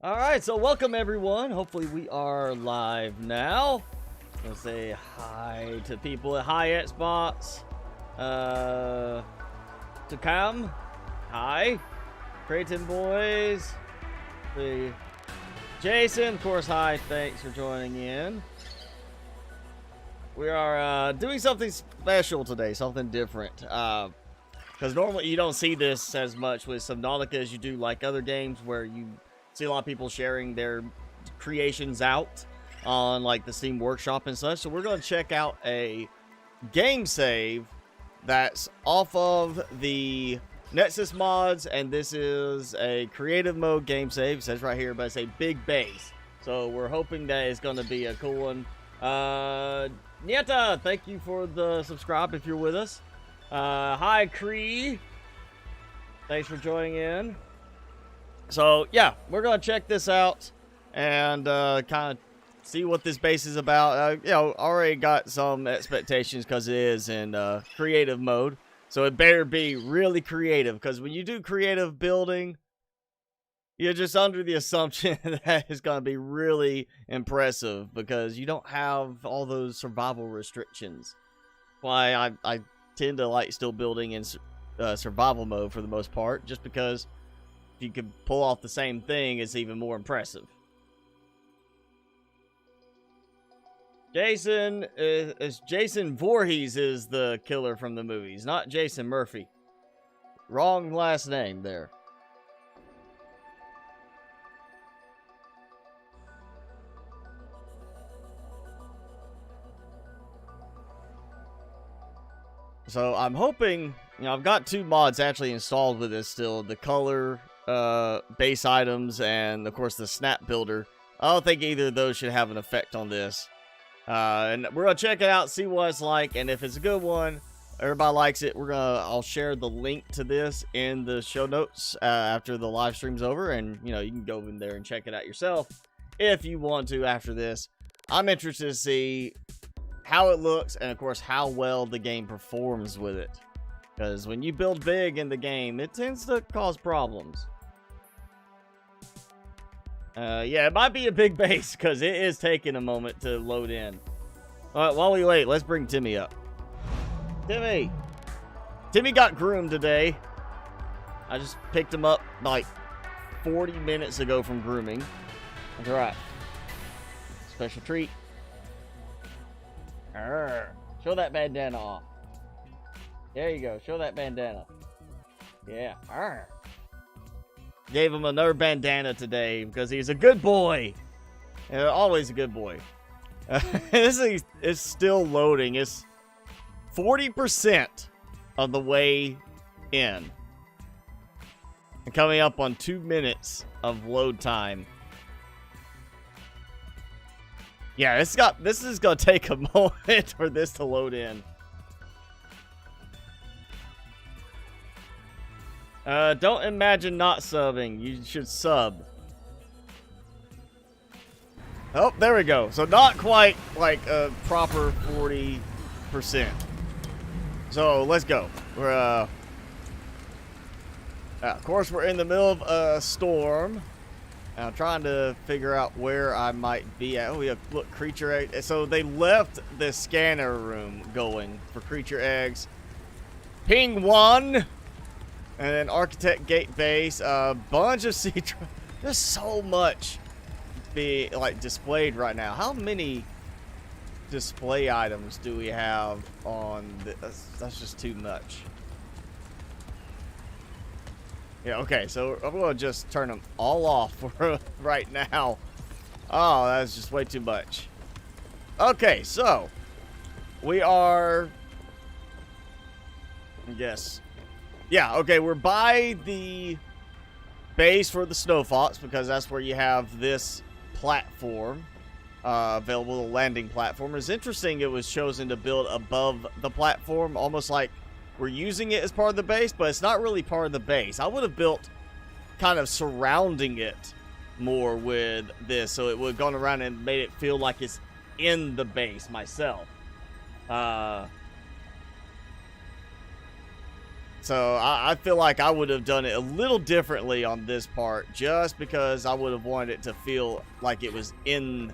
Alright, so welcome everyone. Hopefully we are live now. Gonna say hi to people at Hyatt Spots. To Cam. Hi. Creighton Boys. The Jason, of course, hi. Thanks for joining in. We are doing something special today, something different. Because normally you don't see this as much with Subnautica as you do like other games where you see a lot of people sharing their creations out on like the Steam Workshop and such. So we're going to check out a game save that's off of the NexusMods, and this is a creative mode game save. It says right here, but it's a big base. So we're hoping that it's going to be a cool one. Nieta, thank you for the subscribe if you're with us. Hi, Cree. Thanks for joining in. So, yeah, we're going to check this out and kind of see what this base is about. You know, already got some expectations because it is in creative mode. So it better be really creative, because when you do creative building, you're just under the assumption that it's going to be really impressive because you don't have all those survival restrictions. Why I tend to like still building in survival mode for the most part, just because if you can pull off the same thing, it's even more impressive. Jason Voorhees is the killer from the movies, not Jason Murphy. Wrong last name there. So I'm hoping, you know, I've got two mods actually installed with this still. The color base items and, of course, the snap builder. I don't think either of those should have an effect on this. And we're going to check it out, see what it's like. And if it's a good one, everybody likes it, I'll share the link to this in the show notes after the live stream's over. And, you know, you can go in there and check it out yourself if you want to after this. I'm interested to see how it looks, and of course how well the game performs with it, because when you build big in the game, it tends to cause problems. Yeah, it might be a big base because it is taking a moment to load in. All right, while we wait, let's bring Timmy up. Timmy got groomed today. I just picked him up like 40 minutes ago from grooming. That's all right. Special treat. Show that bandana off. There you go. Show that bandana. Yeah. Gave him another bandana today because he's a good boy. Always a good boy. This thing is still loading. It's 40% of the way in. And coming up on 2 minutes of load time. Yeah, this is gonna take a moment for this to load in. Don't imagine not subbing. You should sub. Oh, there we go. So not quite like a proper 40%. So let's go. We're of course we're in the middle of a storm. I'm trying to figure out where I might be at. Oh, yeah, look, creature egg. So they left the scanner room going for creature eggs. Ping 1. And then architect gate base. A bunch of sea. There's so much be like displayed right now. How many display items do we have on this? That's just too much. Yeah, okay, so I'm going to just turn them all off for right now. Oh, that's just way too much. Okay, so we are, yes. Yeah, okay, we're by the base for the Snow Fox because that's where you have this platform available, the landing platform. It's interesting it was chosen to build above the platform, almost like we're using it as part of the base, but it's not really part of the base. I would have built kind of surrounding it more with this, so it would have gone around and made it feel like it's in the base myself. So I feel like I would have done it a little differently on this part, just because I would have wanted it to feel like it was in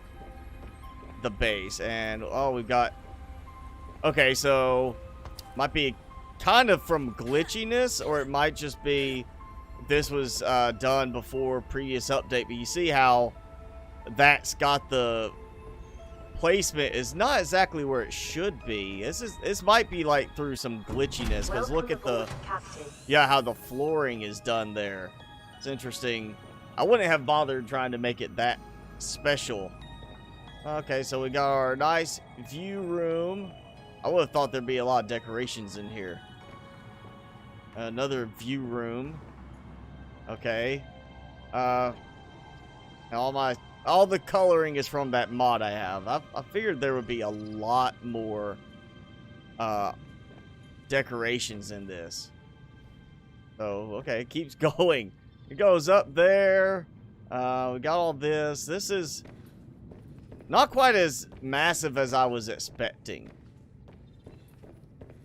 the base. And oh, we've got, okay, so might be kind of from glitchiness, or it might just be this was done before previous update. But you see how that's got the placement is not exactly where it should be. This might be like through some glitchiness, because look at the how the flooring is done there. It's interesting. I wouldn't have bothered trying to make it that special. Okay, so we got our nice view room. I would have thought there'd be a lot of decorations in here. Another view room. Okay. All the coloring is from that mod I have. I figured there would be a lot more decorations in this. So, okay, it keeps going. It goes up there. We got all this. This is not quite as massive as I was expecting.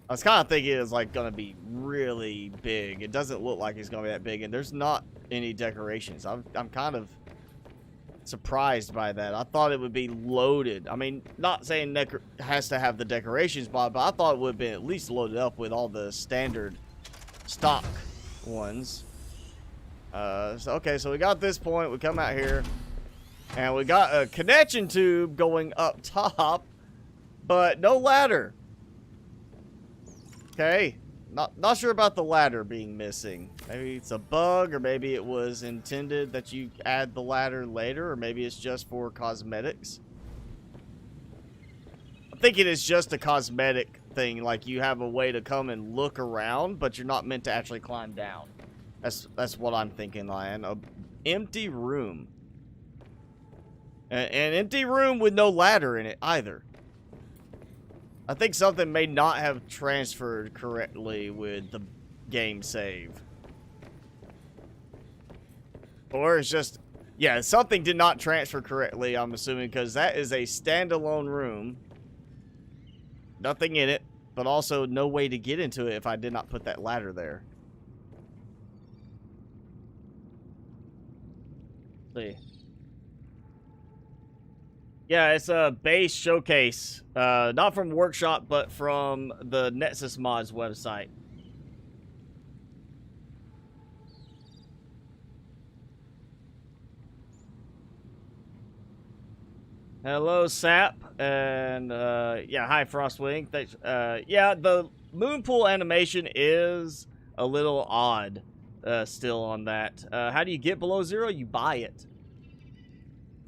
I was kind of thinking it was like going to be really big. It doesn't look like it's going to be that big, and there's not any decorations. I'm kind of surprised by that. I thought it would be loaded. I mean, not saying has to have the decorations, but I thought it would have been at least loaded up with all the standard stock ones. Okay, so we got this point. We come out here, and we got a connection tube going up top, but no ladder. Okay, not sure about the ladder being missing. Maybe it's a bug, or maybe it was intended that you add the ladder later, or maybe it's just for cosmetics. I'm thinking it's just a cosmetic thing, like you have a way to come and look around, but you're not meant to actually climb down. That's what I'm thinking, Lion. An empty room. An empty room with no ladder in it either. I think something may not have transferred correctly with the game save. Or it's just, yeah, something did not transfer correctly, I'm assuming, because that is a standalone room. Nothing in it, but also no way to get into it if I did not put that ladder there. Let's see. Yeah, it's a base showcase. Not from Workshop, but from the NexusMods website. Hello, Sap. And, yeah, hi, Frostwing. Thanks. Yeah, the moon pool animation is a little odd still on that. How do you get below zero? You buy it.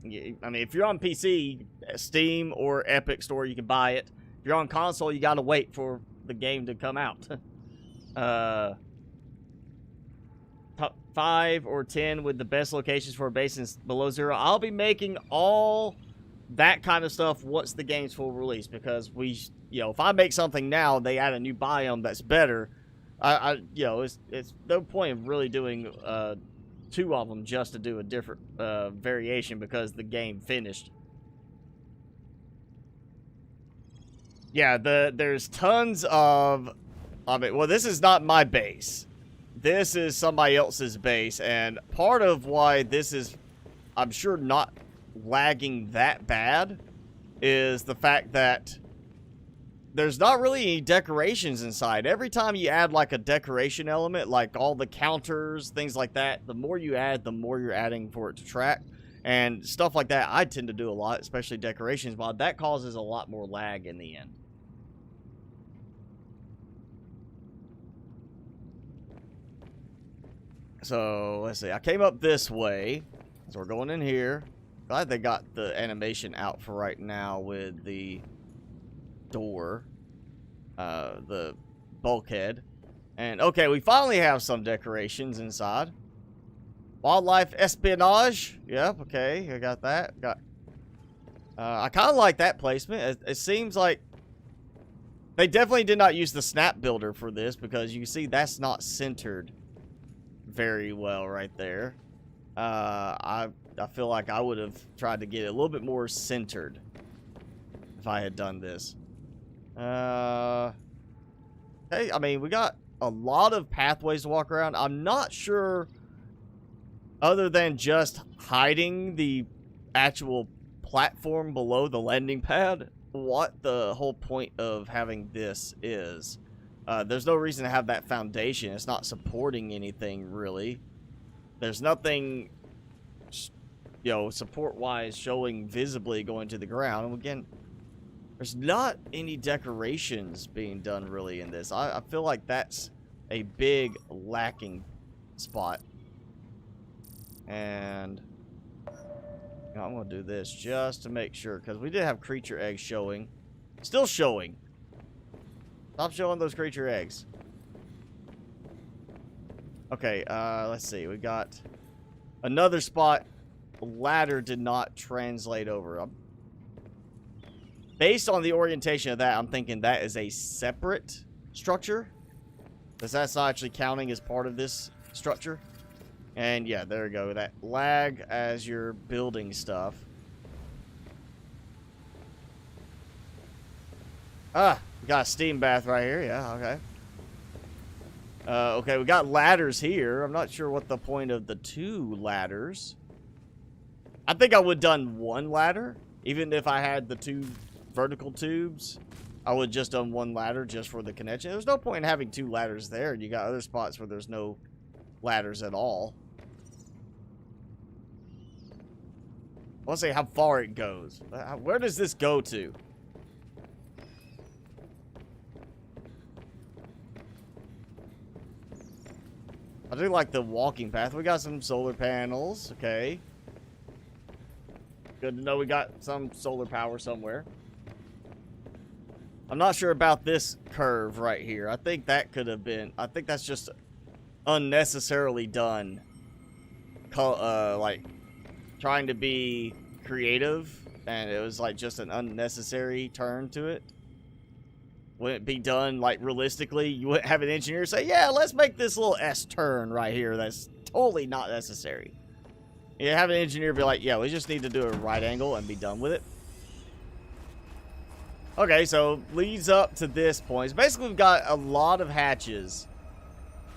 I mean, if you're on PC, Steam or Epic Store, you can buy it. If you're on console, you gotta wait for the game to come out. Top 5 or 10 with the best locations for bases below zero. I'll be making all that kind of stuff once the game's full release, because if I make something now, they add a new biome that's better. It's no point of really doing 2 of them just to do a different variation because the game finished. Yeah, there's tons of... I mean, well, this is not my base. This is somebody else's base, and part of why this is, I'm sure, not lagging that bad is the fact that there's not really any decorations inside. Every time you add like a decoration element, like all the counters, things like that, the more you add, the more you're adding for it to track. And stuff like that, I tend to do a lot, especially decorations mod. That causes a lot more lag in the end. So, let's see. I came up this way. So we're going in here. Glad they got the animation out for right now with the door, the bulkhead, and okay, we finally have some decorations inside. Wildlife espionage. Yep. Okay, I got that. I kind of like that placement. It seems like they definitely did not use the snap builder for this, because you see that's not centered very well right there. I feel like I would have tried to get it a little bit more centered if I had done this. Hey, I mean, we got a lot of pathways to walk around. I'm not sure, other than just hiding the actual platform below the landing pad, what the whole point of having this is. There's no reason to have that foundation. It's not supporting anything, really. There's nothing, you know, support-wise showing visibly going to the ground. And again, there's not any decorations being done really in this. I feel like that's a big lacking spot. And you know, I'm going to do this just to make sure, because we did have creature eggs showing. Still showing. Stop showing those creature eggs. Okay, let's see. We got another spot. Ladder did not translate over. Based on the orientation of that, I'm thinking that is a separate structure, because that's not actually counting as part of this structure. And yeah, there we go. That lag as you're building stuff. Ah, we got a steam bath right here. Yeah, okay. Okay, we got ladders here. I'm not sure what the point of the 2 ladders. I think I would have done 1 ladder. Even if I had the 2 vertical tubes, I would just done 1 ladder just for the connection. There's no point in having 2 ladders there. You got other spots where there's no ladders at all. I want to say how far it goes. Where does this go to? I do like the walking path. We got some solar panels. Okay. Good to know we got some solar power somewhere. I'm not sure about this curve right here. I think that could have been... I think that's just unnecessarily done. Like, trying to be creative. And it was like just an unnecessary turn to it. Wouldn't it be done, like, realistically? You wouldn't have an engineer say, yeah, let's make this little S turn right here. That's totally not necessary. You have an engineer be like, yeah, we just need to do a right angle and be done with it. Okay, so leads up to this point. So basically, we've got a lot of hatches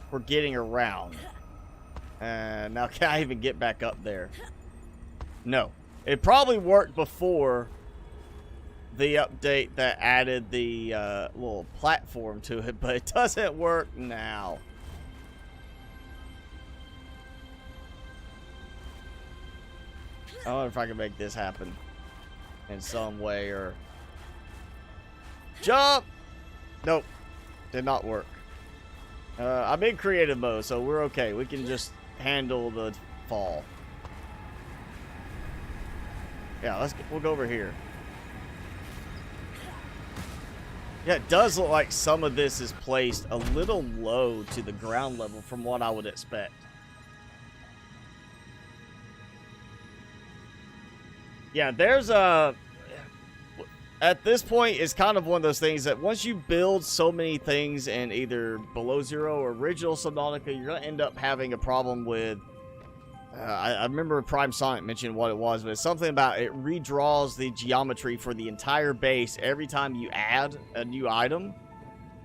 for getting around. And now, can I even get back up there? No. It probably worked before the update that added the little platform to it, but it doesn't work now. I wonder if I can make this happen in some way, or jump. Nope, did not work. I'm in creative mode, so we're okay. We can just handle the fall. Yeah, we'll go over here. Yeah, it does look like some of this is placed a little low to the ground level from what I would expect. Yeah, there's a... At this point, it's kind of one of those things that once you build so many things in either Below Zero or original Subnautica, you're going to end up having a problem with... I remember Prime Sonic mentioned what it was, but it's something about it redraws the geometry for the entire base every time you add a new item.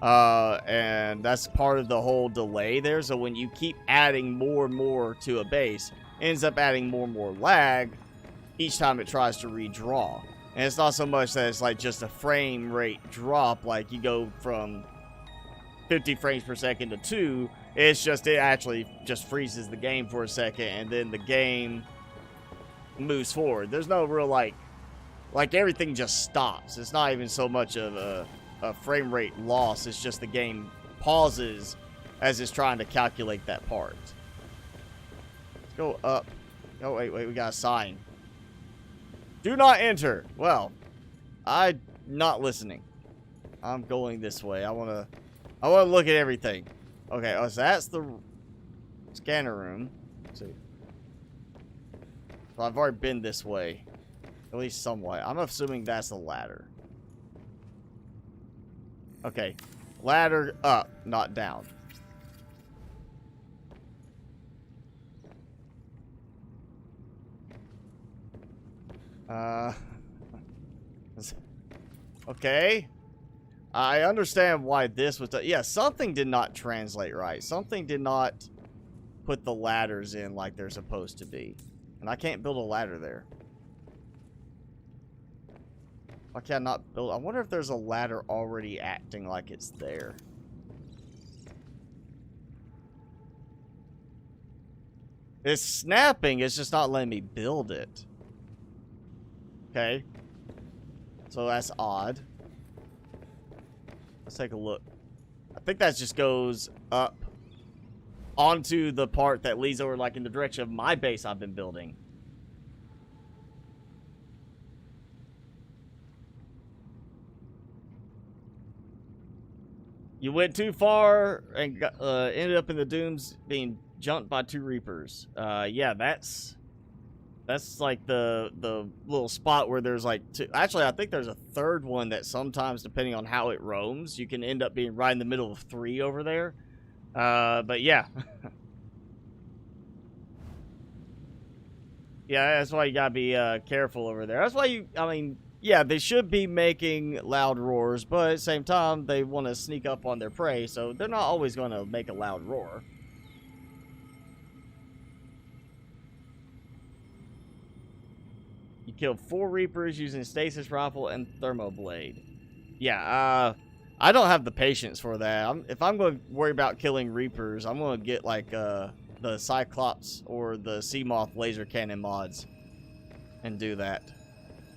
And that's part of the whole delay there. So when you keep adding more and more to a base, it ends up adding more and more lag each time it tries to redraw. And it's not so much that it's like just a frame rate drop, like you go from 50 frames per second to 2. It's just, it actually just freezes the game for a second, and then the game moves forward. There's no real, like everything just stops. It's not even so much of a frame rate loss. It's just the game pauses as it's trying to calculate that part. Let's go up. Oh, wait, we got a sign. Do not enter. Well, I'm not listening. I'm going this way. I want to look at everything. Okay, so that's the scanner room. Let's see. So I've already been this way. At least somewhat. I'm assuming that's the ladder. Okay. Ladder up, not down. Okay. I understand why this was done. Yeah, something did not translate right. Something did not put the ladders in like they're supposed to be. And I can't build a ladder there. Why can I not build? I wonder if there's a ladder already acting like it's there. It's snapping, it's just not letting me build it. Okay. So that's odd. Let's take a look. I think that just goes up onto the part that leads over like in the direction of my base I've been building. You went too far and got, ended up in the dooms being jumped by 2 Reapers. Yeah, that's like the little spot where there's like 2. Actually, I think there's a 3rd one that sometimes, depending on how it roams, you can end up being right in the middle of 3 over there. But yeah. Yeah, that's why you gotta be careful over there. That's why I mean, yeah, they should be making loud roars, but at the same time, they want to sneak up on their prey, so they're not always going to make a loud roar. You killed 4 Reapers using stasis rifle and thermoblade. Yeah, I don't have the patience for that. If I'm going to worry about killing Reapers, I'm going to get like the Cyclops or the Seamoth laser cannon mods and do that.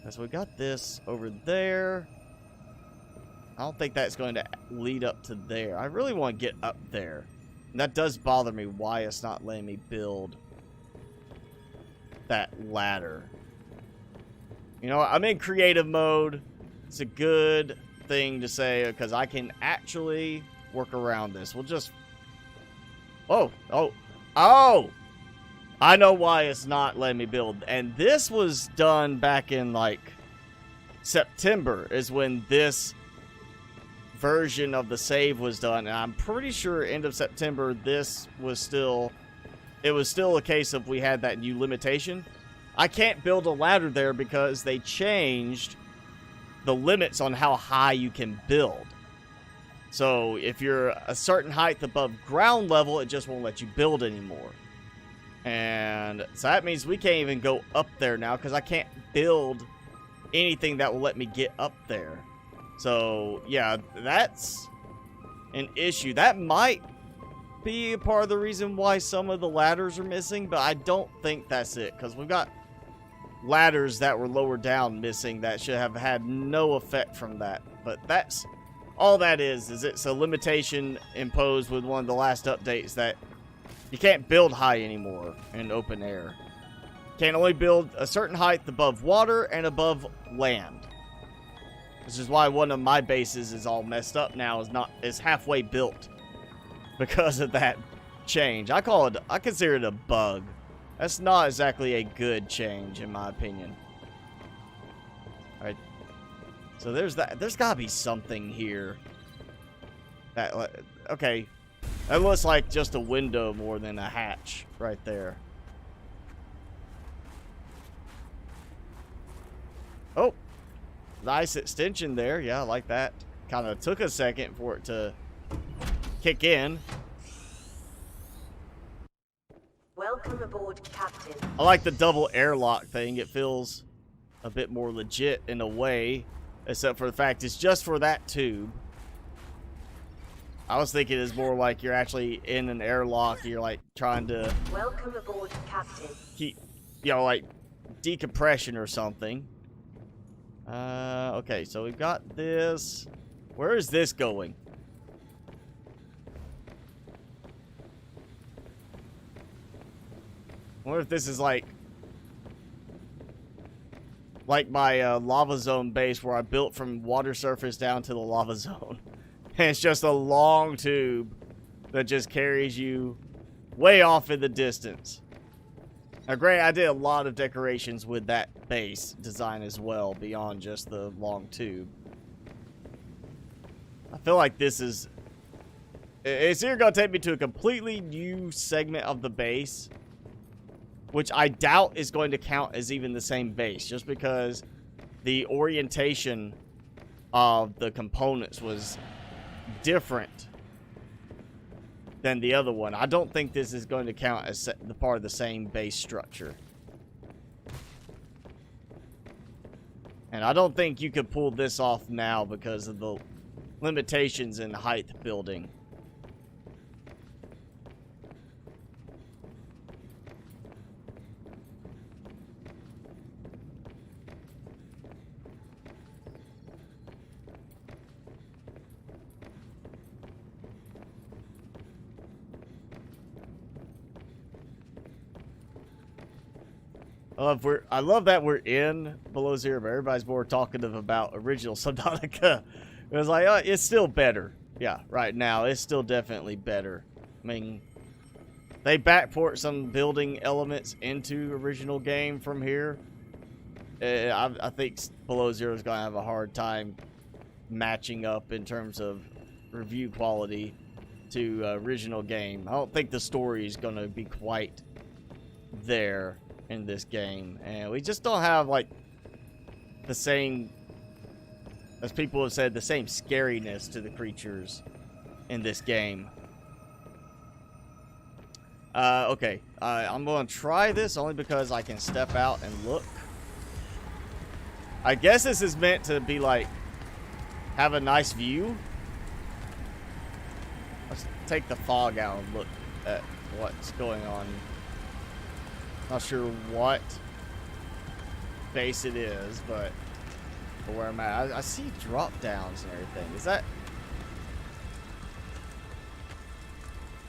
So we got this over there. I don't think that's going to lead up to there. I really want to get up there. And that does bother me why it's not letting me build that ladder. You know, I'm in creative mode. It's a good thing to say because I can actually work around this. We'll just... Oh! I know why it's not letting me build. And this was done back in, like, September is when this version of the save was done. And I'm pretty sure end of September, this was still... It was still a case of we had that new limitation. I can't build a ladder there because they changed the limits on how high you can build. So if you're a certain height above ground level, it just won't let you build anymore. And so that means we can't even go up there now because I can't build anything that will let me get up there. So yeah, that's an issue. That might be a part of the reason why some of the ladders are missing, but I don't think that's it because we've got ladders that were lower down missing that should have had no effect from that. But that's all that is it's a limitation imposed with one of the last updates that you can't build high anymore in open air. You can only build a certain height above water and above land. This is why one of my bases is all messed up now, is halfway built because of that change. I consider it a bug. That's not exactly a good change in my opinion. All right. So there's that. There's got to be something here. Okay. That looks like just a window more than a hatch right there. Oh, nice extension there. Yeah, I like that. Kind of took a second for it to kick in. Welcome aboard, Captain. I like the double airlock thing. It feels a bit more legit in a way, except for the fact it's just for that tube. I was thinking it's more like you're actually in an airlock. You're like trying to welcome aboard, Captain. Keep, you know, like decompression or something. Okay, so we've got this. Where is this going? I wonder if this is like my lava zone base where I built from water surface down to the lava zone. And it's just a long tube that just carries you way off in the distance. Now, granted, I did a lot of decorations with that base design as well, beyond just the long tube. I feel like this is... It's either going to take me to a completely new segment of the base, which I doubt is going to count as even the same base, just because the orientation of the components was different than the other one. I don't think this is going to count as the part of the same base structure. And I don't think you could pull this off now because of the limitations in height building. I love that we're in Below Zero, but everybody's more talkative about original Subnautica. It was like, oh, it's still better. Yeah, right now, it's still definitely better. I mean, they backport some building elements into original game from here. I think Below Zero is going to have a hard time matching up in terms of review quality to original game. I don't think the story is going to be quite there in this game, and we just don't have like the same, as people have said, the same scariness to the creatures in this game. Okay, I'm gonna try this only because I can step out and look. I guess this is meant to be like have a nice view. Let's take the fog out and look at what's going on. Not sure what base it is, but for where I'm at, I see drop downs and everything. Is that?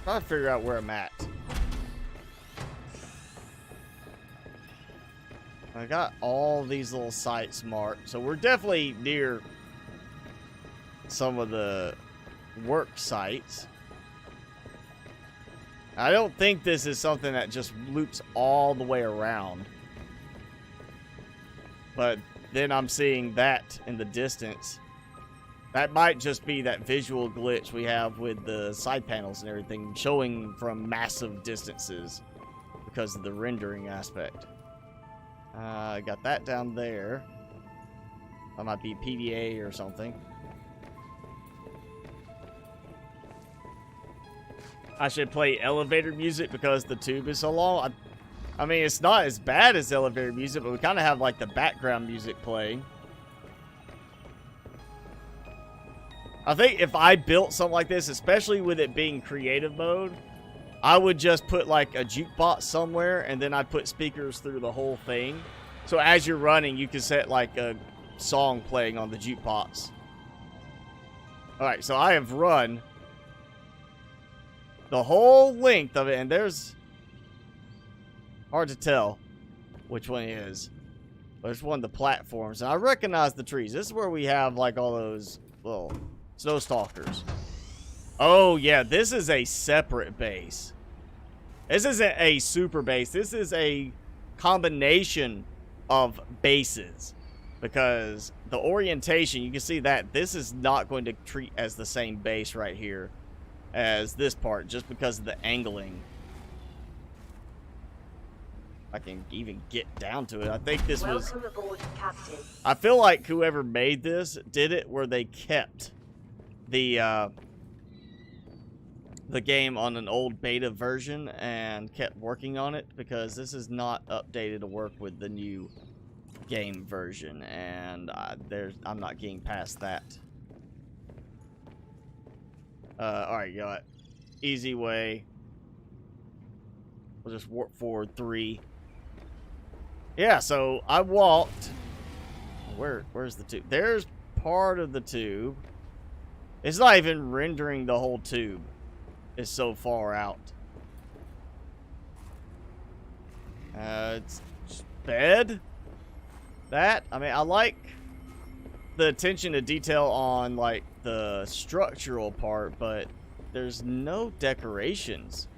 I'm trying to figure out where I'm at. I got all these little sites marked, so we're definitely near some of the work sites. I don't think this is something that just loops all the way around. But then I'm seeing that in the distance. That might just be that visual glitch we have with the side panels and everything showing from massive distances because of the rendering aspect. I got that down there. That might be PDA or something. I should play elevator music because the tube is so long. I mean, it's not as bad as elevator music, but we kind of have like the background music playing. I think if I built something like this, especially with it being creative mode, I would just put like a jukebox somewhere and then I'd put speakers through the whole thing. So as you're running, you can set like a song playing on the jukebox. Alright, so I have run the whole length of it, and there's hard to tell which one it is. There's one of the platforms, and I recognize the trees. This is where we have like all those little snow stalkers. Oh yeah, this is a separate base. This isn't a super base. This is a combination of bases, because the orientation, you can see that this is not going to treat as the same base right here as this part, just because of the angling. I can even get down to it. I think this was... Welcome aboard, Captain. I feel like whoever made this did it where they kept the game on an old beta version and kept working on it, because this is not updated to work with the new game version, and I'm not getting past that. Alright, you got it. Easy way. We'll just warp forward 3. Yeah, so I walked. Where's the tube? There's part of the tube. It's not even rendering the whole tube. It's so far out. It's bed. That, I mean, I like the attention to detail on like the structural part, but there's no decorations.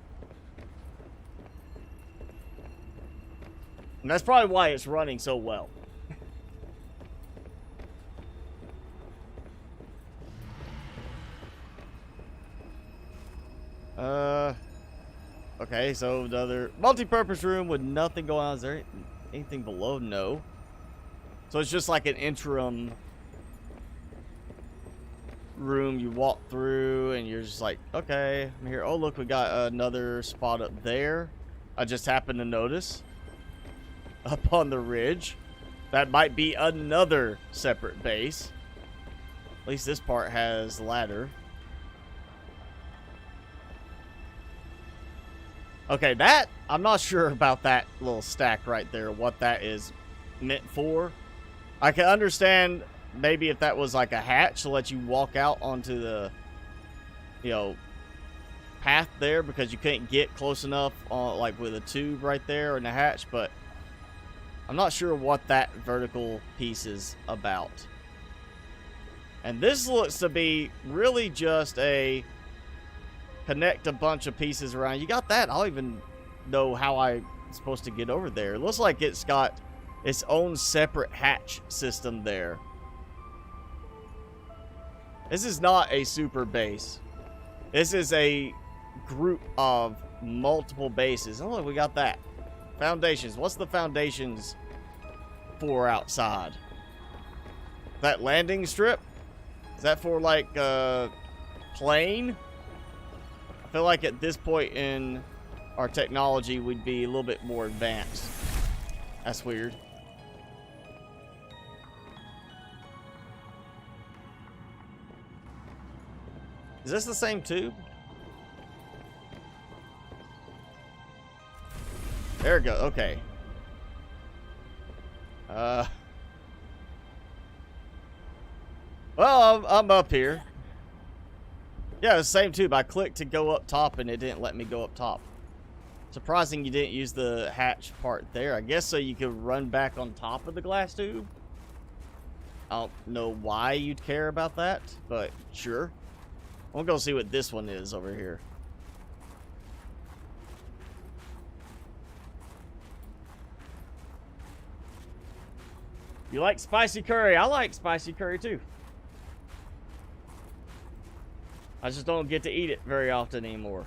And that's probably why it's running so well. Okay, so the other multi-purpose room with nothing going on. Is there anything below? No. So it's just like an interim room you walk through and you're just like, okay, I'm here. Oh, look, we got another spot up there. I just happened to notice up on the ridge. That might be another separate base. At least this part has ladder. Okay, that, I'm not sure about that little stack right there, what that is meant for. I can understand maybe if that was like a hatch to let you walk out onto the, you know, path there because you couldn't get close enough on, like with a tube right there in the hatch, but I'm not sure what that vertical piece is about. And this looks to be really just a connect a bunch of pieces around. You got that? I don't even know how I'm supposed to get over there. It looks like it's got its own separate hatch system there. This is not a super base. This is a group of multiple bases. Oh, look, we got that. Foundations. What's the foundations for outside? That landing strip? Is that for like plane? I feel like at this point in our technology we'd be a little bit more advanced. That's weird. Is this the same tube? There we go. Okay. Well, I'm up here. Yeah, the same tube. I clicked to go up top and it didn't let me go up top. Surprising you didn't use the hatch part there. I guess so you could run back on top of the glass tube. I don't know why you'd care about that, but sure. We'll go see what this one is over here. You like spicy curry? I like spicy curry too. I just don't get to eat it very often anymore.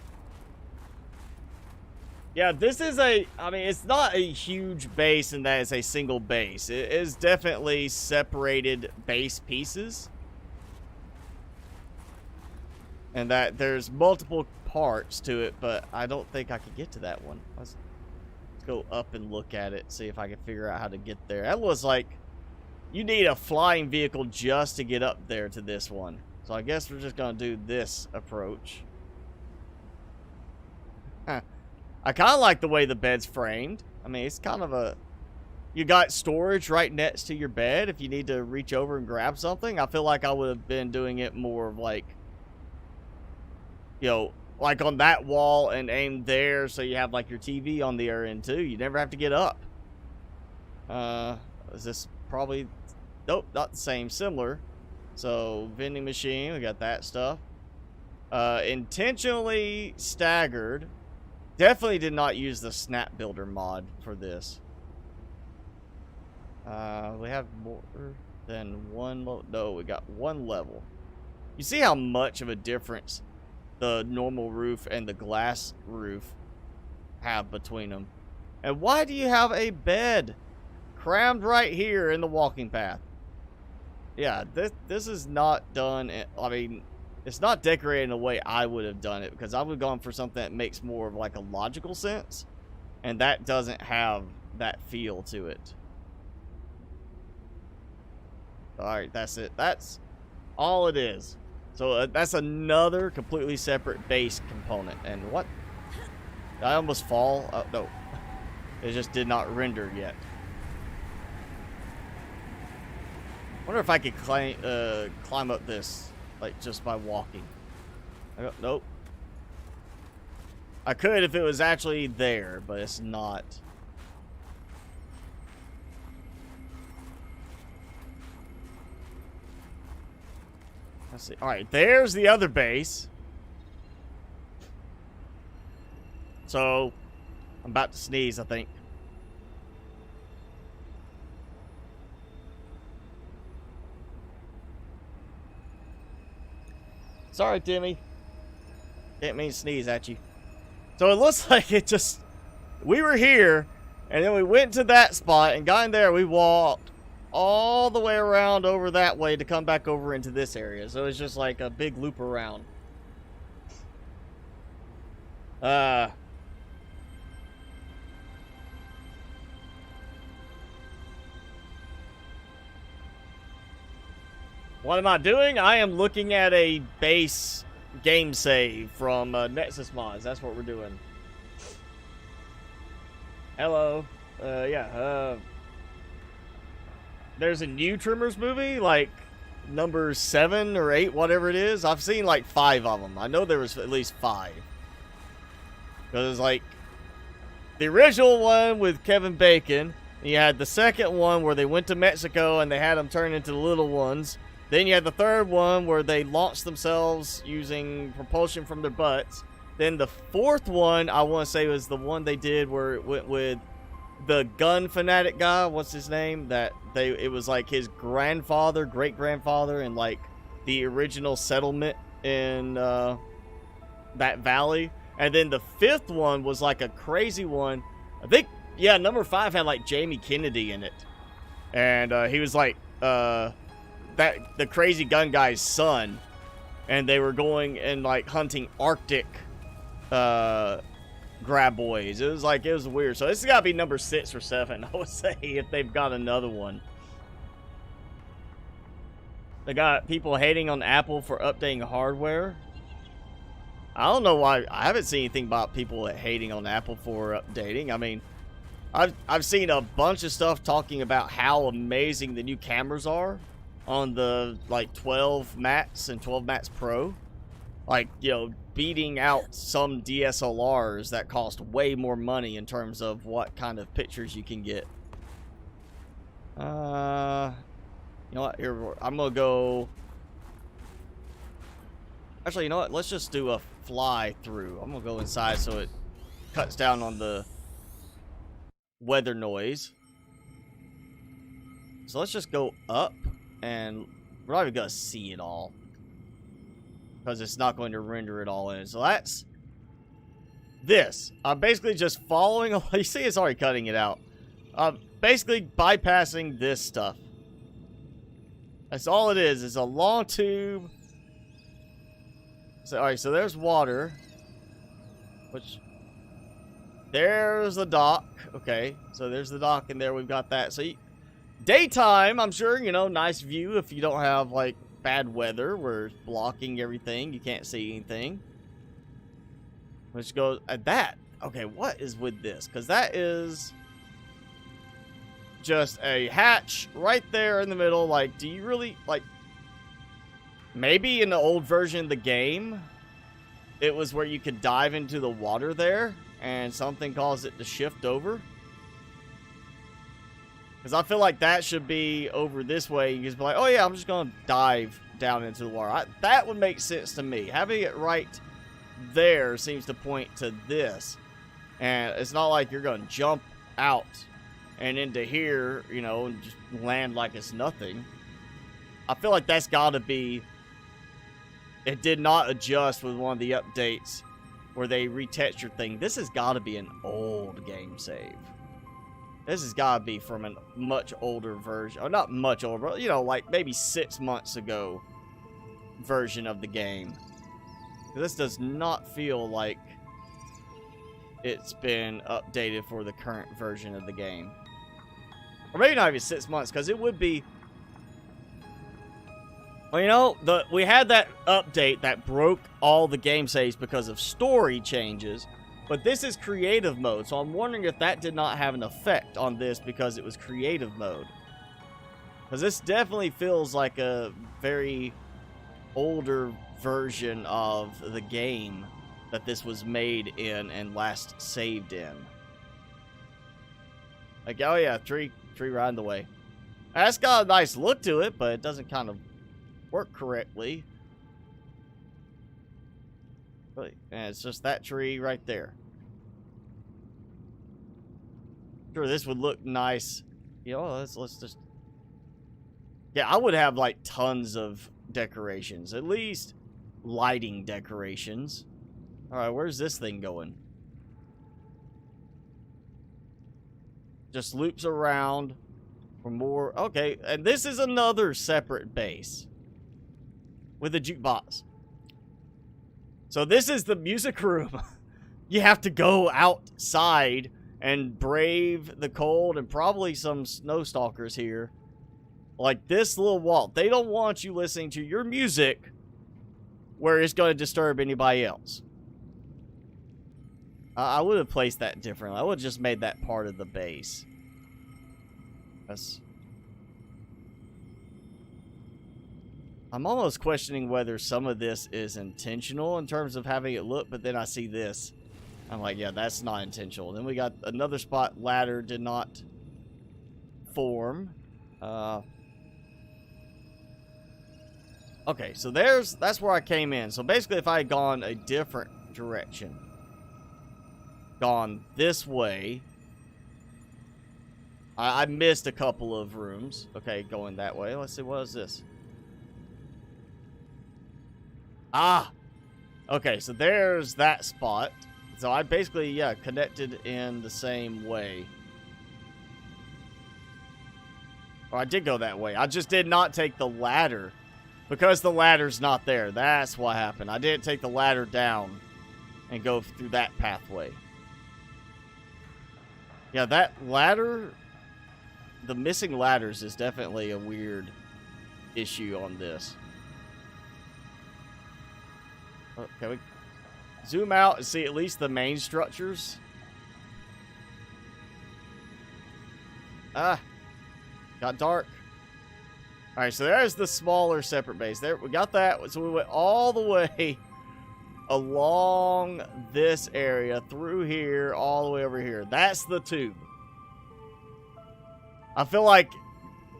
Yeah, this is a, I mean, it's not a huge base in that it's a single base. It is definitely separated base pieces. And that there's multiple parts to it, but I don't think I could get to that one. Let's go up and look at it, see if I can figure out how to get there. That was like, you need a flying vehicle just to get up there to this one. So I guess we're just going to do this approach. Huh. I kind of like the way the bed's framed. I mean, it's kind of a... You got storage right next to your bed if you need to reach over and grab something. I feel like I would have been doing it more of like... You know, like on that wall and aim there so you have like your TV on the other end too. You never have to get up. Is this probably... Nope, not the same. Similar. So, vending machine, we got that stuff. Intentionally staggered. Definitely did not use the snap builder mod for this. We have more than one level. No, we got one level. You see how much of a difference the normal roof and the glass roof have between them. And why do you have a bed crammed right here in the walking path? Yeah, this is not done. I mean, it's not decorated in the way I would have done it, because I would have gone for something that makes more of like a logical sense, and that doesn't have that feel to it. Alright, that's it. That's all it is. So that's another completely separate base component. And what? Did I almost fall? No. It just did not render yet. I wonder if I could climb up this, like, just by walking. Nope. I could if it was actually there, but it's not. Let's see. Alright, there's the other base. So, I'm about to sneeze, I think. Sorry, Timmy. Didn't mean to sneeze at you. So it looks like it just... We were here, and then we went to that spot and got in there. We walked all the way around over that way to come back over into this area. So it's just like a big loop around. What am I doing? I am looking at a base game save from NexusMods. That's what we're doing. Hello. There's a new Trimmers movie, like number 7 or 8, whatever it is. I've seen like 5 of them. I know there was at least 5. Because like the original one with Kevin Bacon, you had the second one where they went to Mexico and they had them turn into little ones. Then you had the third one where they launched themselves using propulsion from their butts. Then the fourth one, I want to say, was the one they did where it went with the gun fanatic guy. What's his name? It was like his grandfather, great-grandfather, in like the original settlement in that valley. And then the fifth one was like a crazy one. I think, yeah, number 5 had like Jamie Kennedy in it. And he was like the crazy gun guy's son, and they were going and like hunting Arctic graboids. It was weird. So this has got to be number 6 or 7, I would say, if they've got another one. They got people hating on Apple for updating hardware. I don't know why. I haven't seen anything about people hating on Apple for updating. I mean, I've seen a bunch of stuff talking about how amazing the new cameras are on the like 12 Max and 12 Max Pro. Like, you know, beating out some DSLRs that cost way more money in terms of what kind of pictures you can get. You know what? Here, I'm gonna go. Actually, you know what? Let's just do a fly through. I'm gonna go inside so it cuts down on the weather noise. So let's just go up, and we're not even gonna see it all because it's not going to render it all in. So that's this. I'm basically just following. You see, it's already cutting it out. I'm basically bypassing this stuff. That's all it is. It's a long tube. So, alright, so there's water. Which, there's the dock. Okay, so there's the dock in there. We've got that. So, daytime, I'm sure, you know, nice view if you don't have, like, bad weather where it's blocking everything. You can't see anything. Let's go at that. Okay, what is with this? Because that is just a hatch right there in the middle. Like, do you really, like, maybe in the old version of the game, it was where you could dive into the water there and something caused it to shift over. Because I feel like that should be over this way. You just be like, oh yeah, I'm just going to dive down into the water. That would make sense to me. Having it right there seems to point to this. And it's not like you're going to jump out and into here, you know, and just land like it's nothing. I feel like that's got to be... It did not adjust with one of the updates where they retextured thing. This has got to be an old game save. This has got to be from a much older version. Or not much older, but, you know, like maybe 6 months ago version of the game. This does not feel like it's been updated for the current version of the game. Or maybe not even 6 months, because it would be... Well, you know, we had that update that broke all the game saves because of story changes, but this is creative mode, so I'm wondering if that did not have an effect on this because it was creative mode. Because this definitely feels like a very older version of the game that this was made in and last saved in. Like, oh yeah, tree right in the way. That's got a nice look to it, but it doesn't kind of work correctly. And it's just that tree right there. Sure, this would look nice. You know, let's just... Yeah, I would have like tons of decorations. At least lighting decorations. Alright, where's this thing going? Just loops around. For more, okay, and this is another separate base with a jukebox. So this is the music room. You have to go outside and brave the cold and probably some snow stalkers here. Like this little wall. They don't want you listening to your music where it's going to disturb anybody else. I would have placed that differently. I would have just made that part of the base. I'm almost questioning whether some of this is intentional in terms of having it look, but then I see this. I'm like, yeah, that's not intentional. Then we got another spot, ladder did not form. Okay, so that's where I came in. So basically if I had gone a different direction, gone this way, I missed a couple of rooms. Okay, going that way. Let's see, what is this? Ah! Okay, so there's that spot. So I basically, yeah, connected in the same way. Or I did go that way. I just did not take the ladder. Because the ladder's not there. That's what happened. I didn't take the ladder down and go through that pathway. Yeah, that ladder, the missing ladders is definitely a weird issue on this. Can we zoom out and see at least the main structures? Ah, got dark. All right, so there's the smaller separate base. There, we got that. So we went all the way along this area, through here, all the way over here. That's the tube. I feel like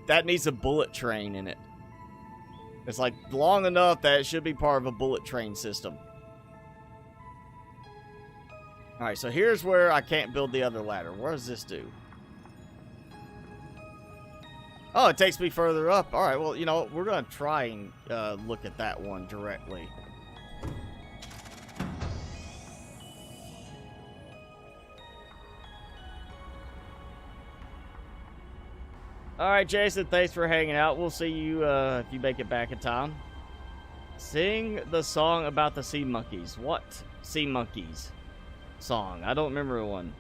that needs a bullet train in it. It's like long enough that it should be part of a bullet train system. All right, so here's where I can't build the other ladder. What does this do? Oh, it takes me further up. All right, well, you know, we're going to try and look at that one directly. All right, Jason, thanks for hanging out. We'll see you if you make it back in time. Sing the song about the sea monkeys. What sea monkeys song? I don't remember one.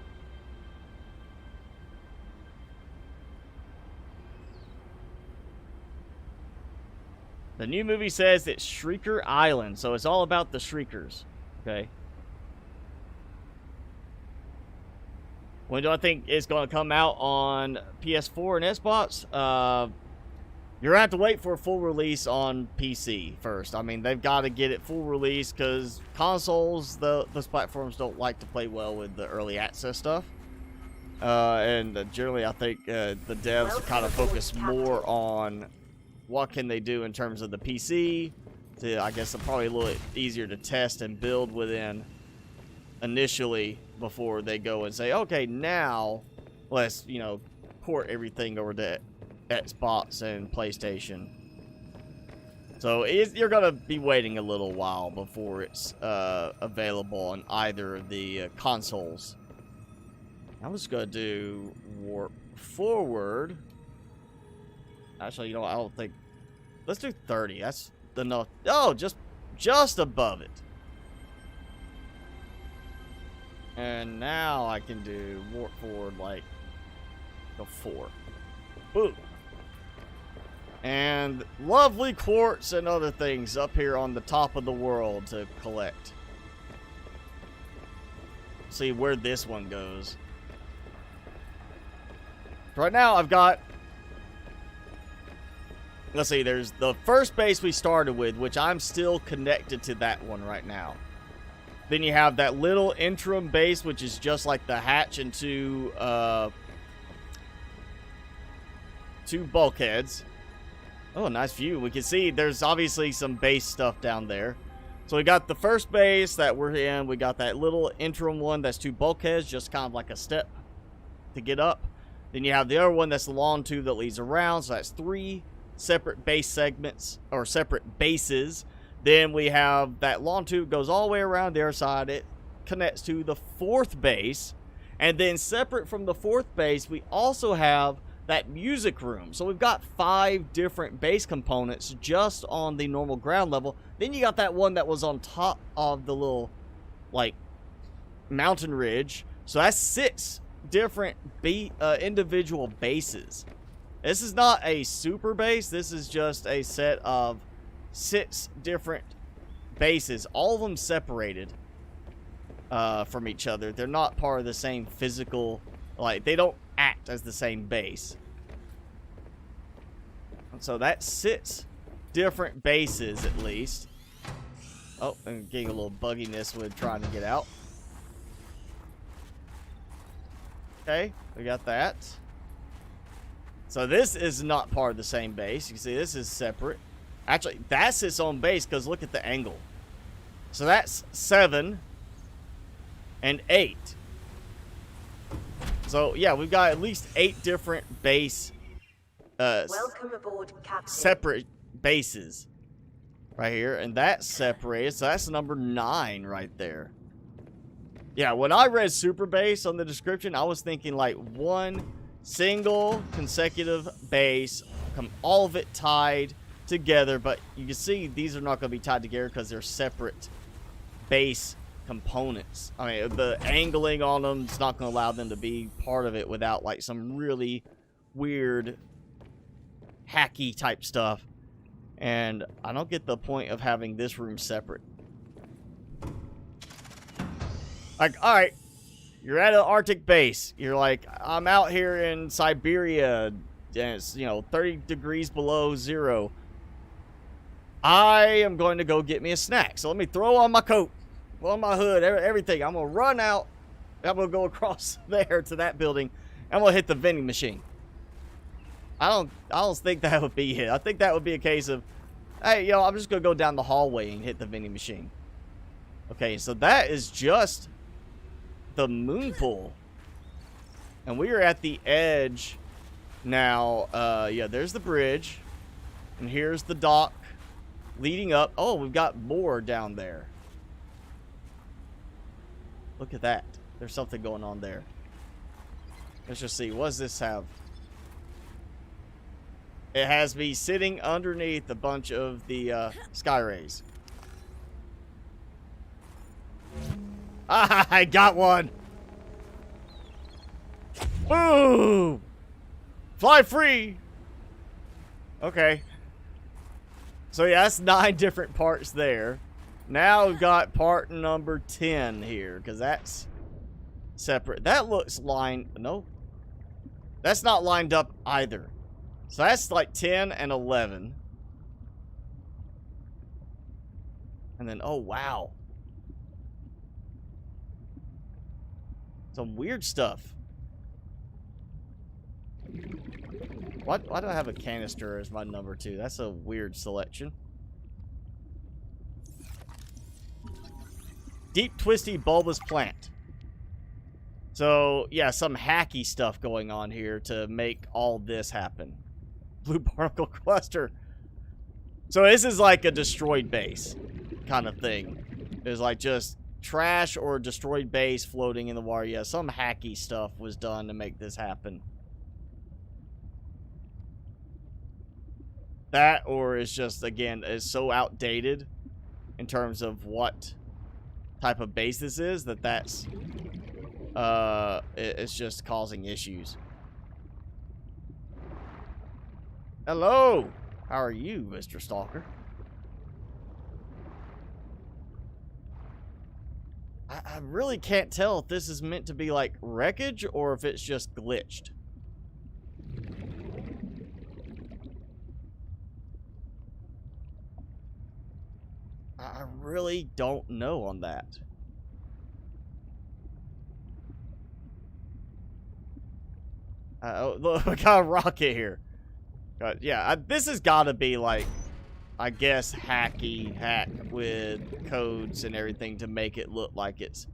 The new movie says it's Shrieker Island, so it's all about the Shriekers. Okay. When do I think it's going to come out on PS4 and Xbox? You're going to have to wait for a full release on PC first. I mean, they've got to get it full release because consoles, those platforms don't like to play well with the early access stuff. And generally, I think the devs kind of focus more on what can they do in terms of the PC. I guess it's probably a little easier to test and build within initially before they go and say, okay, now let's, you know, port everything over to Xbox and PlayStation. So you're going to be waiting a little while before it's available on either of the consoles. I'm just going to do warp forward. Actually, you know, I don't think... Let's do 30. That's enough. Oh, just above it. And now I can do warp forward like a 4. Boom. And lovely quartz and other things up here on the top of the world to collect. See where this one goes. Right now I've got... Let's see, there's the first base we started with, which I'm still connected to that one right now. Then you have that little interim base, which is just like the hatch and two bulkheads. Oh, nice view. We can see there's obviously some base stuff down there. So we got the first base that we're in. We got that little interim one that's 2 bulkheads, just kind of like a step to get up. Then you have the other one that's the long tube that leads around. So that's 3 separate base segments, or separate bases. Then we have that long tube goes all the way around their side. It connects to the 4th base. And then separate from the 4th base, we also have that music room. So we've got 5 different base components just on the normal ground level. Then you got that one that was on top of the little, like, mountain ridge. So that's 6 different individual bases. This is not a super base. This is just a set of 6 different bases, all of them separated from each other. They're not part of the same physical, like, they don't act as the same base. And so that's 6 different bases at least. Oh, I'm getting a little bugginess with trying to get out. Okay, we got that. So this is not part of the same base. You can see this is separate. Actually, that's its own base because look at the angle. So that's 7 and 8. So yeah, we've got at least 8 different base, Welcome aboard, Captain. separate bases right here, and that's separated. So that's number 9 right there. Yeah, when I read super base on the description, I was thinking like one single consecutive base, all of it tied together. But you can see these are not going to be tied together because they're separate base components. I mean, the angling on them is not going to allow them to be part of it without like some really weird hacky type stuff. And I don't get the point of having this room separate. Like, alright, you're at an Arctic base. You're like, I'm out here in Siberia, and it's, you know, 30 degrees below zero. I am going to go get me a snack. So let me throw on my coat, on my hood, everything. I'm going to run out. I'm going to go across there to that building. I'm going to hit the vending machine. I don't think that would be it. I think that would be a case of, hey, yo, I'm just going to go down the hallway and hit the vending machine. Okay, so that is just the moon pool. And we are at the edge now. Yeah, there's the bridge. And here's the dock leading up. Oh, we've got more down there. Look at that. There's something going on there. Let's just see. What does this have? It has me sitting underneath a bunch of the sky rays. Ah, I got one. Boom! Fly free. Okay. So yeah, that's 9 different parts there. Now we've got part number 10 here, because that's separate. That looks lined. Nope. That's not lined up either. So that's like 10 and 11. And then, oh wow. Some weird stuff. Why do I have a canister as my number 2? That's a weird selection. Deep, twisty, bulbous plant. So, yeah, some hacky stuff going on here to make all this happen. Blue barnacle cluster. So this is like a destroyed base kind of thing. It's like just trash or destroyed base floating in the water. Yeah, some hacky stuff was done to make this happen. That, or is just, again, is so outdated in terms of what type of base this is, that's it's just causing issues. Hello! How are you, Mr. Stalker? I really can't tell if this is meant to be like wreckage or if it's just glitched. I really don't know on that. Look, we got a rocket here. Yeah, this has got to be like, I guess, hack with codes and everything to make it look like it's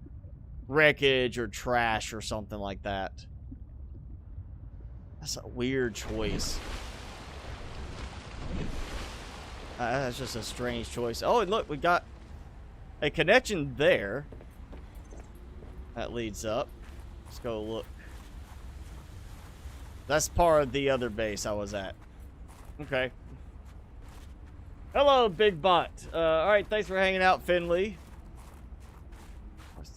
wreckage or trash or something like that. That's a weird choice. That's just a strange choice. Oh, and look, we got a connection there. That leads up. Let's go look. That's part of the other base I was at. Okay. Hello, Big Bot. Alright, thanks for hanging out, Finley.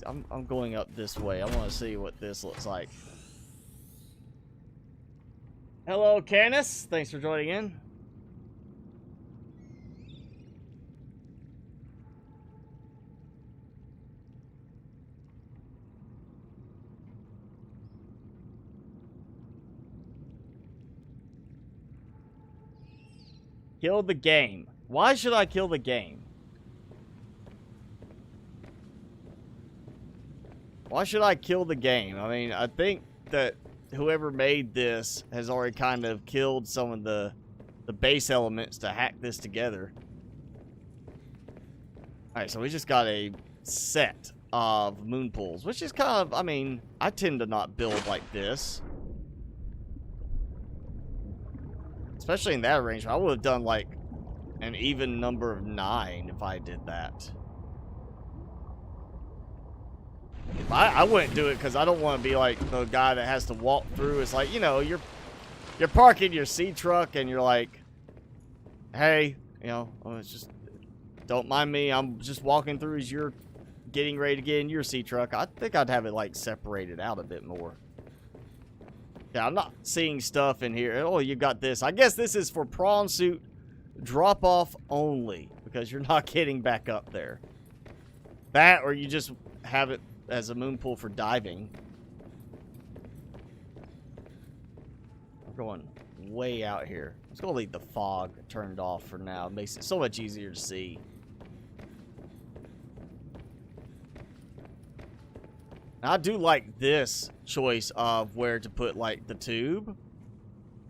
I'm going up this way. I want to see what this looks like. Hello, Canis. Thanks for joining in. Kill the game. Why should I kill the game? Why should I kill the game? I mean, I think that whoever made this has already kind of killed some of the base elements to hack this together. Alright, so we just got a set of moon pools, which is kind of, I mean, I tend to not build like this. Especially in that arrangement. I would have done like an even number of 9 if I did that. I wouldn't do it because I don't want to be like the guy that has to walk through. It's like, you know, you're parking your sea truck and you're like, hey, you know, it's just, don't mind me. I'm just walking through as you're getting ready to get in your sea truck. I think I'd have it like separated out a bit more. Yeah, I'm not seeing stuff in here. Oh, you got this. I guess this is for prawn suit drop off only because you're not getting back up there. That, or you just have it as a moon pool for diving. We're going way out here. Let's go leave the fog turned off for now. It makes it so much easier to see. I do like this choice of where to put like the tube.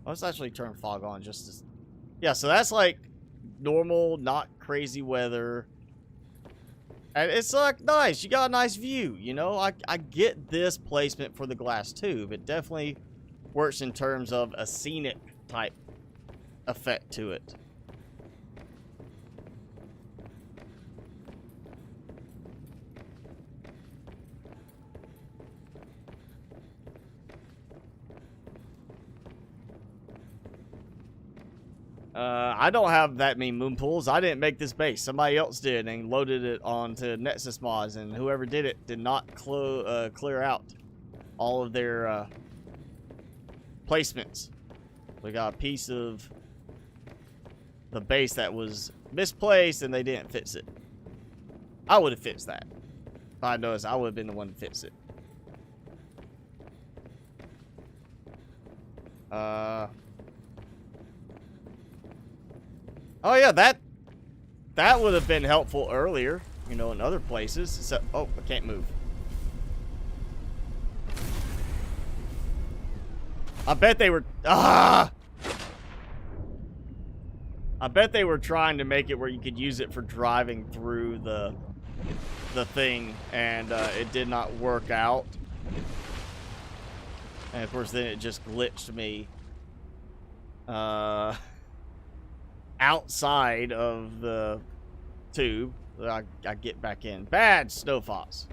Let's actually turn fog on just to... Yeah, so that's like normal, not crazy weather. And it's like nice. You got a nice view, you know? I get this placement for the glass tube. It definitely works in terms of a scenic type effect to it. I don't have that many moon pools. I didn't make this base. Somebody else did and loaded it onto NexusMods, and whoever did it did not clear out all of their placements. We got a piece of the base that was misplaced, and they didn't fix it. I would have fixed that. If I noticed, I would have been the one to fix it. Oh yeah, that would have been helpful earlier, you know, in other places. So, oh, I can't move. I bet they were I bet they were trying to make it where you could use it for driving through the thing, and it did not work out. And of course, then it just glitched me outside of the tube. I get back in. Bad snow fox.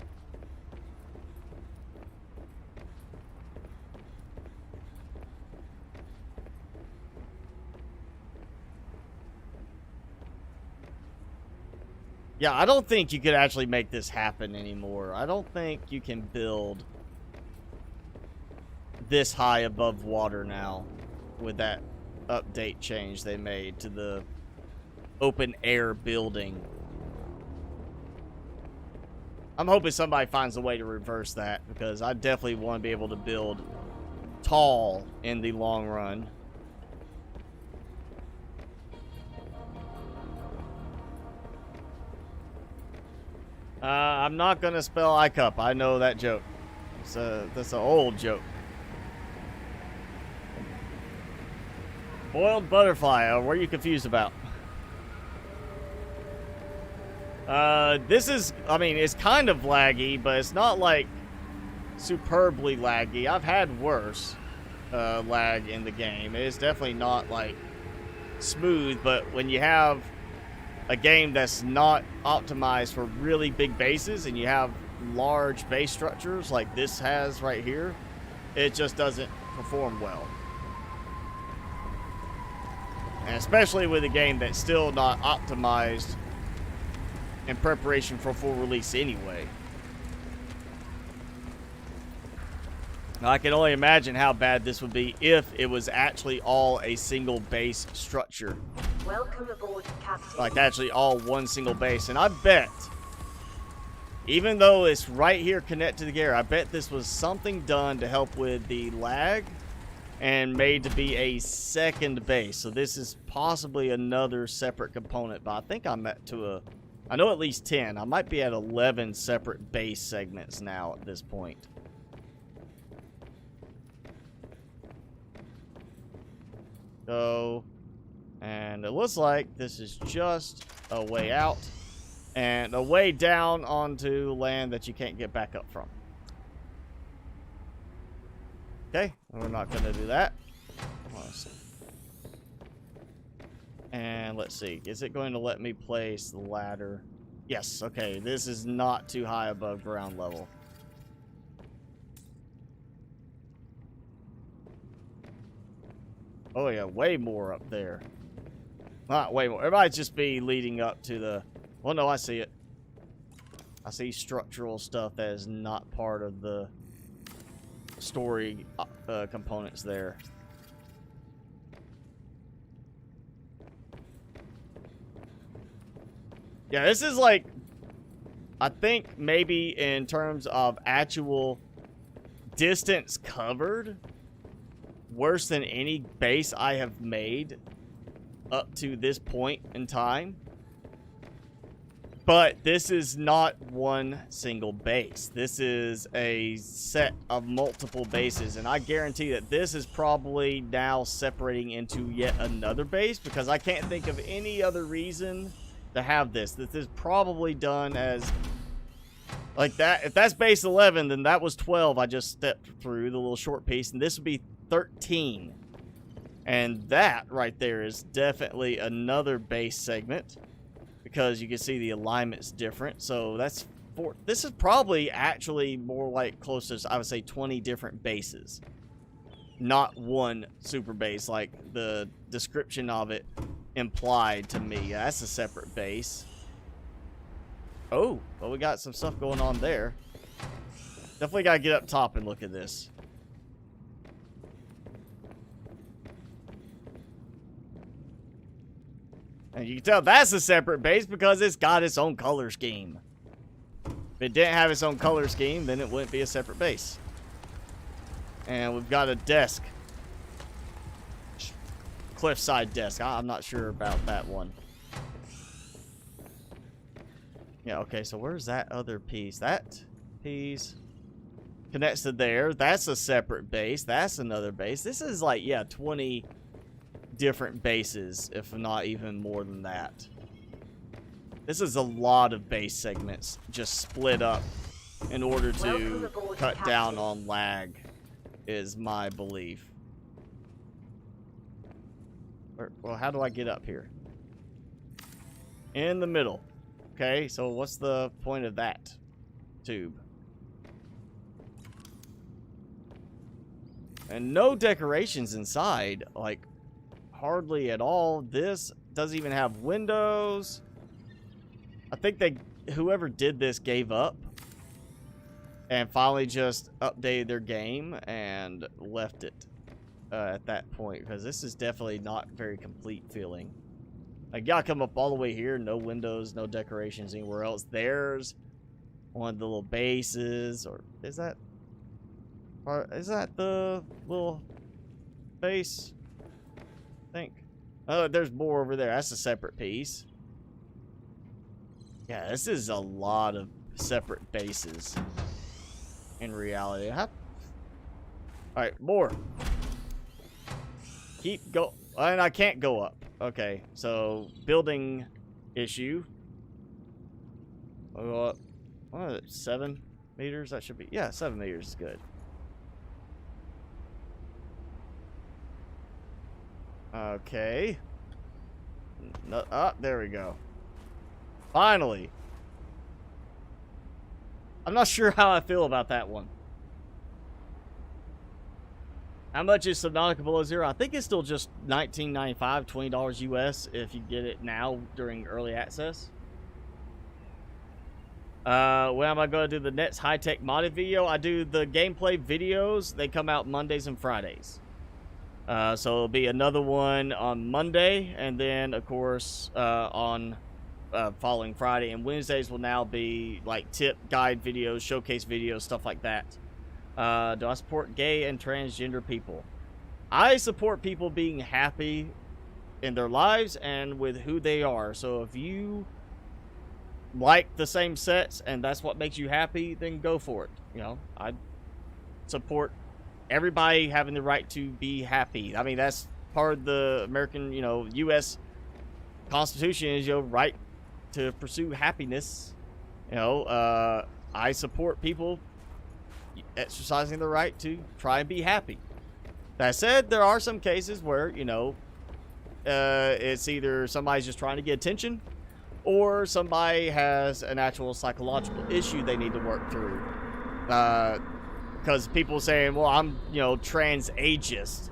Yeah, I don't think you could actually make this happen anymore. I don't think you can build this high above water now with that update change they made to the open air building. I'm hoping somebody finds a way to reverse that, because I definitely want to be able to build tall in the long run. I'm not gonna spell iCup. I know that joke. That's an old joke. Boiled butterfly. What are you confused about? This is, I mean, it's kind of laggy, but it's not like superbly laggy. I've had worse lag in the game. It is definitely not like smooth, but when you have a game that's not optimized for really big bases and you have large base structures like this has right here, it just doesn't perform well. And especially with a game that's still not optimized in preparation for full release anyway. I can only imagine how bad this would be if it was actually all a single base structure. Welcome aboard, Captain. Like actually all one single base. And I bet, even though it's right here connected to the gear, I bet this was something done to help with the lag and made to be a second base. So this is possibly another separate component, but I think I'm at I know at least 10. I might be at 11 separate base segments now at this point. So, and it looks like this is just a way out and a way down onto land that you can't get back up from. Okay, we're not going to do that. And let's see, is it going to let me place the ladder? Yes, okay, this is not too high above ground level. Oh yeah, way more up there. Not way more. It might just be leading up to the... Well, no, I see it. I see structural stuff that is not part of the story components there. Yeah, this is like... I think maybe in terms of actual distance covered, worse than any base I have made up to this point in time. But this is not one single base. This is a set of multiple bases, and I guarantee that this is probably now separating into yet another base, because I can't think of any other reason to have this. This is probably done as like that. If that's base 11, then that was 12 I just stepped through, the little short piece, and this would be 13. And that right there is definitely another base segment, because you can see the alignment's different. So that's this is probably actually more like close to, I would say, 20 different bases, not one super base like the description of it implied to me. Yeah, that's a separate base. Oh, well, we got some stuff going on there. Definitely gotta get up top and look at this. And you can tell that's a separate base because it's got its own color scheme. If it didn't have its own color scheme, then it wouldn't be a separate base. And we've got a desk. Cliffside desk. I'm not sure about that one. Yeah, okay, so where's that other piece? That piece connects to there. That's a separate base. That's another base. This is like, yeah, 20... different bases, if not even more than that. This is a lot of base segments just split up in order to cut down on lag, is my belief. Well, how do I get up here? In the middle. Okay, so what's the point of that tube? And no decorations inside, like hardly at all. This doesn't even have windows. I think whoever did this gave up and finally just updated their game and left it at that point, because this is definitely not very complete feeling. Like, you gotta come up all the way here, no windows, no decorations anywhere else. There's one of the little bases, or is that the little base? I think. Oh, there's more over there. That's a separate piece. Yeah, this is a lot of separate bases in reality. Alright, more. Keep go. And I can't go up. Okay, so building issue. What is it? 7 meters? That should be. Yeah, 7 meters is good. Okay. No, there we go. Finally. I'm not sure how I feel about that one. How much is Subnautica below zero? I think it's still just $19.95, $20 US if you get it now during early access. When am I going to do the next high-tech modded video? I do the gameplay videos. They come out Mondays and Fridays. So it'll be another one on Monday, and then, of course, on following Friday. And Wednesdays will now be, like, tip, guide videos, showcase videos, stuff like that. Do I support gay and transgender people? I support people being happy in their lives and with who they are. So if you like the same sex and that's what makes you happy, then go for it. You know, I support everybody having the right to be happy. I mean, that's part of the American, you know, U.S. Constitution is your right to pursue happiness. You know, I support people exercising the right to try and be happy. That said, there are some cases where, you know, it's either somebody's just trying to get attention or somebody has an actual psychological issue they need to work through. Because people saying, well, I'm, you know, trans ageist.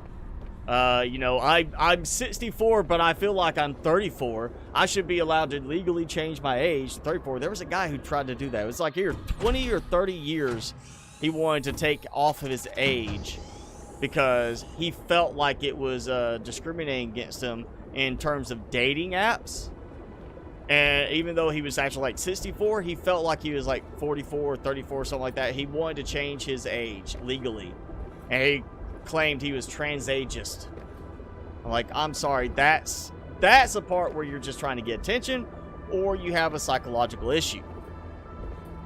You know, I'm 64, but I feel like I'm 34. I should be allowed to legally change my age to 34. There was a guy who tried to do that. It was like, here, 20 or 30 years he wanted to take off of his age because he felt like it was discriminating against him in terms of dating apps. And even though he was actually like 64, he felt like he was like 44 or 34, something like that. He wanted to change his age legally. And he claimed he was transageist. I'm like, I'm sorry, that's a part where you're just trying to get attention or you have a psychological issue.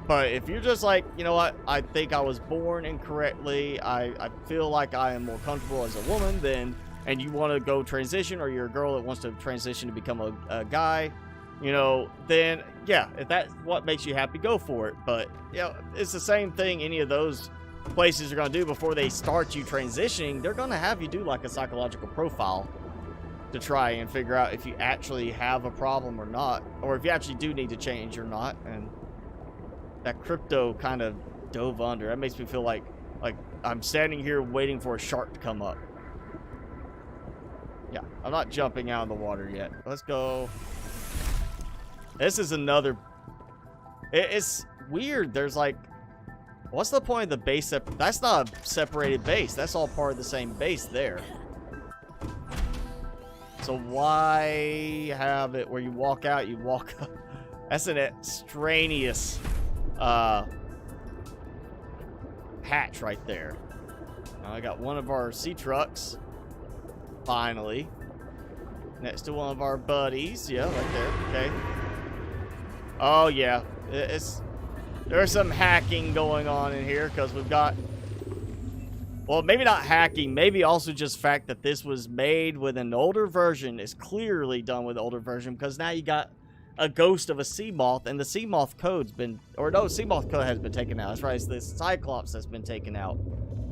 But if you're just like, you know what, I think I was born incorrectly, I feel like I am more comfortable as a woman, then, and you want to go transition, or you're a girl that wants to transition to become a guy, you know, then, yeah, if that's what makes you happy, go for it. But, you know, it's the same thing any of those places are going to do before they start you transitioning. They're going to have you do, like, a psychological profile to try and figure out if you actually have a problem or not, or if you actually do need to change or not. And that crypto kind of dove under. That makes me feel like I'm standing here waiting for a shark to come up. Yeah, I'm not jumping out of the water yet. Let's go. This is another... It's weird. There's like... What's the point of the base? That's not a separated base. That's all part of the same base there. So why have it where you walk out, you walk up? That's an extraneous... hatch right there. Now I got one of our sea trucks finally next to one of our buddies. Yeah, right there. Okay. Oh yeah, there's some hacking going on in here because we've got, well, maybe not hacking, maybe also just fact that this was made with an older version. Is clearly done with an older version because now you got a ghost of a sea moth, and the sea moth code's been, or no, sea moth code has been taken out. That's right, it's the Cyclops that's been taken out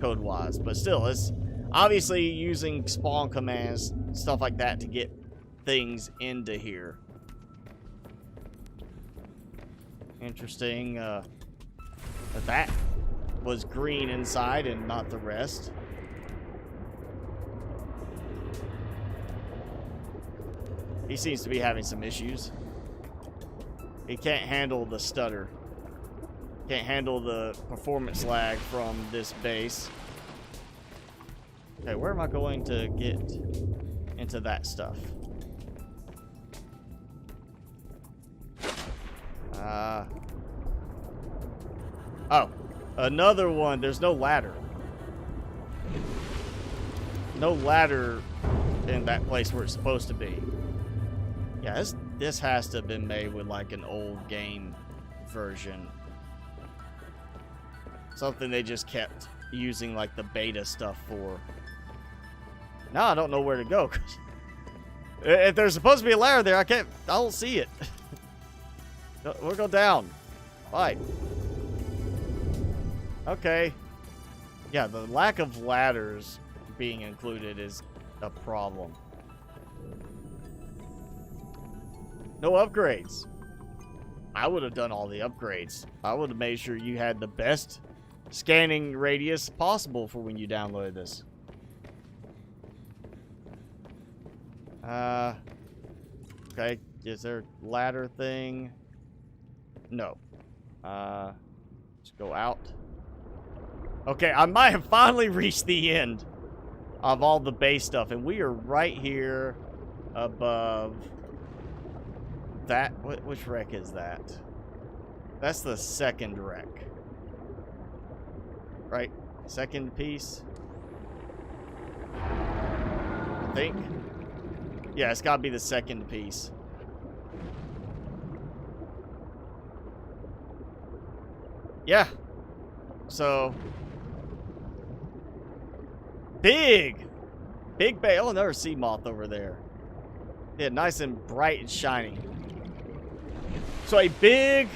code wise, but still, it's obviously using spawn commands, stuff like that, to get things into here. Interesting that was green inside and not the rest. He seems to be having some issues. He can't handle the stutter. Can't handle the performance lag from this base. Okay, where am I going to get into that stuff? Oh, another one. There's no ladder. No ladder in that place where it's supposed to be. Yeah, this has to have been made with like an old game version. Something they just kept using like the beta stuff for. Now I don't know where to go. If there's supposed to be a ladder there, I don't see it. We'll go down. Fine. Okay. Yeah, the lack of ladders being included is a problem. No upgrades. I would have done all the upgrades. I would have made sure you had the best scanning radius possible for when you downloaded this. Okay. Is there a ladder thing? No. Let's go out. Okay, I might have finally reached the end of all the base stuff, and we are right here above that. Which wreck is that? That's the second wreck. Right? Second piece. I think. Yeah, it's gotta be the second piece. Yeah. So. Big bay. Oh, another sea moth over there. Yeah, nice and bright and shiny. So a big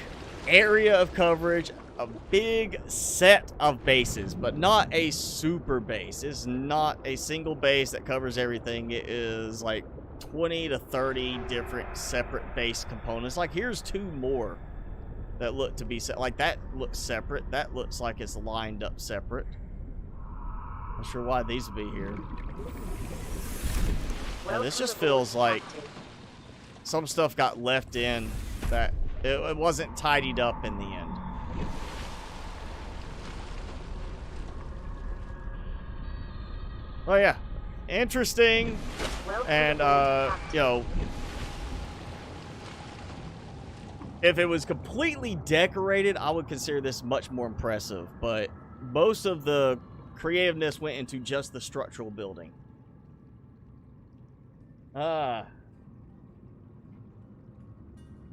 area of coverage, a big set of bases, but not a super base. It's not a single base that covers everything. It is like 20 to 30 different separate base components. Like here's 2 more that look to be like that looks separate. That looks like it's lined up separate. Not sure why these would be here. Yeah, this just feels like some stuff got left in that it wasn't tidied up in the end. Oh yeah, interesting. And you know, if it was completely decorated, I would consider this much more impressive, but most of the creativeness went into just the structural building.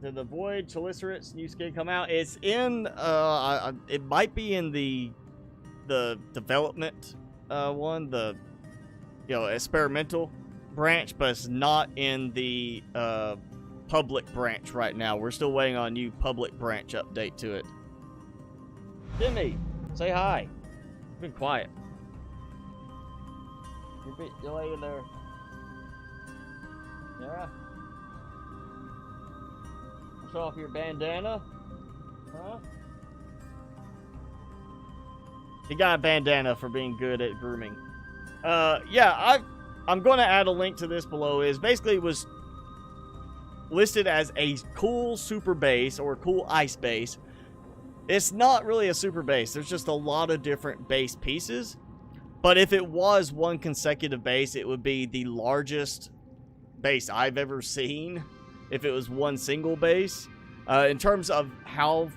Did the Void Chelicerate's new skin come out? It's in, it might be in the development one, the, you know, experimental branch, but it's not in the public branch right now. We're still waiting on a new public branch update to it. Jimmy, say hi. You've been quiet. You're laying there. Yeah. Show off your bandana. Huh? You got a bandana for being good at grooming. Yeah, I'm going to add a link to this below. Is basically it was listed as a cool super base or cool ice base. It's not really a super base. There's just a lot of different base pieces. But if it was one consecutive base, it would be the largest base I've ever seen. If it was one single base, in terms of how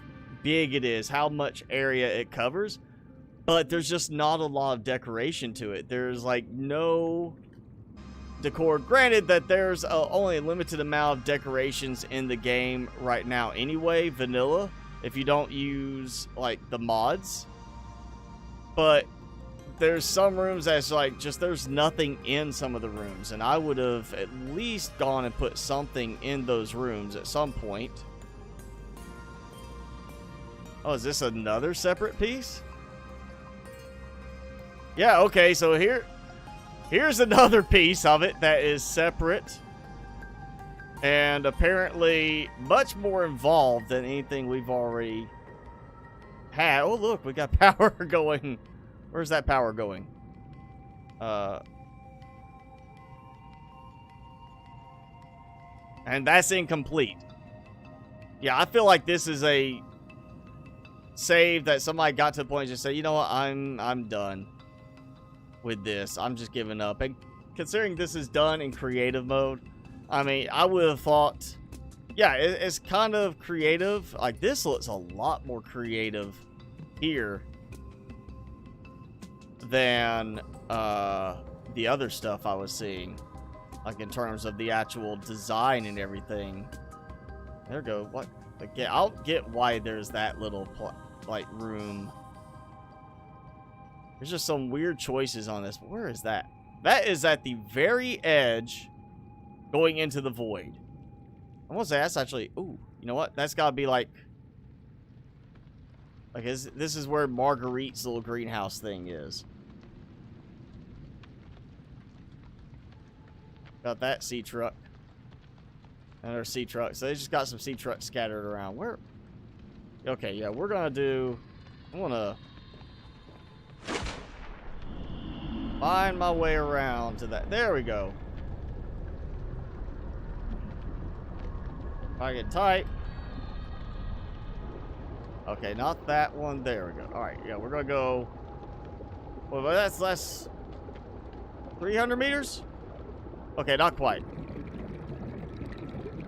big it is, how much area it covers. But there's just not a lot of decoration to it. There's like no decor. Granted that there's only a limited amount of decorations in the game right now anyway, vanilla, if you don't use like the mods. But there's some rooms that's like just there's nothing in some of the rooms, and I would have at least gone and put something in those rooms at some point. Oh, is this another separate piece? Yeah, okay, so here's another piece of it that is separate and apparently much more involved than anything we've already had. Oh, look, we got power going. Where's that power going? And that's incomplete. Yeah, I feel like this is a save that somebody got to the point and just said, you know what, I'm done with this. I'm just giving up. And considering this is done in creative mode, I mean, I would have thought, yeah, it's kind of creative. Like, this looks a lot more creative here than the other stuff I was seeing, like in terms of the actual design and everything. There we go. What? Again, I'll get why there's that little like room. There's just some weird choices on this. Where is that? That is at the very edge, going into the void. I want to say that's actually. Ooh, you know what? That's gotta be like this is where Marguerite's little greenhouse thing is. Got that sea truck. And our sea truck. So they just got some sea trucks scattered around. Where? Okay, yeah, we're gonna do. I'm gonna find my way around to that. There we go. I get tight. Okay, not that one. There we go. All right, yeah, we're gonna go. Well, that's less. 300 meters? Okay, not quite.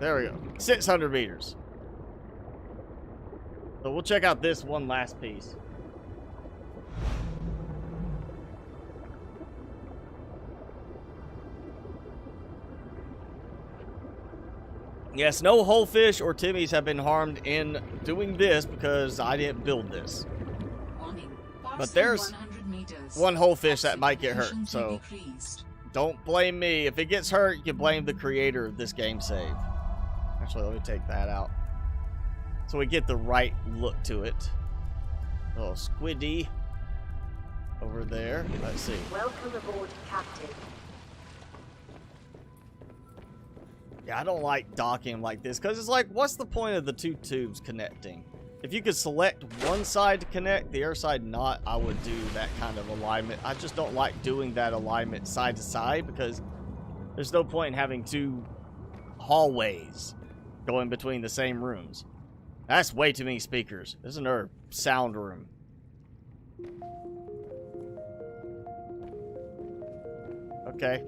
There we go. 600 meters. So we'll check out this one last piece. Yes, no whole fish or Timmies have been harmed in doing this because I didn't build this. But there's one whole fish that might get hurt, so don't blame me. If it gets hurt, you can blame the creator of this game save. Actually, let me take that out so we get the right look to it. Little squiddy over there. Let's see. Welcome aboard, Captain. Yeah, I don't like docking like this because it's like, what's the point of the two tubes connecting? If you could select one side to connect, the other side not, I would do that kind of alignment. I just don't like doing that alignment side to side because there's no point in having two hallways going between the same rooms. That's way too many speakers. This is another sound room. Okay.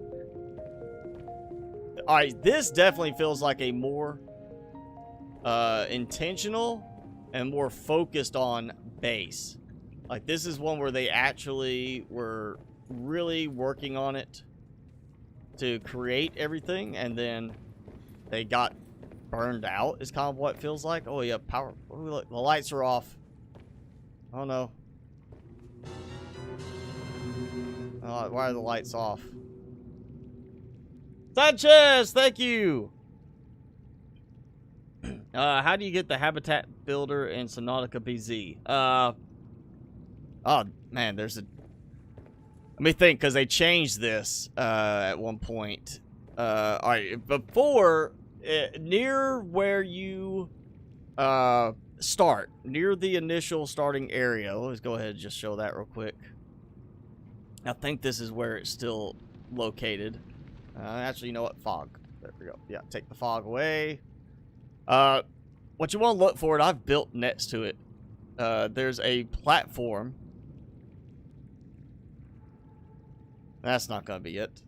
Alright, this definitely feels like a more intentional and more focused on base. Like, this is one where they actually were really working on it to create everything, and then they got burned out, is kind of what it feels like. Oh, yeah, power. Oh, the lights are off. Oh, no. Oh, why are the lights off? Sanchez, thank you. How do you get the habitat builder in Subnautica BZ? Oh man, there's a. Let me think, because they changed this at one point. All right, before near where you start, near the initial starting area. Let's go ahead and just show that real quick. I think this is where it's still located. Actually, you know what? Fog. There we go. Yeah, take the fog away. What you want to look for, and I've built next to it. There's a platform. That's not going to be it.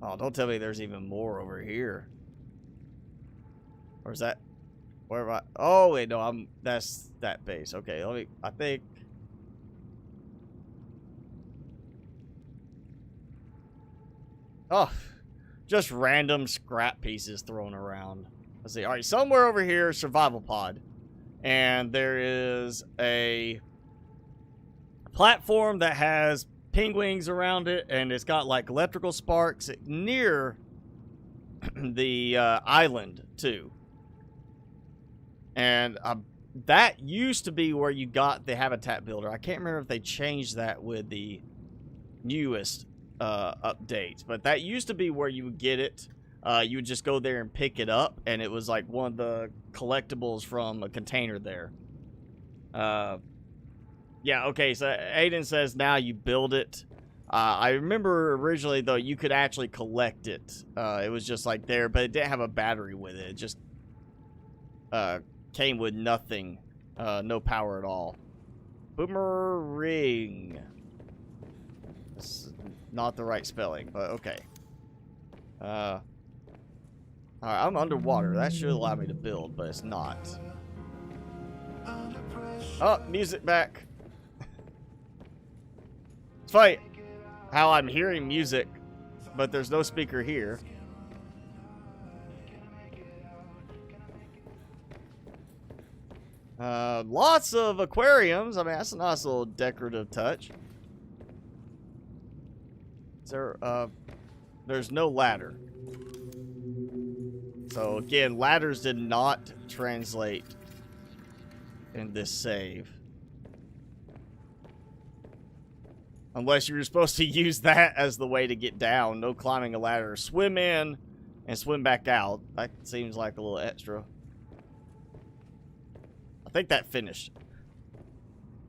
Oh, don't tell me there's even more over here. Or is that... Where am I? Oh, wait, no, that's that base. Okay, let me... I think... Oh, just random scrap pieces thrown around. Let's see. All right, somewhere over here, survival pod. And there is a platform that has penguins around it, and it's got like electrical sparks near the island, too. And that used to be where you got the habitat builder. I can't remember if they changed that with the newest updates, but that used to be where you would get it. You would just go there and pick it up, and it was like one of the collectibles from a container there. Yeah, okay, so Aiden says now you build it. I remember originally, though, you could actually collect it. It was just like there, but it didn't have a battery with it. It just came with nothing, no power at all. Boomerang. That's not the right spelling, but okay. Alright, I'm underwater. That should allow me to build, but it's not. Oh, music back. It's funny how I'm hearing music, but there's no speaker here. Lots of aquariums. I mean, that's a nice little decorative touch. Is there, there's no ladder. So again, ladders did not translate in this save. Unless you were supposed to use that as the way to get down. No climbing a ladder. Swim in and swim back out. That seems like a little extra. I think that finished.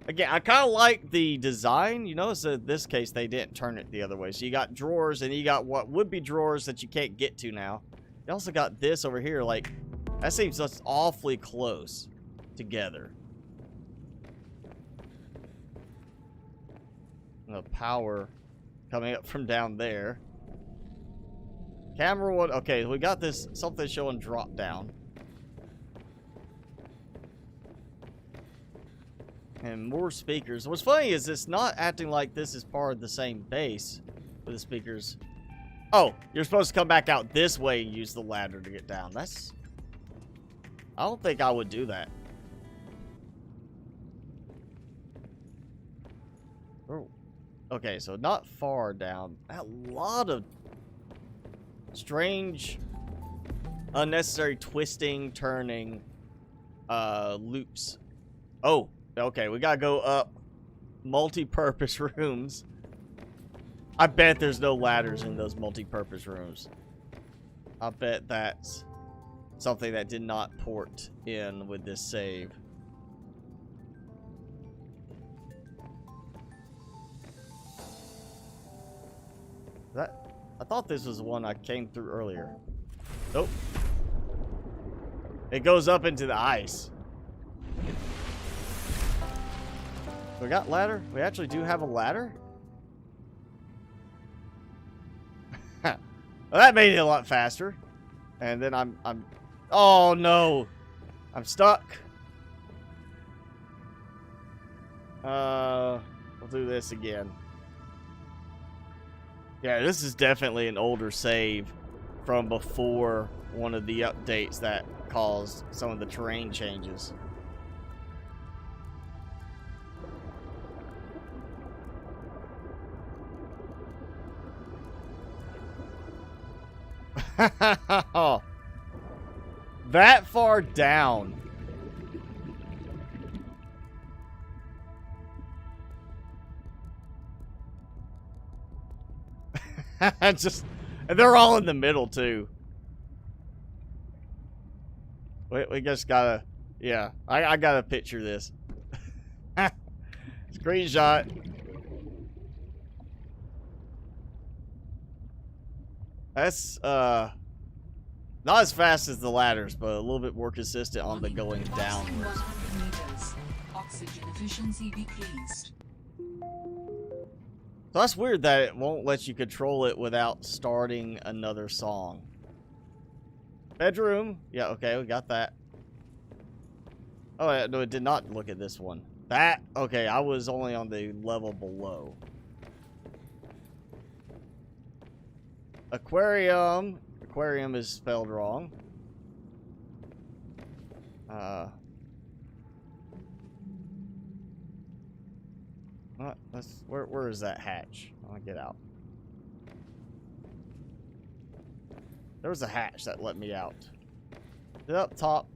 Again, I kind of like the design. You notice that in this case, they didn't turn it the other way. So you got drawers, and you got what would be drawers that you can't get to now. You also got this over here. Like, that seems just awfully close together. And the power coming up from down there. Camera one. Okay, we got this something showing drop down. And more speakers. What's funny is it's not acting like this is part of the same base with the speakers. Oh, you're supposed to come back out this way and use the ladder to get down. That's... I don't think I would do that. Oh. Okay, so not far down. A lot of strange, unnecessary twisting, turning, loops. Oh. Okay, we gotta go up multi-purpose rooms. I bet there's no ladders in those multi-purpose rooms. I bet that's something that did not port in with this save. I thought this was the one I came through earlier. Nope. It goes up into the ice. We got ladder? We actually do have a ladder? Well, that made it a lot faster. And then I'm oh no. I'm stuck. We'll do this again. Yeah, this is definitely an older save from before one of the updates that caused some of the terrain changes. That far down. Just, and they're all in the middle too. We just gotta, yeah, I gotta picture this. Screenshot. That's not as fast as the ladders, but a little bit more consistent on the going downwards. Oxygen efficiency decreased. So that's weird that it won't let you control it without starting another song. Bedroom. Yeah, okay, we got that. Oh, yeah, no, it did not look at this one. That, okay, I was only on the level below. Aquarium. Aquarium is spelled wrong. What? Where is that hatch? I want to get out. There was a hatch that let me out. Is it up top?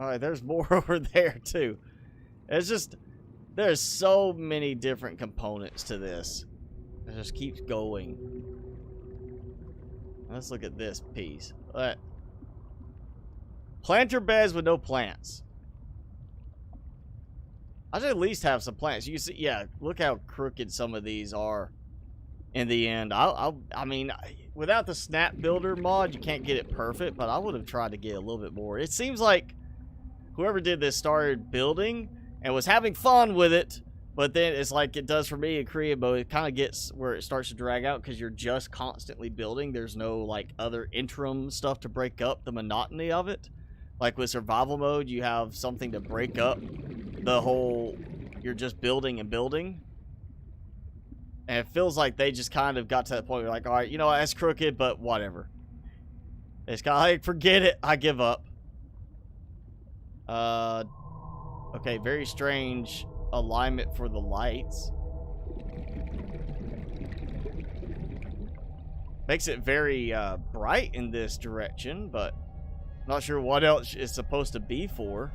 Alright, there's more over there too. It's just, there's so many different components to this. It just keeps going. Let's look at this piece. Planter beds with no plants. I should at least have some plants. You see, yeah, look how crooked some of these are in the end. I mean, without the snap builder mod, you can't get it perfect, but I would have tried to get a little bit more. It seems like whoever did this started building and was having fun with it, but then it's like it does for me in creative mode. It kind of gets where it starts to drag out because you're just constantly building. There's no like other interim stuff to break up the monotony of it. Like with survival mode, you have something to break up the whole, you're just building and building. And it feels like they just kind of got to that point where like, all right, you know what, that's crooked, but whatever. It's kind of like, forget it, I give up. Okay, very strange alignment for the lights. Makes it very bright in this direction, but not sure what else it's supposed to be for.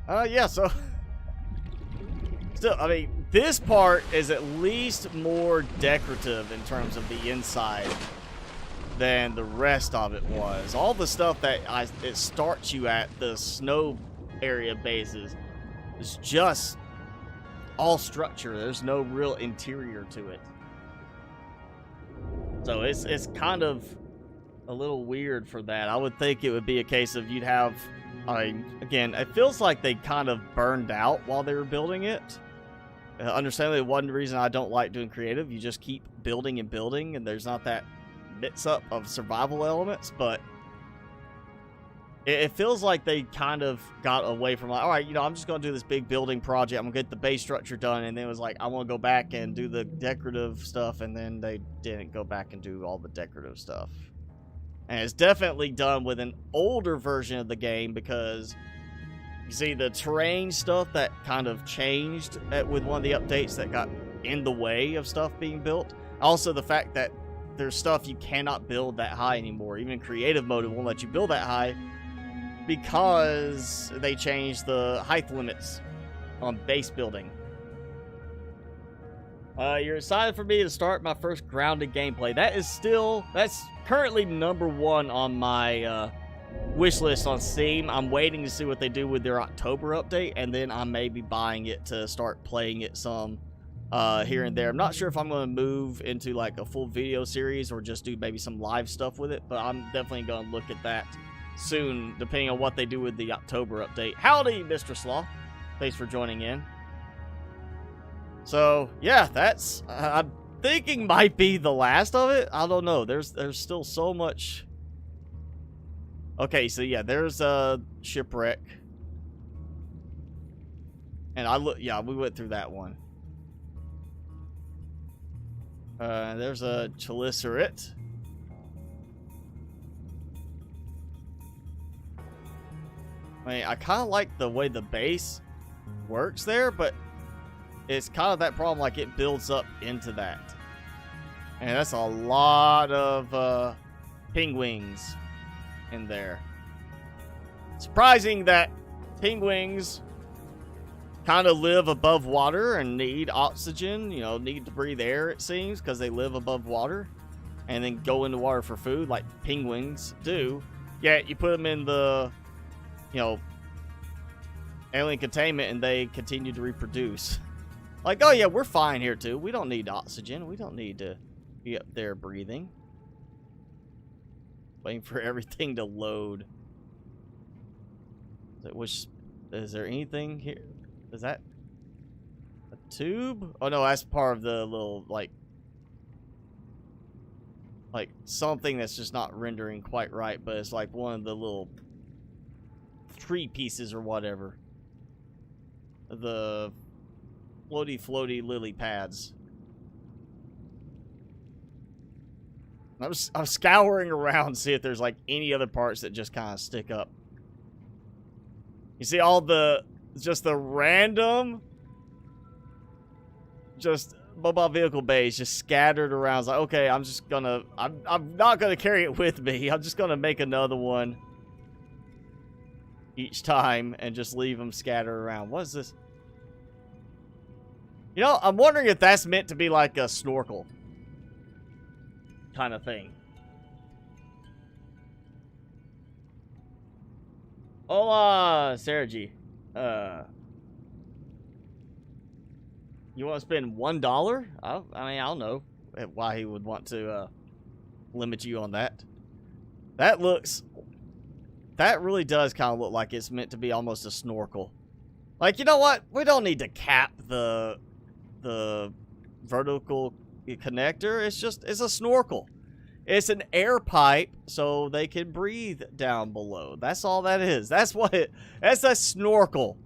Yeah, so still, I mean, this part is at least more decorative in terms of the inside than the rest of it was. All the stuff that it starts you at, the snow area bases, is just all structure. There's no real interior to it. So it's kind of a little weird for that. I would think it would be a case of you'd have, again, it feels like they kind of burned out while they were building it. Understandably, one reason I don't like doing creative, you just keep building and building, and there's not that mix up of survival elements, but it feels like they kind of got away from, like, all right, you know, I'm just going to do this big building project. I'm going to get the base structure done. And then it was like, I want to go back and do the decorative stuff. And then they didn't go back and do all the decorative stuff. And it's definitely done with an older version of the game, because you see the terrain stuff that kind of changed with one of the updates that got in the way of stuff being built. Also, the fact that there's stuff you cannot build that high anymore. Even in creative mode, it won't let you build that high, because they changed the height limits on base building. You're excited for me to start my first grounded gameplay. That's currently #1 on my wish list on Steam. I'm waiting to see what they do with their October update, and then I may be buying it to start playing it some here and there. I'm not sure if I'm going to move into like a full video series or just do maybe some live stuff with it, but I'm definitely going to look at that soon, depending on what they do with the October update. Howdy, Mr. Slaw. Thanks for joining in. So, yeah, that's, I'm thinking might be the last of it. I don't know. There's still so much. Okay, so yeah, there's a shipwreck. And yeah, we went through that one. There's a cheliceraate. I mean, I kind of like the way the base works there, but it's kind of that problem, like it builds up into that. And that's a lot of penguins in there. Surprising that penguins kind of live above water and need oxygen, you know, need to breathe air, it seems, because they live above water and then go into water for food like penguins do. Yet you put them in the, you know, alien containment and they continue to reproduce. Like, oh yeah, we're fine here too. We don't need oxygen. We don't need to be up there breathing. Waiting for everything to load. Is there anything here? Is that a tube? Oh no, that's part of the little, like something that's just not rendering quite right, but it's like one of the little tree pieces or whatever. The floaty lily pads. I'm scouring around to see if there's like any other parts that just kind of stick up. You see all just the random mobile vehicle bays just scattered around. It's like, okay, I'm not gonna carry it with me. I'm just gonna make another one each time and just leave them scattered around. What is this? You know, I'm wondering if that's meant to be like a snorkel kind of thing. Hola, Sergi. You want to spend $1? I mean, I don't know why he would want to limit you on that. That really does kind of look like it's meant to be almost a snorkel. Like, you know what? We don't need to cap the vertical connector. It's a snorkel. It's an air pipe so they can breathe down below. That's all that is. That's a snorkel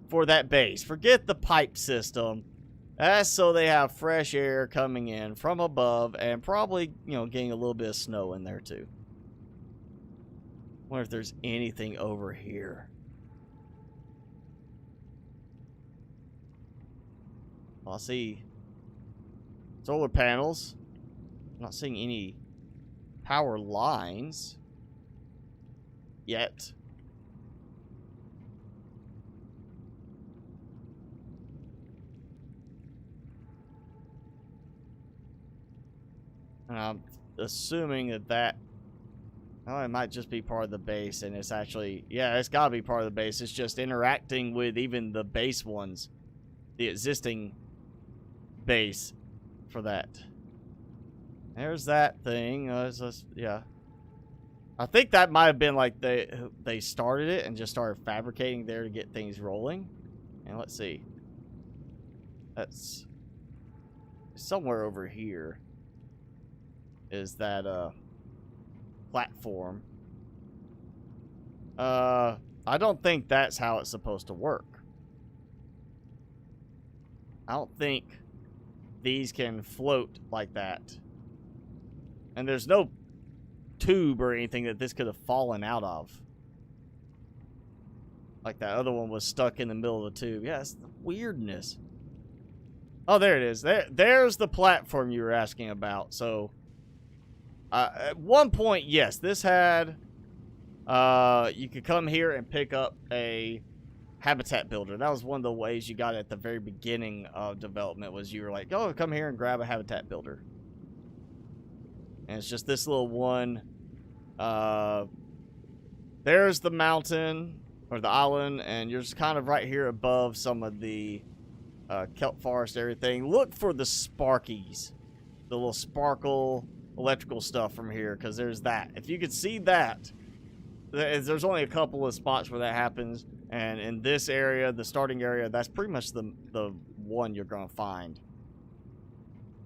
for that base. Forget the pipe system. That's so they have fresh air coming in from above and probably, you know, getting a little bit of snow in there too. Wonder if there's anything over here. Well, I see solar panels. I'm not seeing any power lines yet. And I'm assuming that oh, it might just be part of the base, and it's actually, yeah, it's gotta be part of the base. It's just interacting with even the base ones, the existing base for that. There's that thing. It's just, yeah. I think that might have been like they started it and just started fabricating there to get things rolling. And let's see. That's somewhere over here. Is that platform? I don't think that's how it's supposed to work. I don't think these can float like that. And there's no tube or anything that this could have fallen out of. Like that other one was stuck in the middle of the tube. Yeah, it's the weirdness. Oh, there it is. There's the platform you were asking about. So, at one point, yes, this had... you could come here and pick up a habitat builder. That was one of the ways you got it at the very beginning of development, was you were like, oh, come here and grab a habitat builder. And it's just this little one. There's the mountain, or the island, and you're just kind of right here above some of the kelp forest, everything. Look for the sparkies. The little sparkle electrical stuff from here, because there's that. If you could see that, there's only a couple of spots where that happens, and in this area, the starting area, that's pretty much the one you're going to find.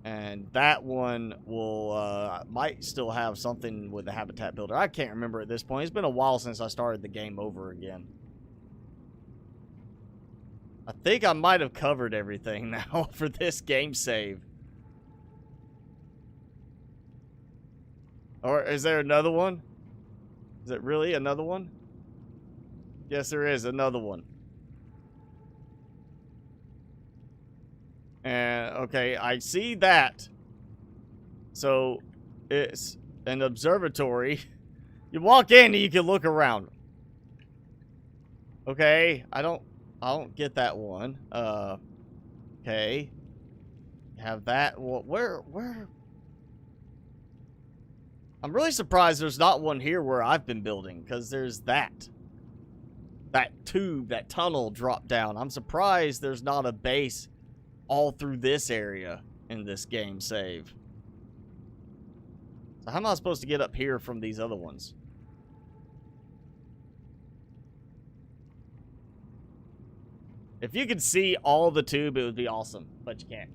And that one will might still have something with the habitat builder. I can't remember at this point. It's been a while since I started the game over again. I think I might have covered everything now for this game save. Or is there another one? Is it really another one? Yes, there is another one. And, okay, I see that. So, it's an observatory. You walk in and you can look around. Okay, I don't get that one. Okay. Have that. Well, where? I'm really surprised there's not one here where I've been building, because there's that tube, that tunnel drop down. I'm surprised there's not a base all through this area in this game save. So how am I supposed to get up here from these other ones? If you could see all the tube, it would be awesome, but you can't.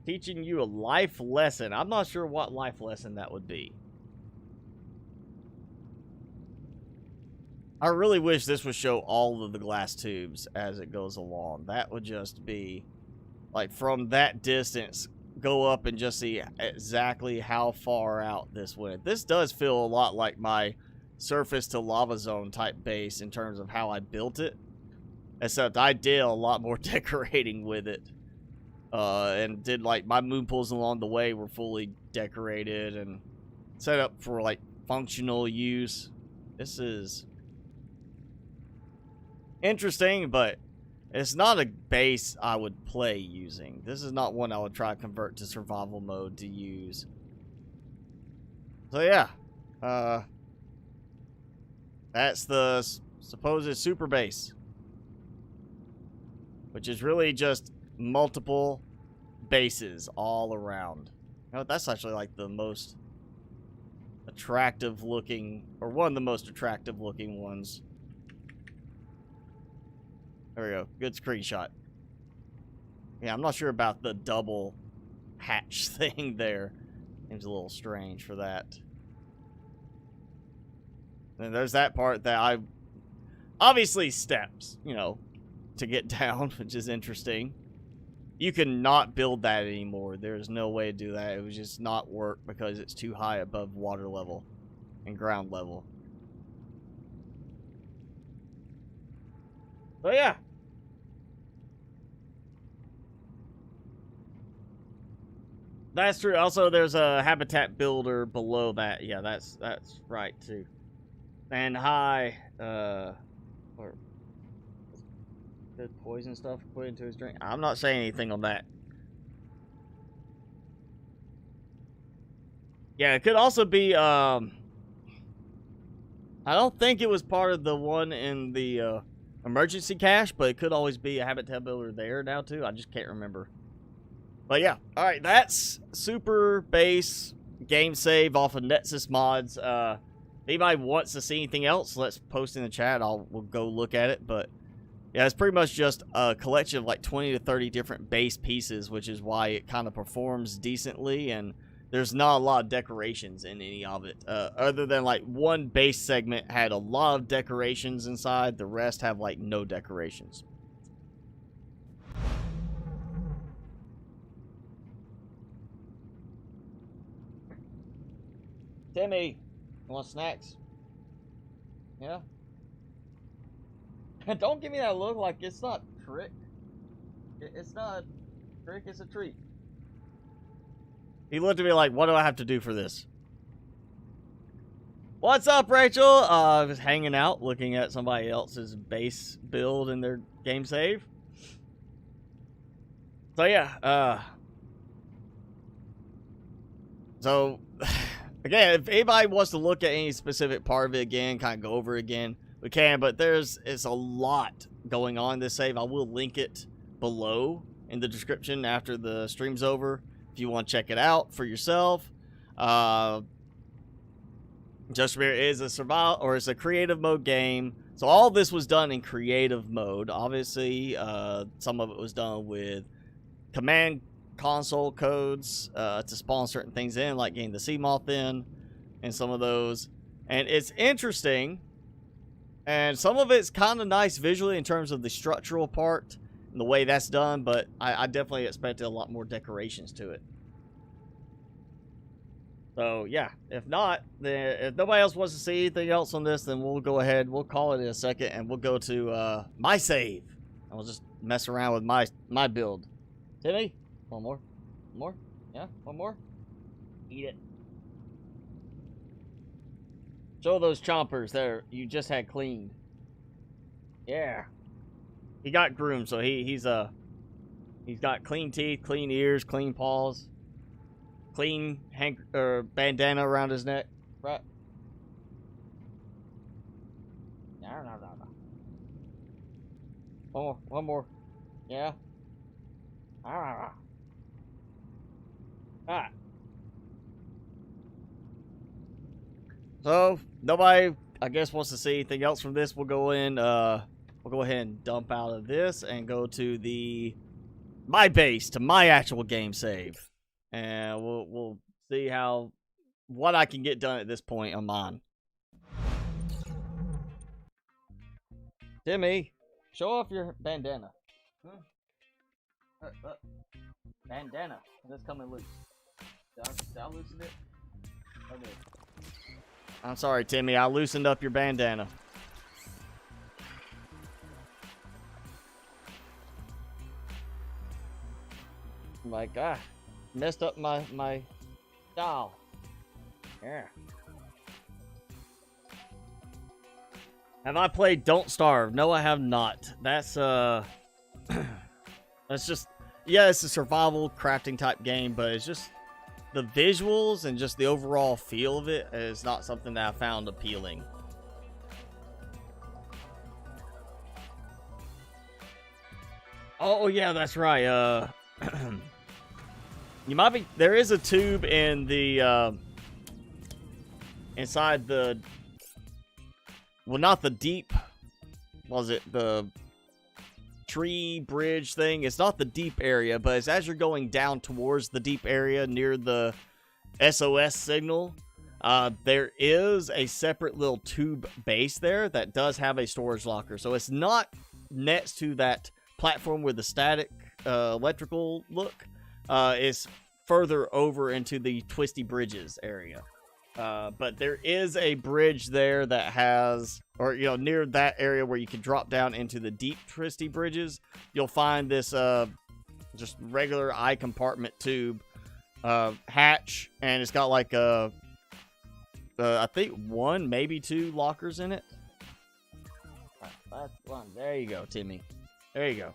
Teaching you a life lesson. I'm not sure what life lesson that would be. I really wish this would show all of the glass tubes as it goes along. That would just be, like, from that distance, go up and just see exactly how far out this went. This does feel a lot like my surface to lava zone type base in terms of how I built it. Except I did a lot more decorating with it. And did, like, my moon pools along the way were fully decorated and set up for, like, functional use. This is interesting, but it's not a base I would play using. This is not one I would try to convert to survival mode to use. So, yeah. That's the supposed super base. Which is really just multiple bases all around. You know, that's actually like the most attractive looking, or one of the most attractive looking ones. There we go. Good screenshot. Yeah, I'm not sure about the double hatch thing there. Seems a little strange for that. And there's that part that I... Obviously steps, you know, to get down, which is interesting. You cannot build that anymore. There's no way to do that. It would just not work because it's too high above water level and ground level. So yeah. That's true. Also, there's a habitat builder below that. Yeah, that's right too. And hi, or good poison stuff put into his drink. I'm not saying anything on that. Yeah, it could also be. I don't think it was part of the one in the emergency cache, but it could always be a habitat builder there now too. I just can't remember. But yeah, all right, that's SUPERBASE game save off of NexusMods. If anybody wants to see anything else, let's post in the chat. We'll go look at it. But yeah, it's pretty much just a collection of like 20 to 30 different base pieces, which is why it kind of performs decently. And there's not a lot of decorations in any of it, other than like one base segment had a lot of decorations inside. The rest have like no decorations. Timmy, you want snacks? Yeah? Don't give me that look like it's not a trick. It's not a trick, it's a treat. He looked at me like, what do I have to do for this? What's up, Rachel? I was hanging out, looking at somebody else's base build in their game save. So yeah, so again, if anybody wants to look at any specific part of it again, kind of go over it again, we can, but it's a lot going on in this save. I will link it below in the description after the stream's over if you want to check it out for yourself. Just Spirit is a survival, or it's a creative mode game. So all this was done in creative mode. Obviously, some of it was done with command console codes to spawn certain things in, like getting the sea moth in, and some of those. And it's interesting, and some of it's kind of nice visually in terms of the structural part and the way that's done, but I definitely expected a lot more decorations to it. So yeah, if not, then if nobody else wants to see anything else on this, then we'll go ahead, we'll call it in a second, and we'll go to my save, and we'll just mess around with my build. Timmy, one more, yeah, one more. Eat it. Show those chompers there you just had cleaned. Yeah, he got groomed, so he's got clean teeth, clean ears, clean paws. Clean bandana around his neck, right? No. One more. Yeah. Ah. So nobody, I guess, wants to see anything else from this. We'll go in. We'll go ahead and dump out of this and go to my base, to my actual game save. And we'll see what I can get done at this point on mine. Timmy, show off your bandana. Bandana. That's coming loose. Did I loosen it? Okay. I'm sorry, Timmy. I loosened up your bandana. Like, messed up my doll. Yeah. Have I played Don't Starve? No, I have not. That's that's just, yeah, it's a survival crafting type game, but it's just the visuals and just the overall feel of it is not something that I found appealing. Oh yeah, that's right. You might be, there is a tube in the, inside the, well, not the deep, was it the tree bridge thing? It's not the deep area, but it's as you're going down towards the deep area near the SOS signal, there is a separate little tube base there that does have a storage locker. So it's not next to that platform with the static electrical look. Is further over into the twisty bridges area. But there is a bridge there that has, or, you know, near that area where you can drop down into the deep twisty bridges. You'll find this just regular eye compartment tube hatch, and it's got like a I think 1, maybe 2 lockers in it. Last one. There you go, Timmy. There you go.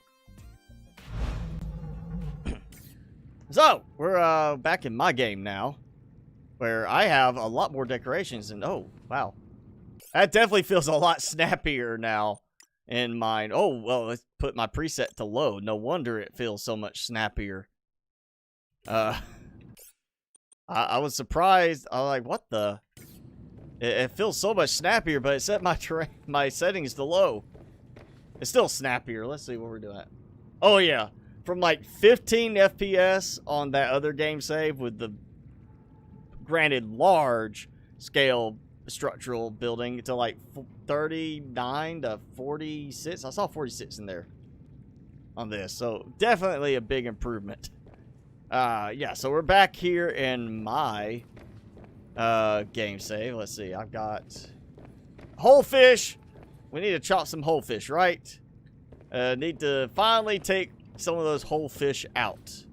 So, we're back in my game now, where I have a lot more decorations, and oh, wow. That definitely feels a lot snappier now in mine. Oh, well, let's put my preset to low. No wonder it feels so much snappier. I was surprised. I was like, what the? It feels so much snappier, but it set my settings to low. It's still snappier. Let's see what we're doing at. Oh, yeah. From like 15 FPS on that other game save with the granted large scale structural building to like 39 to 46. I saw 46 in there on this. So definitely a big improvement. Yeah, so we're back here in my game save. Let's see. I've got whole fish. We need to chop some whole fish, right? Need to finally take some of those whole fish out.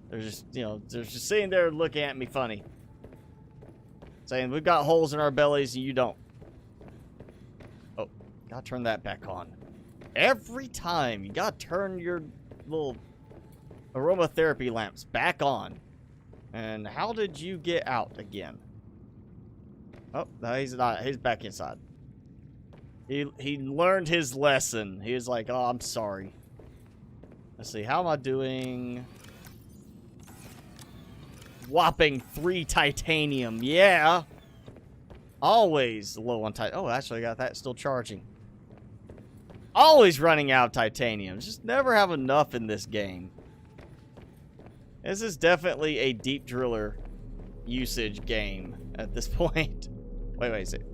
They're just, you know, they're just sitting there looking at me funny. Saying, we've got holes in our bellies and you don't. Oh, gotta turn that back on. Every time, you gotta turn your little aromatherapy lamps back on. And how did you get out again? Oh, no, he's not. He's back inside. He learned his lesson. He was like, oh, I'm sorry. Let's see, how am I doing? Whopping 3 titanium. Yeah. Always low on titanium. Oh, actually, I got that still charging. Always running out of titanium. Just never have enough in this game. This is definitely a deep driller usage game at this point. Wait, a second.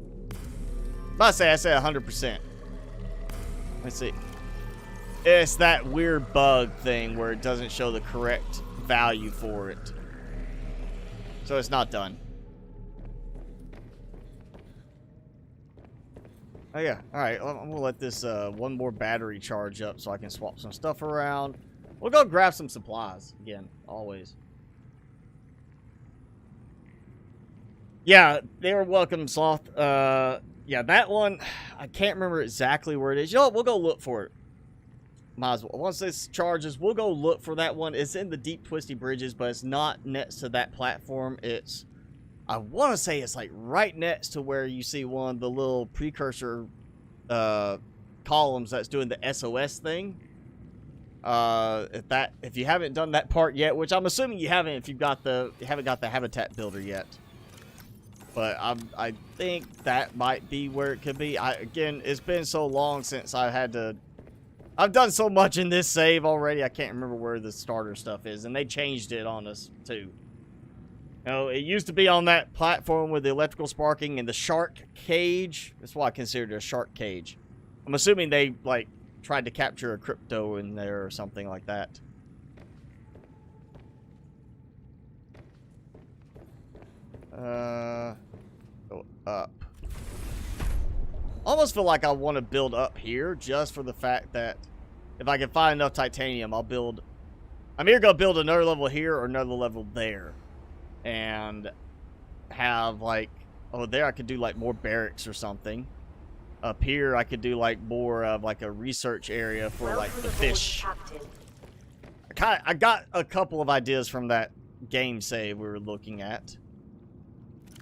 I said 100%. Let's see. It's that weird bug thing where it doesn't show the correct value for it. So it's not done. Oh yeah, alright, I'm gonna let this one more battery charge up so I can swap some stuff around. We'll go grab some supplies again, always. Yeah, they were welcome, Sloth. Yeah, that one, I can't remember exactly where it is. You know what, we'll go look for it. Might as well. Once this charges, we'll go look for that one. It's in the deep twisty bridges, but it's not next to that platform. It's, I want to say it's like right next to where you see one of the little precursor columns that's doing the SOS thing. If you haven't done that part yet, which I'm assuming you haven't if you haven't got the habitat builder yet. But I think that might be where it could be. Again, it's been so long since I had to. I've done so much in this save already, I can't remember where the starter stuff is. And they changed it on us, too. You know, it used to be on that platform with the electrical sparking and the shark cage. That's why I consider it a shark cage. I'm assuming they, like, tried to capture a crypto in there or something like that. Go up. Almost feel like I want to build up here just for the fact that if I can find enough titanium, I'll build. I'm either gonna build another level here or another level there, and have like, oh, there I could do like more barracks or something. Up here I could do like more of like a research area for like the fish. I got a couple of ideas from that game save we were looking at.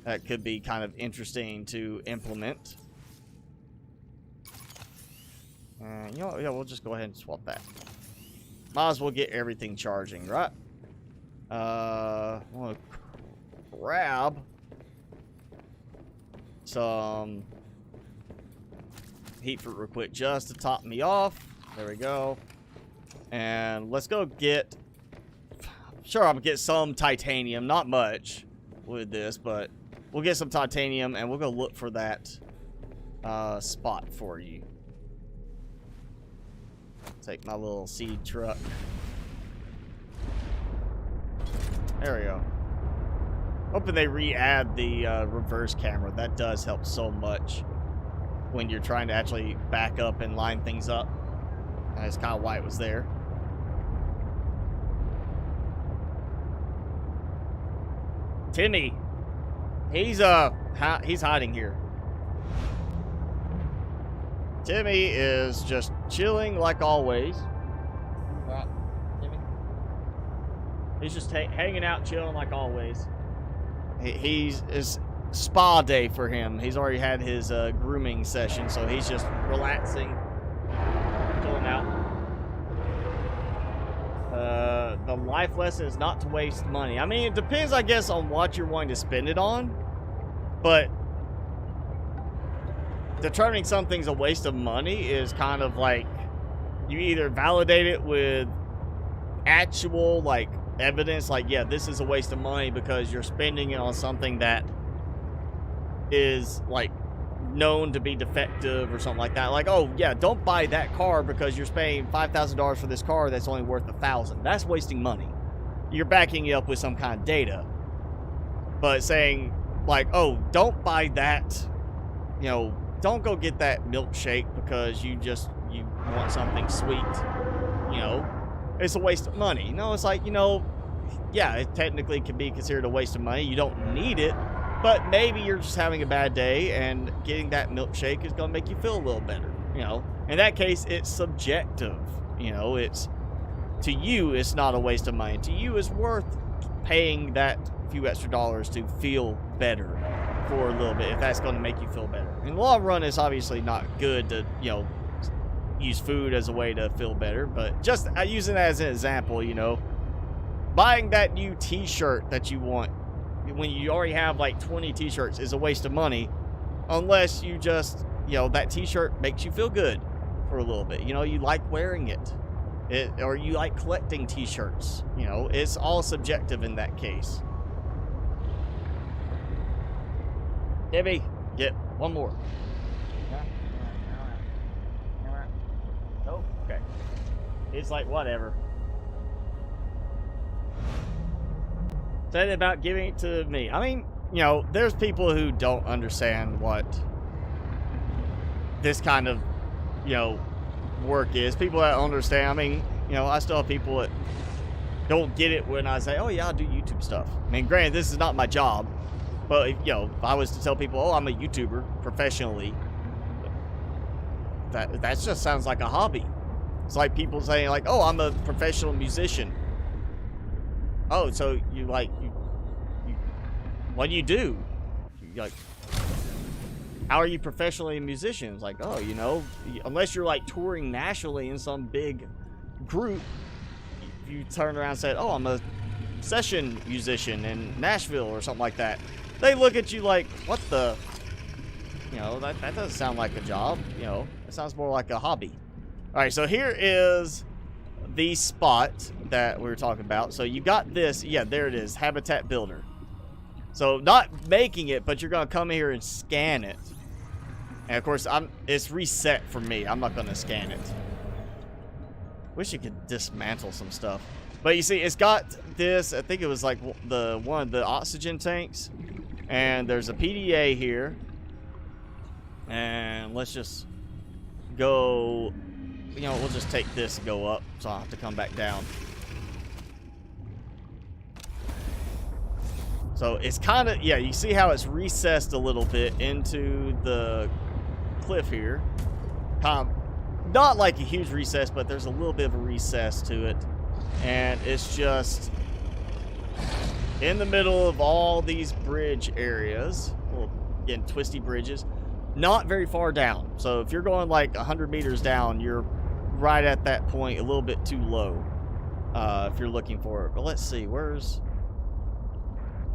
That could be kind of interesting to implement. You know, yeah, we'll just go ahead and swap that. Might as well get everything charging, right? I want to grab some heat fruit real quick just to top me off. There we go. And let's go get. Sure, I'm gonna get some titanium, not much with this, but we'll get some titanium and we'll go look for that spot for you. Take my little seed truck. There we go. Hoping they re-add the reverse camera. That does help so much when you're trying to actually back up and line things up. That's kind of why it was there. Timmy, he's hiding here. Timmy is just chilling like always. Timmy. He's just hanging out, chilling like always. It's spa day for him. He's already had his grooming session, so he's just relaxing, chilling out. The life lesson is not to waste money. I mean, it depends, I guess, on what you're wanting to spend it on. But determining something's a waste of money is kind of like you either validate it with actual, like, evidence, like, yeah, this is a waste of money because you're spending it on something that is, like, known to be defective or something like that. Like, oh yeah, don't buy that car because you're paying $5,000 for this car that's only worth $1,000. That's wasting money. You're backing it up with some kind of data. But saying like, oh, don't buy that, you know, don't go get that milkshake because you want something sweet, you know, it's a waste of money. No, it's like, you know, yeah, it technically can be considered a waste of money. You don't need it. But maybe you're just having a bad day, and getting that milkshake is going to make you feel a little better, you know. In that case, it's subjective, you know. It's, to you, it's not a waste of money. To you, it's worth paying that few extra dollars to feel better for a little bit, if that's going to make you feel better. In the long run, it's obviously not good to, you know, use food as a way to feel better. But just using that as an example, you know, buying that new t-shirt that you want when you already have like 20 t-shirts is a waste of money, unless you just, you know, that t-shirt makes you feel good for a little bit. You know, you like wearing it, or you like collecting t-shirts. You know, it's all subjective in that case. Debbie, get one more. Oh, okay. It's like whatever. Said about giving it to me. I mean, you know, there's people who don't understand what this kind of, you know, work is. People that understand. I mean, you know, I still have people that don't get it when I say, oh yeah, I do YouTube stuff. I mean, granted, this is not my job, but if, you know, if I was to tell people, oh, I'm a YouTuber professionally, that just sounds like a hobby. It's like people saying like, oh, I'm a professional musician. Oh, so you like, you what do you do? You're like, how are you professionally a musician? It's like, oh, you know, unless you're like touring nationally in some big group, you turn around and say, oh, I'm a session musician in Nashville or something like that. They look at you like, what the, you know, that doesn't sound like a job, you know, it sounds more like a hobby. All right, so here is the spot that we were talking about. So you got this, yeah, there it is, habitat builder. So not making it, but you're gonna come here and scan it. And of course, it's reset for me. I'm not gonna scan it. Wish you could dismantle some stuff. But you see, it's got this, I think it was like one of the oxygen tanks. And there's a PDA here. And let's just go, you know, we'll just take this and go up, so I'll have to come back down. So it's kind of, yeah, you see how it's recessed a little bit into the cliff here. Not like a huge recess, but there's a little bit of a recess to it. And it's just in the middle of all these bridge areas. Well, again, twisty bridges. Not very far down. So if you're going like 100 meters down, you're right at that point, a little bit too low. If you're looking for it. But let's see, where's...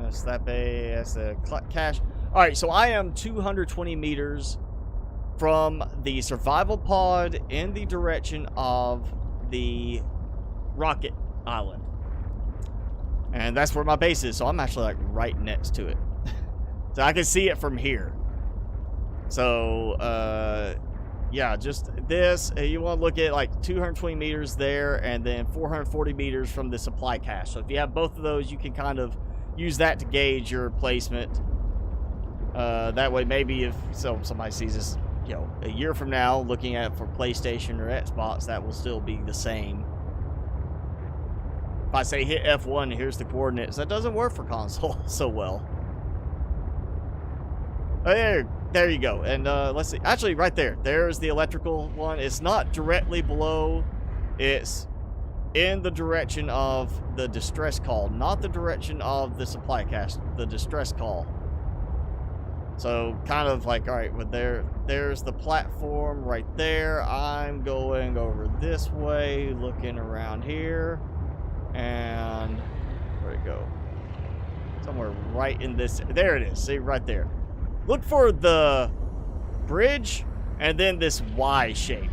That's that bay, that's the cache. Alright, so I am 220 meters from the survival pod in the direction of the rocket island. And that's where my base is, so I'm actually like right next to it. So I can see it from here. So, yeah, just this, you want to look at like 220 meters there and then 440 meters from the supply cache. So if you have both of those, you can kind of use that to gauge your placement. That way, maybe if somebody sees this, you know, a year from now, looking at it for PlayStation or Xbox, that will still be the same. if I say hit F1, here's the coordinates. That doesn't work for console so well. Oh, there you go. And let's see. Actually, right there. There's the electrical one. It's not directly below. It's in the direction of the distress call, not the direction of the supply cache, the distress call. So kind of like, all right, well, there's the platform right there. I'm going over this way, looking around here, and where'd it go? Somewhere right in this. There it is. See, right there. Look for the bridge and then this Y shape,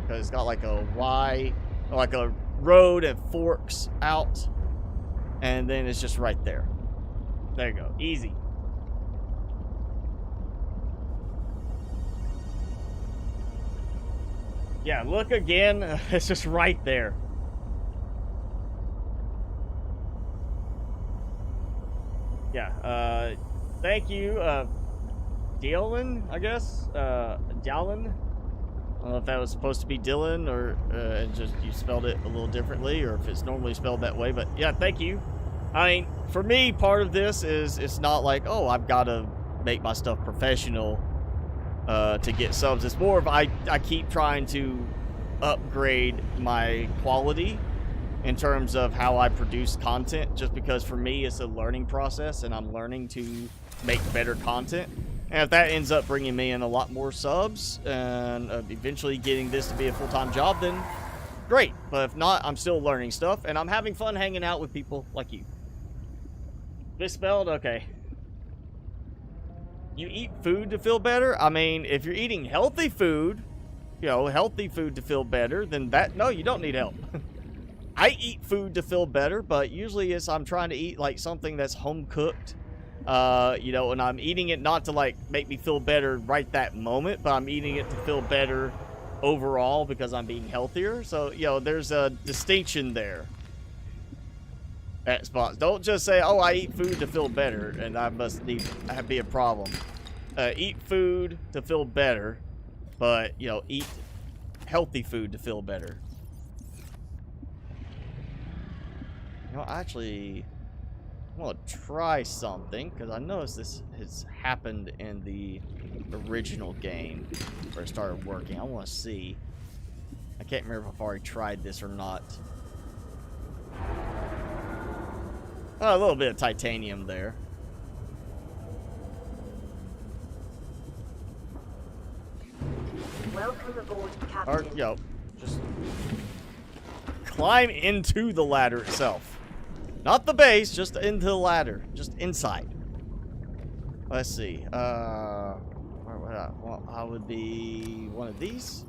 because it's got like a Y, like a road and forks out, and then it's just right there. There you go. Easy. Yeah, look again. It's just right there. Yeah, thank you, Dylan, I guess. Dylan. I don't know if that was supposed to be Dylan or just you spelled it a little differently, or if it's normally spelled that way. But yeah, thank you. I mean, for me, part of this is it's not like, oh, I've got to make my stuff professional to get subs. It's more of I keep trying to upgrade my quality in terms of how I produce content, just because for me it's a learning process and I'm learning to make better content. And if that ends up bringing me in a lot more subs and eventually getting this to be a full-time job, then great. But if not, I'm still learning stuff and I'm having fun hanging out with people like you. Misspelled? Okay. You eat food to feel better? I mean, if you're eating healthy food, you know, healthy food to feel better, then no, you don't need help. I eat food to feel better, but usually I'm trying to eat like something that's home cooked. You know, and I'm eating it not to like make me feel better right that moment, but I'm eating it to feel better overall because I'm being healthier. So, you know, there's a distinction there. At spots. Don't just say, oh, I eat food to feel better and I must be a problem. Eat food to feel better, but, you know, eat healthy food to feel better. You know, actually, I want to try something, because I noticed this has happened in the original game where it started working. I want to see. I can't remember if I've already tried this or not. Oh, a little bit of titanium there. Welcome aboard, Captain. Or, yo, just climb into the ladder itself. Not the base, just into the ladder. Just inside. Let's see. Well, I would be one of these.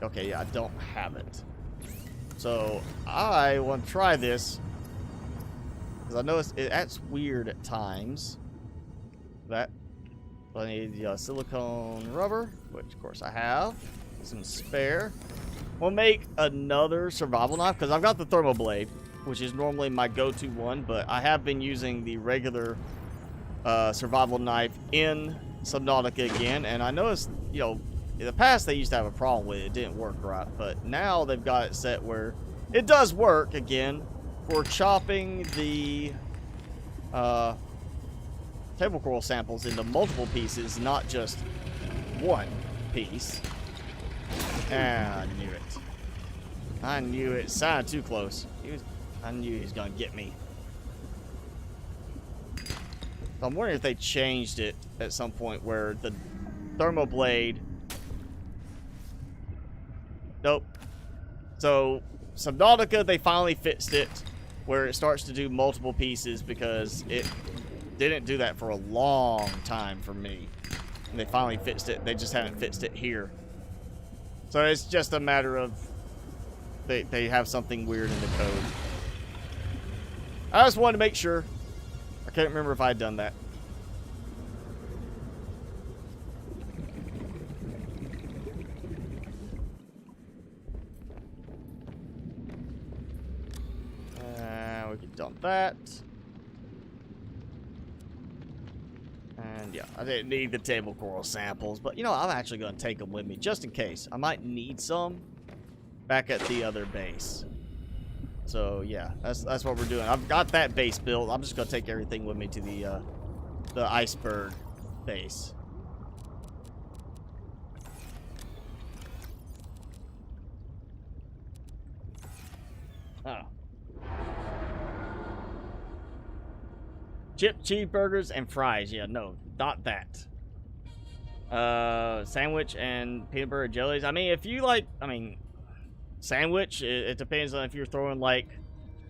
Okay, yeah, I don't have it. So, I want to try this. Because I notice it acts weird at times. I need silicone rubber, which of course I have. Some spare. We'll make another survival knife, because I've got the thermal blade, which is normally my go-to one, but I have been using the regular survival knife in Subnautica again, and I noticed, you know, in the past they used to have a problem with it. It didn't work right, but now they've got it set where it does work again for chopping the table coral samples into multiple pieces, not just one piece. Ah, I knew it. I knew it. It sounded too close. I knew he was gonna get me. So I'm wondering if they changed it at some point where the thermal blade. Nope. So Subnautica, they finally fixed it where it starts to do multiple pieces, because it didn't do that for a long time for me. And they finally fixed it. They just haven't fixed it here. So it's just a matter of they have something weird in the code. I just wanted to make sure. I can't remember if I had done that. We can dump that. And yeah, I didn't need the table coral samples, but you know, I'm actually going to take them with me just in case. I might need some. back at the other base. So yeah, that's what we're doing. I've got that base built. I'm just gonna take everything with me to the iceberg base. Oh. Chip cheeseburgers and fries. Yeah, no, not that. Sandwich and peanut butter jellies. I mean, if you like, sandwich, it depends on if you're throwing like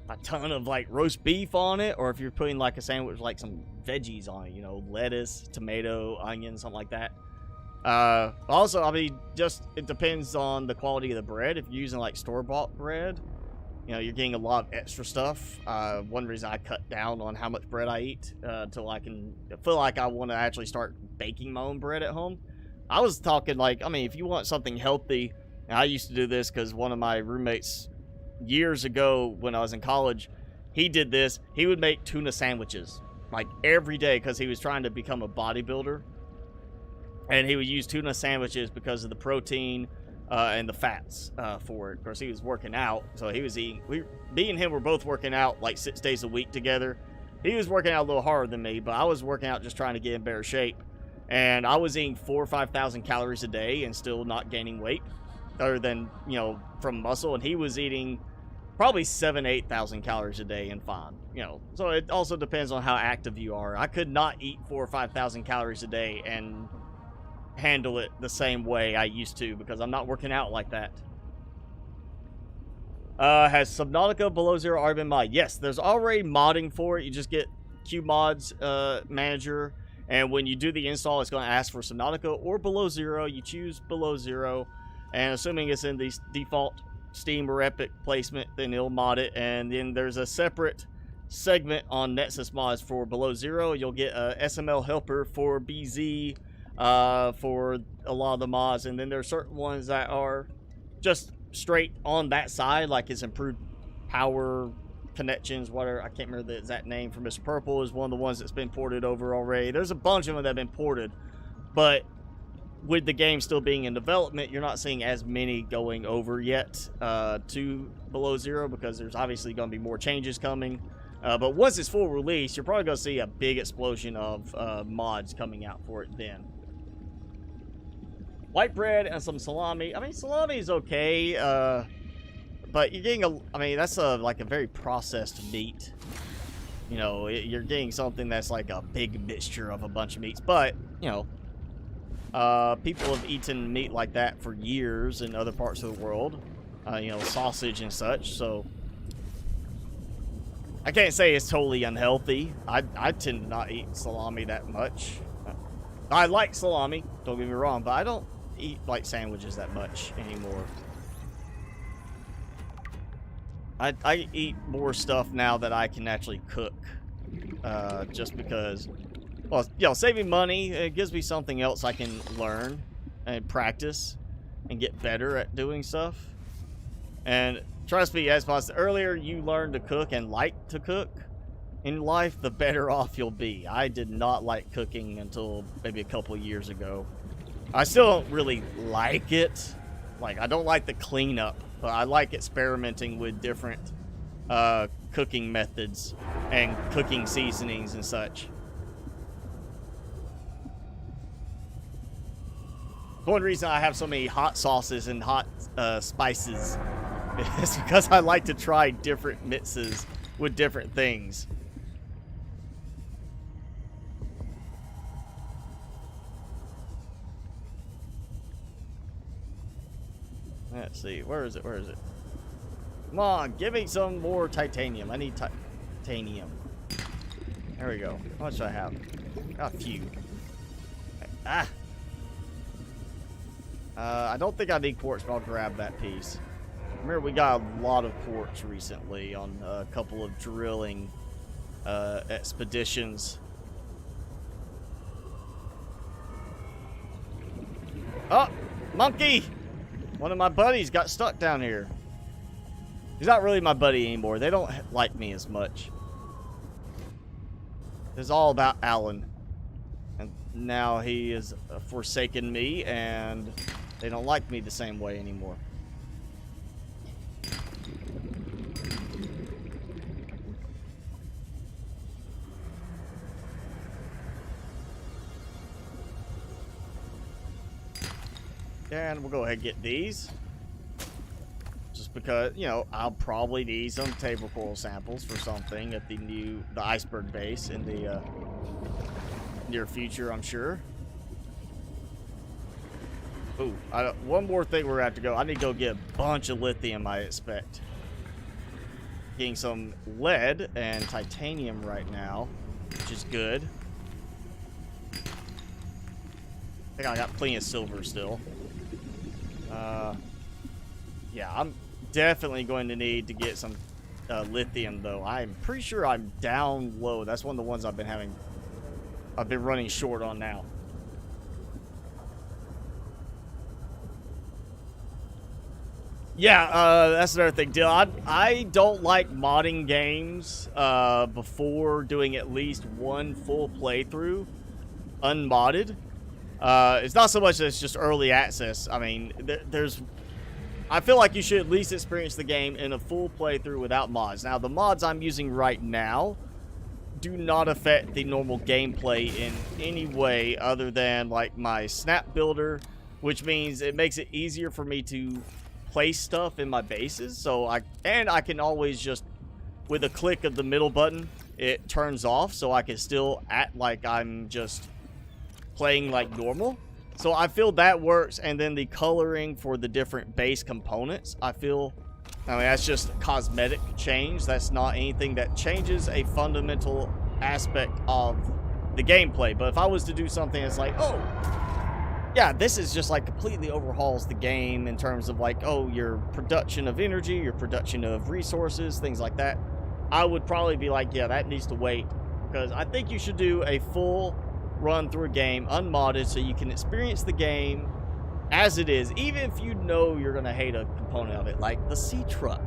a ton of like roast beef on it, or if you're putting like a sandwich with like some veggies on it, you know, lettuce, tomato, onion, something like that. Also, I mean, just it depends on the quality of the bread. If you're using like store-bought bread, you know, you're getting a lot of extra stuff. One reason I cut down on how much bread I eat until I can feel like I want to actually start baking my own bread at home. I was talking like, I mean, if you want something healthy, and I used to do this because one of my roommates years ago when I was in college, he did this. He would make tuna sandwiches like every day because he was trying to become a bodybuilder. And he would use tuna sandwiches because of the protein and the fats for it. Of course, he was working out, so he was eating. Me and him were both working out like 6 days a week together. He was working out a little harder than me, but I was working out just trying to get in better shape. And I was eating 4,000 or 5,000 calories a day and still not gaining weight, other than, you know, from muscle. And he was eating probably 7,000 to 8,000 calories a day and fine. You know, so it also depends on how active you are. I could not eat 4,000 or 5,000 calories a day and handle it the same way I used to because I'm not working out like that. Has Subnautica Below Zero already been modded? Yes, there's already modding for it. You just get QMods manager, and when you do the install, it's going to ask for Subnautica or Below Zero. You choose Below Zero, and assuming it's in the default Steam or Epic placement, then it'll mod it. And then there's a separate segment on NexusMods for Below Zero. You'll get a SML helper for BZ for a lot of the mods, and then there are certain ones that are just straight on that side, like it's improved power connections, whatever. I can't remember the exact name. For Mr. Purple is one of the ones that's been ported over already. There's a bunch of them that have been ported, but with the game still being in development, you're not seeing as many going over yet to Below Zero because there's obviously going to be more changes coming. But once it's full release, you're probably going to see a big explosion of mods coming out for it then. White bread and some salami. I mean, salami is okay, but you're getting that's like a very processed meat. You know, you're getting something that's like a big mixture of a bunch of meats. But, you know, people have eaten meat like that for years in other parts of the world. You know, sausage and such, so I can't say it's totally unhealthy. I tend to not eat salami that much. I like salami, don't get me wrong, but I don't eat like sandwiches that much anymore. I eat more stuff now that I can actually cook, just because, well, you know, saving money, it gives me something else I can learn and practice and get better at doing stuff. And trust me, as I said earlier, you learn to cook and like to cook in life, the better off you'll be. I did not like cooking until maybe a couple of years ago. I still don't really like it. Like, I don't like the cleanup, but I like experimenting with different cooking methods and cooking seasonings and such. One reason I have so many hot sauces and hot spices is because I like to try different mixes with different things. Let's see, where is it? Where is it? Come on, give me some more titanium. I need titanium. There we go. How much do I have? Got a few. Okay. I don't think I need quartz, but I'll grab that piece. Remember, we got a lot of quartz recently on a couple of drilling expeditions. Oh, monkey! One of my buddies got stuck down here. He's not really my buddy anymore. They don't like me as much. It's all about Alan. And now he is forsaken me, and they don't like me the same way anymore. And we'll go ahead and get these. Just because, you know, I'll probably need some table coral samples for something at the iceberg base in the near future, I'm sure. Ooh, one more thing we're gonna have to go. I need to go get a bunch of lithium, I expect. Getting some lead and titanium right now, which is good. I think I got plenty of silver still. Yeah, I'm definitely going to need to get some lithium, though. I'm pretty sure I'm down low. That's one of the ones I've been running short on now. Yeah, that's another thing, Dill. I don't like modding games before doing at least one full playthrough unmodded. It's not so much that it's just early access. I mean, I feel like you should at least experience the game in a full playthrough without mods. Now, the mods I'm using right now do not affect the normal gameplay in any way other than, like, my snap builder, which means it makes it easier for me to place stuff in my bases. So I can always just, with a click of the middle button, it turns off, so I can still act like I'm just playing like normal. So I feel that works. And then the coloring for the different base components, I mean, that's just cosmetic change. That's not anything that changes a fundamental aspect of the gameplay. But if I was to do something that's like, oh yeah, this is just like completely overhauls the game in terms of like, oh, your production of energy, your production of resources, things like that, I would probably be like, yeah, that needs to wait. Because I think you should do a full run through a game unmodded so you can experience the game as it is, even if you know you're going to hate a component of it, like the sea truck.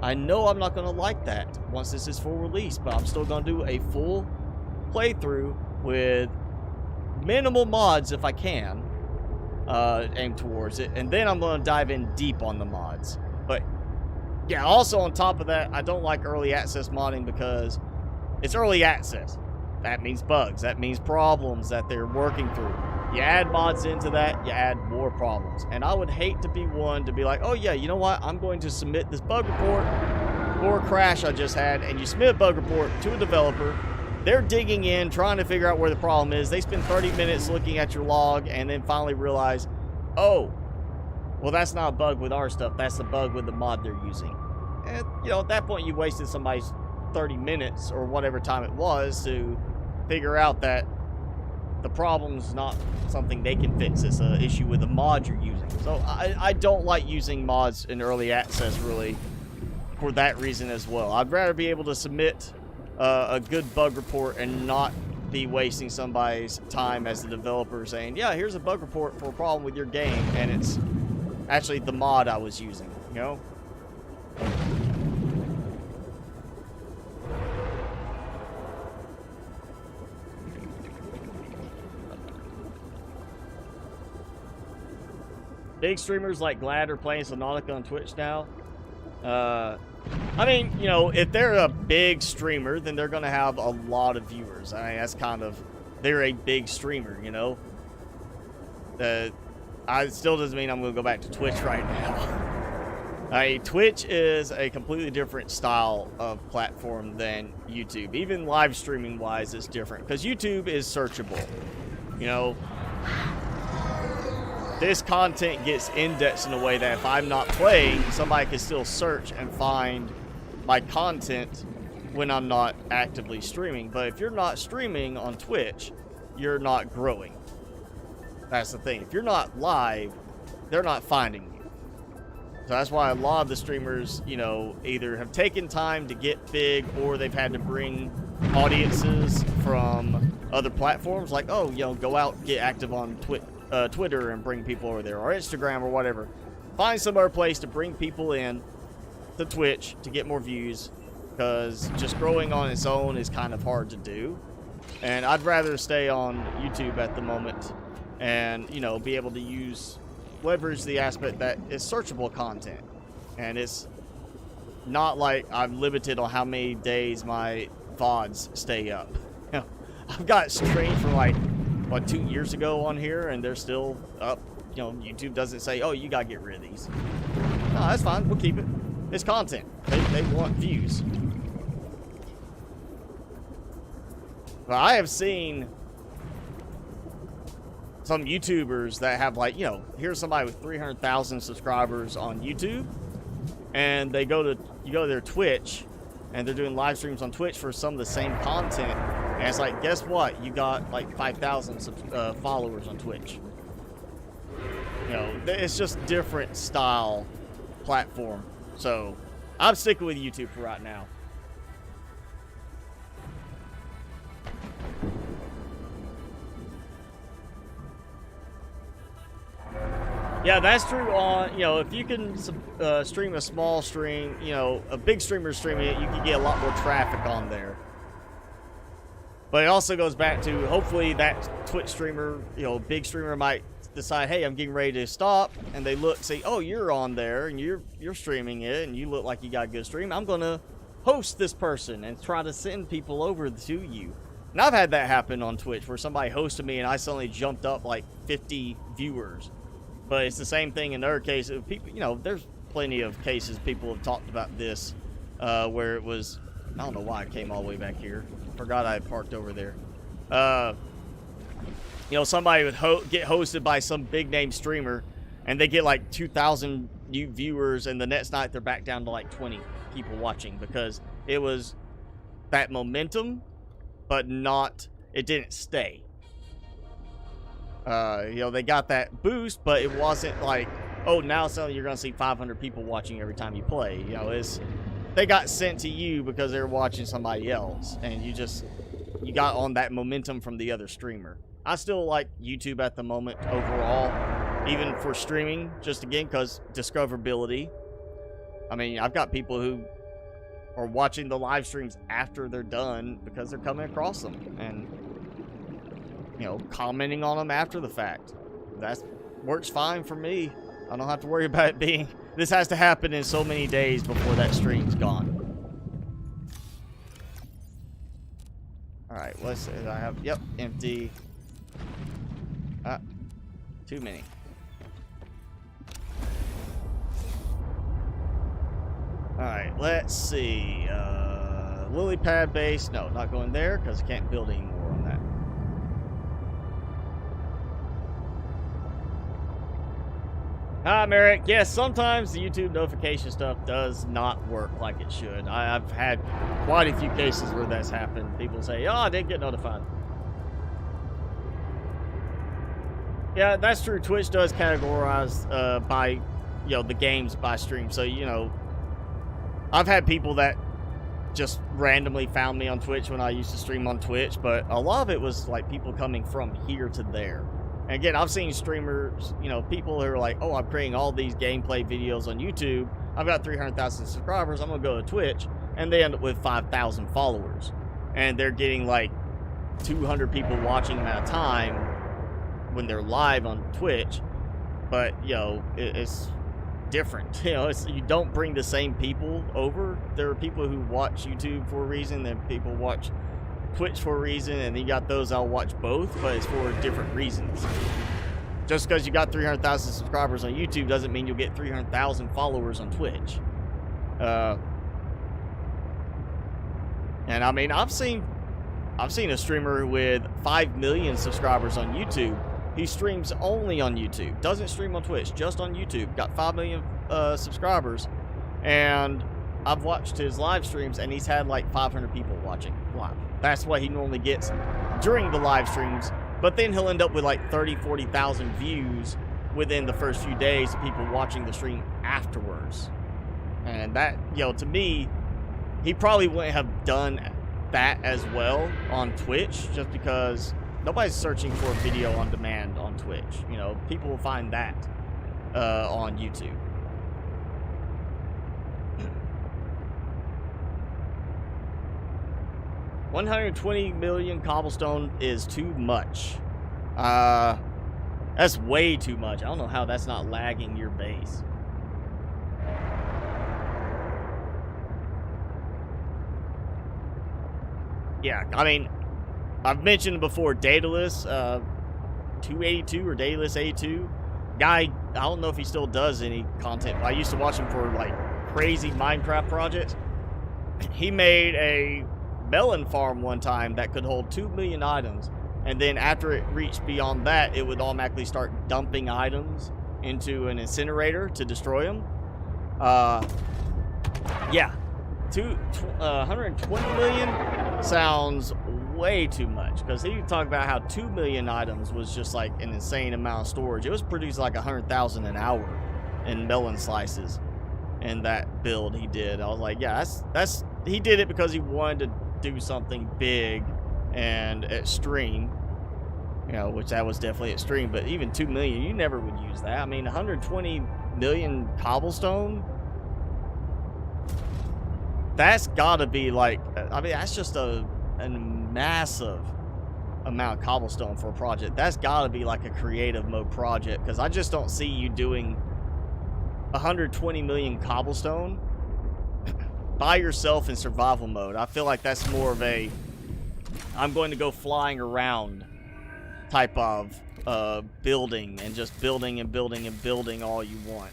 I know I'm not going to like that once this is full release, but I'm still going to do a full playthrough with minimal mods if I can, aim towards it, and then I'm going to dive in deep on the mods. But yeah, also on top of that, I don't like early access modding because it's early access. That means bugs. That means problems that they're working through. You add mods into that, you add more problems. And I would hate to be one to be like, oh yeah, you know what? I'm going to submit this bug report or crash I just had, and you submit a bug report to a developer. They're digging in, trying to figure out where the problem is. They spend 30 minutes looking at your log and then finally realize, oh, well, that's not a bug with our stuff. That's a bug with the mod they're using. And, you know, at that point, you wasted somebody's 30 minutes or whatever time it was to figure out that the problem's not something they can fix. It's an issue with the mod you're using. So I don't like using mods in early access, really, for that reason as well. I'd rather be able to submit a good bug report and not be wasting somebody's time as the developer saying, yeah, here's a bug report for a problem with your game, and it's actually the mod I was using, you know? Big streamers like Glad are playing Subnautica on Twitch now. I mean, you know, if they're a big streamer, then they're going to have a lot of viewers. I mean, that's kind of, they're a big streamer, you know. It still doesn't mean I'm going to go back to Twitch right now. I mean, Twitch is a completely different style of platform than YouTube. Even live streaming wise, it's different because YouTube is searchable. You know, this content gets indexed in a way that if I'm not playing, somebody can still search and find my content when I'm not actively streaming. But if you're not streaming on Twitch, you're not growing. That's the thing. If you're not live, they're not finding you. So that's why a lot of the streamers, you know, either have taken time to get big or they've had to bring audiences from other platforms. Like, oh, you know, go out, get active on Twitter and bring people over there, or Instagram or whatever. Find some other place to bring people in to Twitch to get more views, because just growing on its own is kind of hard to do. And I'd rather stay on YouTube at the moment and, you know, be able to leverage the aspect that is searchable content. And it's not like I'm limited on how many days my VODs stay up. I've got streamed for like what, 2 years ago on here, and they're still up. You know, YouTube doesn't say, oh, you gotta get rid of these. No, that's fine. We'll keep it. It's content. They want views. But I have seen some YouTubers that have, like, you know, here's somebody with 300,000 subscribers on YouTube, and you go to their Twitch, and they're doing live streams on Twitch for some of the same content, and it's like, guess what? You got like 5,000 followers on Twitch. You know, it's just different style platform. So I'm sticking with YouTube for right now. Yeah, that's true on, you know, if you can stream a small stream, you know, a big streamer streaming it, you can get a lot more traffic on there. But it also goes back to, hopefully that Twitch streamer, you know, big streamer might decide, hey, I'm getting ready to stop, and they look, say, oh, you're on there, and you're streaming it, and you look like you got a good stream. I'm going to host this person and try to send people over to you. And I've had that happen on Twitch, where somebody hosted me, and I suddenly jumped up like 50 viewers. But it's the same thing in their case. People, you know, there's plenty of cases people have talked about this, where it was, I don't know why I came all the way back here. Forgot I had parked over there. You know, somebody would get hosted by some big name streamer, and they get like 2,000 new viewers, and the next night they're back down to like 20 people watching, because it was that momentum, but it didn't stay. You know, they got that boost, but it wasn't like, oh, now suddenly you're going to see 500 people watching every time you play. You know, they got sent to you because they were watching somebody else, and you got on that momentum from the other streamer. I still like YouTube at the moment overall, even for streaming, just again, because discoverability. I mean, I've got people who are watching the live streams after they're done because they're coming across them and, you know, commenting on them after the fact. That works fine for me. I don't have to worry about it being, this has to happen in so many days before that stream's gone. Alright, let's see. I have, yep, empty. Too many. Alright, let's see. Lily pad base. No, not going there because I can't build anymore on that. Hi, Merrick. Yes, sometimes the YouTube notification stuff does not work like it should. I've had quite a few cases where that's happened. People say, oh, I didn't get notified. Yeah, that's true. Twitch does categorize by, you know, the games by stream. So, you know, I've had people that just randomly found me on Twitch when I used to stream on Twitch, but a lot of it was like people coming from here to there. And again, I've seen streamers, you know, people who are like, oh, I'm creating all these gameplay videos on YouTube. I've got 300,000 subscribers. I'm going to go to Twitch. And they end up with 5,000 followers. And they're getting like 200 people watching them at a time when they're live on Twitch. But, you know, it's different. You know, you don't bring the same people over. There are people who watch YouTube for a reason, then people watch Twitch for a reason, and then you got those that'll watch both, but it's for different reasons. Just because you got 300,000 subscribers on YouTube doesn't mean you'll get 300,000 followers on Twitch. And I mean, I've seen a streamer with 5 million subscribers on YouTube. He streams only on YouTube, doesn't stream on Twitch, just on YouTube. Got 5 million subscribers, and I've watched his live streams, and he's had like 500 people watching live. That's what he normally gets during the live streams, but then he'll end up with like 40,000 views within the first few days of people watching the stream afterwards. And that, you know, to me, he probably wouldn't have done that as well on Twitch, just because nobody's searching for a video on demand on Twitch. You know, people will find that on YouTube. $120 million cobblestone is too much. That's way too much. I don't know how that's not lagging your base. Yeah, I mean, I've mentioned before, Daedalus, 282 or Daedalus 82. Guy, I don't know if he still does any content, but I used to watch him for like crazy Minecraft projects. He made a melon farm one time that could hold 2 million items, and then after it reached beyond that, it would automatically start dumping items into an incinerator to destroy them. Yeah, 120 million sounds way too much, because he talked about how 2 million items was just like an insane amount of storage. It was producing like 100,000 an hour in melon slices in that build he did. I was like, yeah, that's he did it because he wanted to do something big and extreme, you know, which that was definitely extreme. But even 2 million, you never would use that. I mean, 120 million cobblestone, that's gotta be like, I mean, that's just a massive amount of cobblestone for a project. That's gotta be like a creative mode project, because I just don't see you doing 120 million cobblestone by yourself in survival mode. I feel like that's more of a I'm going to go flying around type of building, and just building and building and building all you want.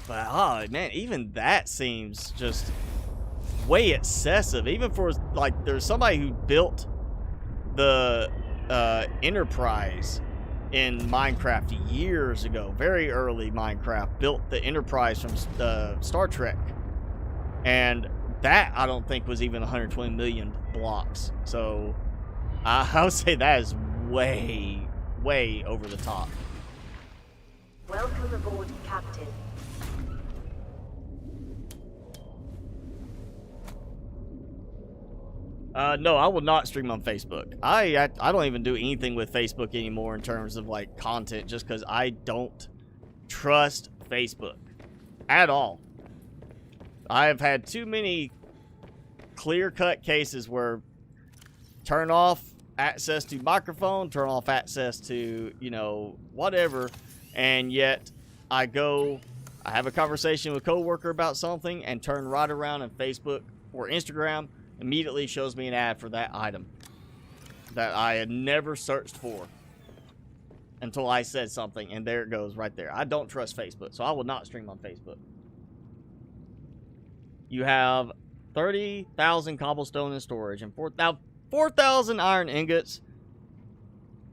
But oh man, even that seems just way excessive, even for like, there's somebody who built the Enterprise in Minecraft years ago, very early Minecraft, built the Enterprise from Star Trek, and that I don't think was even 120 million blocks. So I would say that is way over the top. Welcome aboard, Captain. No, I will not stream on Facebook. I don't even do anything with Facebook anymore in terms of like content, just because I don't trust Facebook at all. I have had too many clear-cut cases where turn off access to microphone, turn off access to, you know, whatever, and yet I have a conversation with a coworker about something and turn right around, and Facebook or Instagram immediately shows me an ad for that item that I had never searched for until I said something, and there it goes right there. I don't trust Facebook, so I will not stream on Facebook. You have 30,000 cobblestone in storage and 4,000 iron ingots.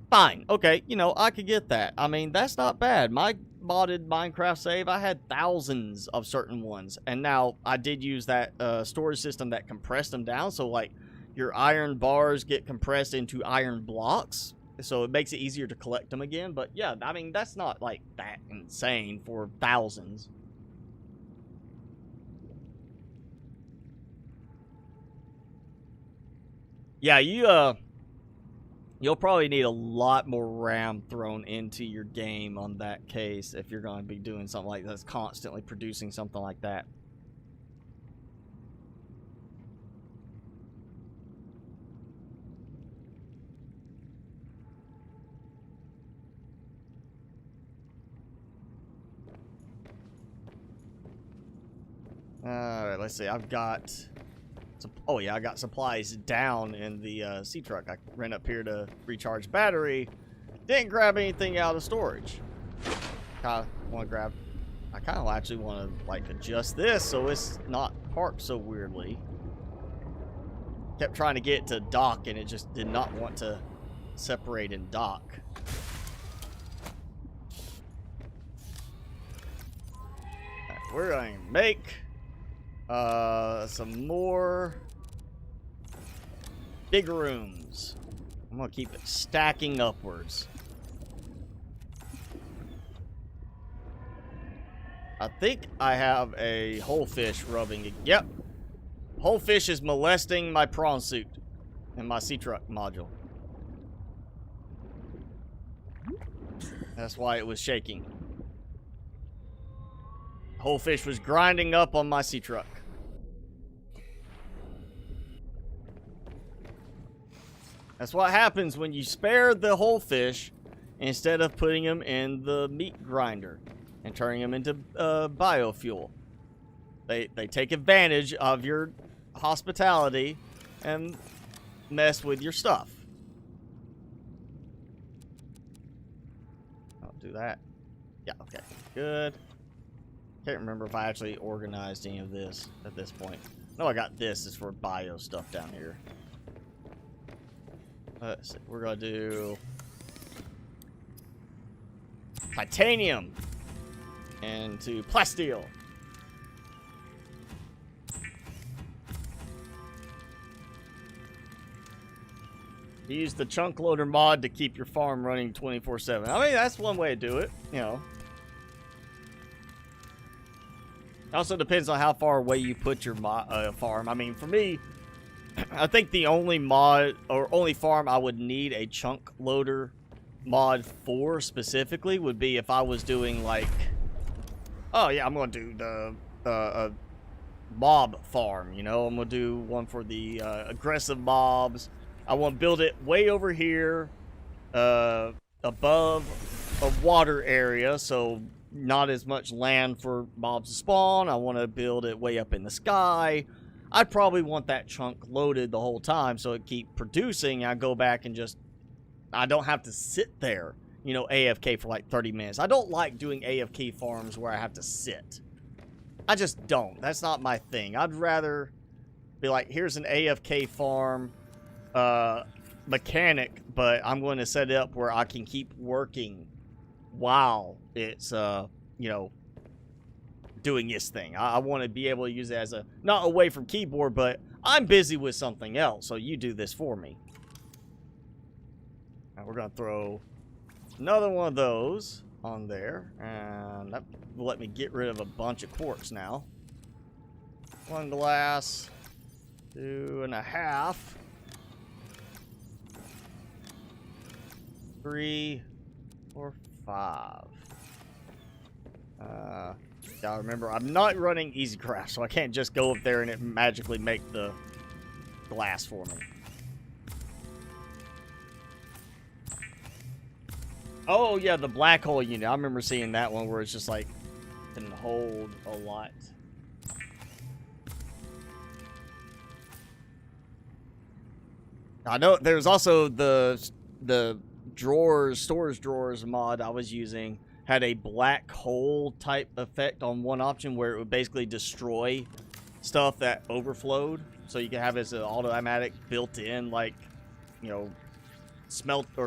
Fine. Okay, you know, I could get that. I mean, that's not bad. My modded Minecraft save, I had thousands of certain ones, and now I did use that storage system that compressed them down, so like your iron bars get compressed into iron blocks, so it makes it easier to collect them again. But yeah, I mean, that's not like that insane for thousands. Yeah, you'll probably need a lot more RAM thrown into your game on that case if you're going to be doing something like that, constantly producing something like that. Alright, let's see. I've got... Oh yeah, I got supplies down in the sea truck. I ran up here to recharge battery. Didn't grab anything out of storage. I kind of actually want to like adjust this so it's not parked so weirdly. Kept trying to get it to dock, and it just did not want to separate and dock. Right, we're going to make some more big rooms. I'm gonna keep it stacking upwards. I think I have a whole fish rubbing it. Yep. Whole fish is molesting my prawn suit and my sea truck module. That's why it was shaking. Whole fish was grinding up on my sea truck. That's what happens when you spare the whole fish instead of putting them in the meat grinder and turning them into biofuel. They take advantage of your hospitality and mess with your stuff. I'll do that. Yeah, okay. Good. Can't remember if I actually organized any of this at this point. No, I got this. It's for bio stuff down here. Let's see. We're going to do titanium into plasteel. Use the chunk loader mod to keep your farm running 24/7. I mean, that's one way to do it, you know. It also depends on how far away you put your farm. I mean, for me, I think the only mod or only farm I would need a chunk loader mod for specifically would be if I was doing like, oh yeah, I'm going to do the mob farm, you know. I'm going to do one for the aggressive mobs. I want to build it way over here, above a water area, so not as much land for mobs to spawn. I want to build it way up in the sky. I'd probably want that chunk loaded the whole time so it keep producing. I go back and just, I don't have to sit there, you know, AFK for like 30 minutes. I don't like doing AFK farms where I have to sit. I just don't. That's not my thing. I'd rather be like, here's an AFK farm mechanic, but I'm going to set it up where I can keep working while it's you know, doing this thing. I want to be able to use it as a, not away from keyboard, but I'm busy with something else, so you do this for me. Now we're going to throw another one of those on there, and that will let me get rid of a bunch of quartz now. 1 glass, 2.5. 3, 4, 5. Now remember, I'm not running EasyCraft, so I can't just go up there and it magically make the glass for me. Oh yeah, the black hole unit. I remember seeing that one where it's just like can hold a lot. I know there's also the drawers, storage drawers mod I was using had a black hole type effect on one option where it would basically destroy stuff that overflowed. So you can have it as an automatic built-in, like, you know,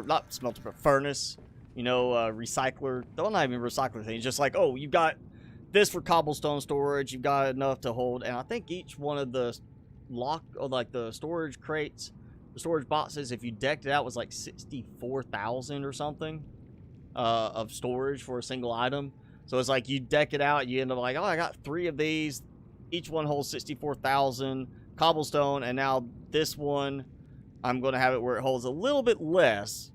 not smelter, but furnace, you know, recycler. Don't not even recycler things. Just like, oh, you've got this for cobblestone storage. You've got enough to hold. And I think each one of the the storage crates, the storage boxes, if you decked it out, was like 64,000 or something of storage for a single item. So it's like you deck it out, you end up like, oh, I got 3 of these. Each one holds 64,000 cobblestone, and now this one, I'm going to have it where it holds a little bit less,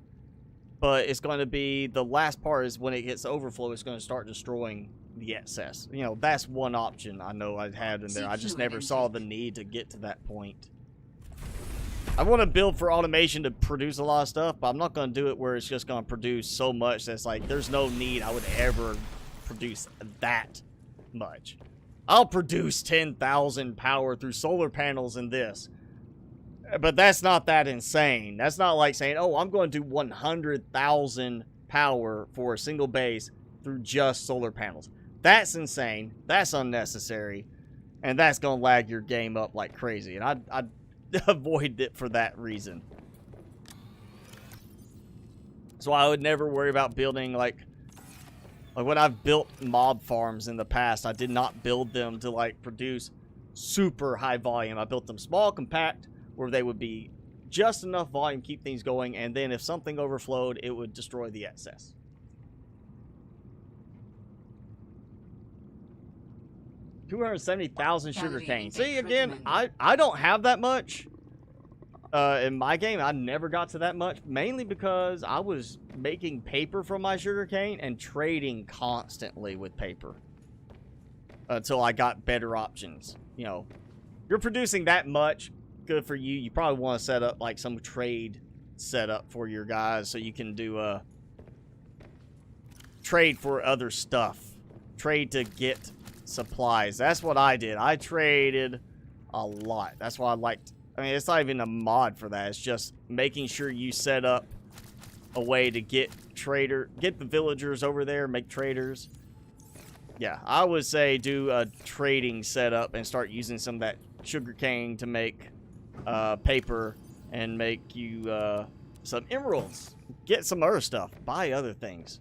but it's going to be, the last part is when it gets overflow, it's going to start destroying the excess. You know, that's one option I know I had in there. I just never saw the need to get to that point. I want to build for automation to produce a lot of stuff, but I'm not going to do it where it's just going to produce so much that's like, there's no need I would ever produce that much. I'll produce 10,000 power through solar panels in this, but that's not that insane. That's not like saying, oh, I'm going to do 100,000 power for a single base through just solar panels. That's insane. That's unnecessary, and that's going to lag your game up like crazy, and I'd avoid it for that reason. So I would never worry about building like when I've built mob farms in the past, I did not build them to like produce super high volume. I built them small, compact, where they would be just enough volume, keep things going, and then if something overflowed, it would destroy the excess. 270,000 sugarcane. See, again, I don't have that much in my game. I never got to that much, mainly because I was making paper from my sugarcane and trading constantly with paper until I got better options. You know, you're producing that much, good for you. You probably want to set up like some trade setup for your guys so you can do trade for other stuff, trade to get supplies. That's what I did. I traded a lot. That's why I liked, I mean, it's not even a mod for that. It's just making sure you set up a way to get get the villagers over there, make traders. Yeah, I would say do a trading setup and start using some of that sugarcane to make paper and make you some emeralds. Get some other stuff. Buy other things.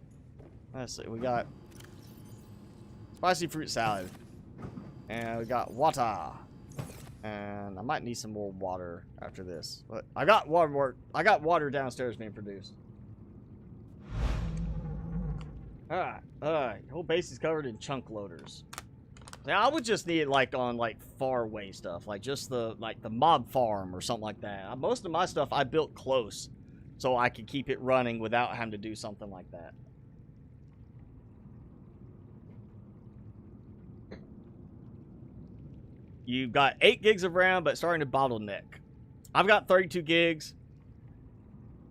Let's see. We got spicy fruit salad. And we got water. And I might need some more water after this. But I got water downstairs being produced. Alright. Whole base is covered in chunk loaders. Now I would just need it like on like far away stuff. Like just the mob farm or something like that. Most of my stuff I built close. So I could keep it running without having to do something like that. You've got 8 gigs of RAM, but starting to bottleneck. I've got 32 gigs.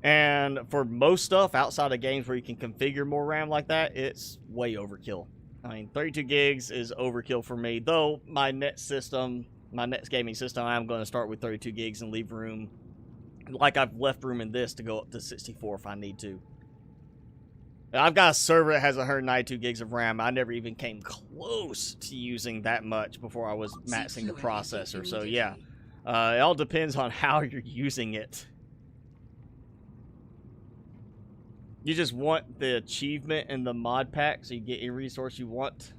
And for most stuff outside of games where you can configure more RAM like that, it's way overkill. I mean, 32 gigs is overkill for me. Though my next gaming system, I'm going to start with 32 gigs and leave room. Like I've left room in this to go up to 64 if I need to. I've got a server that has 192 gigs of RAM. I never even came close to using that much before I was maxing the processor. So yeah, it all depends on how you're using it. You just want the achievement in the mod pack so you get any resource you want.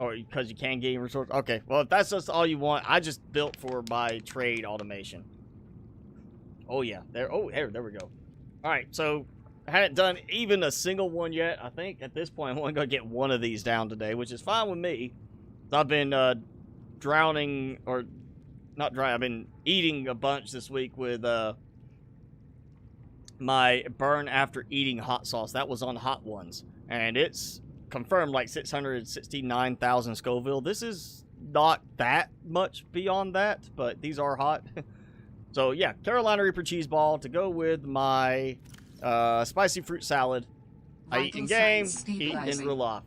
Or because you can get any resource. Okay, well if that's just all you want, I just built for my trade automation. Oh yeah, there we go. Alright, so I hadn't done even a single one yet. I think at this point I'm only going to get one of these down today, which is fine with me. I've been drowning, or not drowning, I've been eating a bunch this week with my burn after eating hot sauce. That was on Hot Ones, and it's confirmed like 669,000 Scoville. This is not that much beyond that, but these are hot. So yeah, Carolina Reaper cheese ball to go with my spicy fruit salad. I eat in game, eat in real life.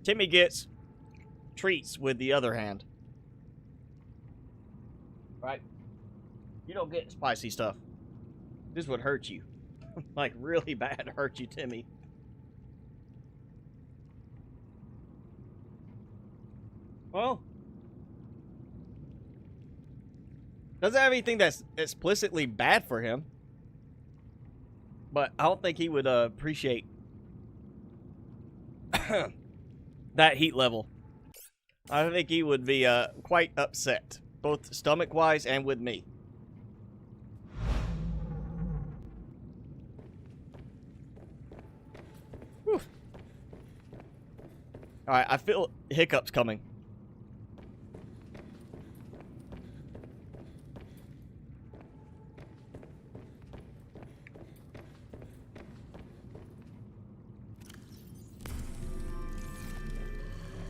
Timmy gets treats with the other hand. Right? You don't get spicy stuff. This would hurt you. Like really bad hurt you, Timmy. Well, doesn't have anything that's explicitly bad for him. But I don't think he would appreciate that heat level. I think he would be quite upset, both stomach-wise and with me. Whew. Alright, I feel hiccups coming.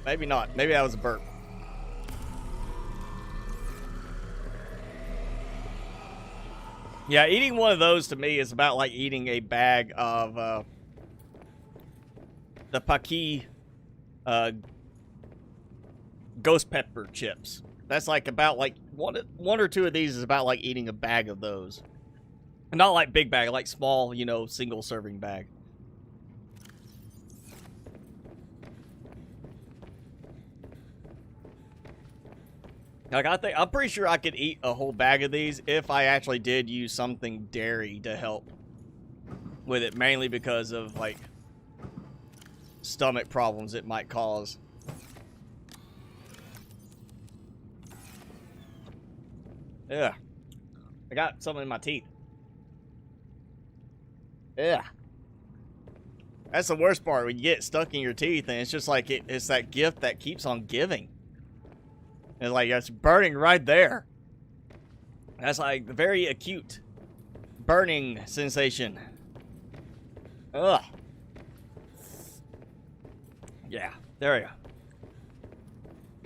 Maybe not. Maybe that was a burp. Yeah, eating one of those to me is about like eating a bag of the Paqui ghost pepper chips. That's like about like one or two of these is about like eating a bag of those. Not like big bag, like small, you know, single serving bag. Like I'm pretty sure I could eat a whole bag of these if I actually did use something dairy to help with it, mainly because of like stomach problems it might cause. Yeah, I got something in my teeth. Yeah, that's the worst part when you get it stuck in your teeth, and it's just like it's that gift that keeps on giving. It's like, it's burning right there. That's like a very acute burning sensation. Ugh. Yeah, there we go.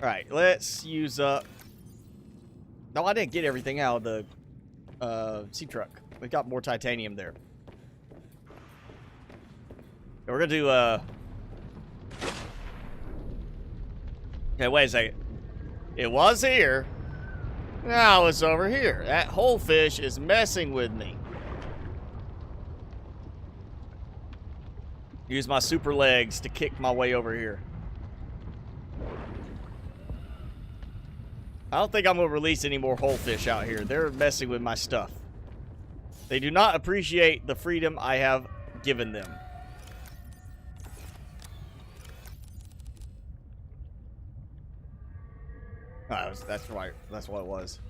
Alright, let's use up... No, I didn't get everything out of the sea truck. We got more titanium there. We're gonna do Okay, wait a second. It was here. Now it's over here. That whole fish is messing with me. Use my super legs to kick my way over here. I don't think I'm going to release any more whole fish out here. They're messing with my stuff. They do not appreciate the freedom I have given them. Oh, that's right. That's what it was.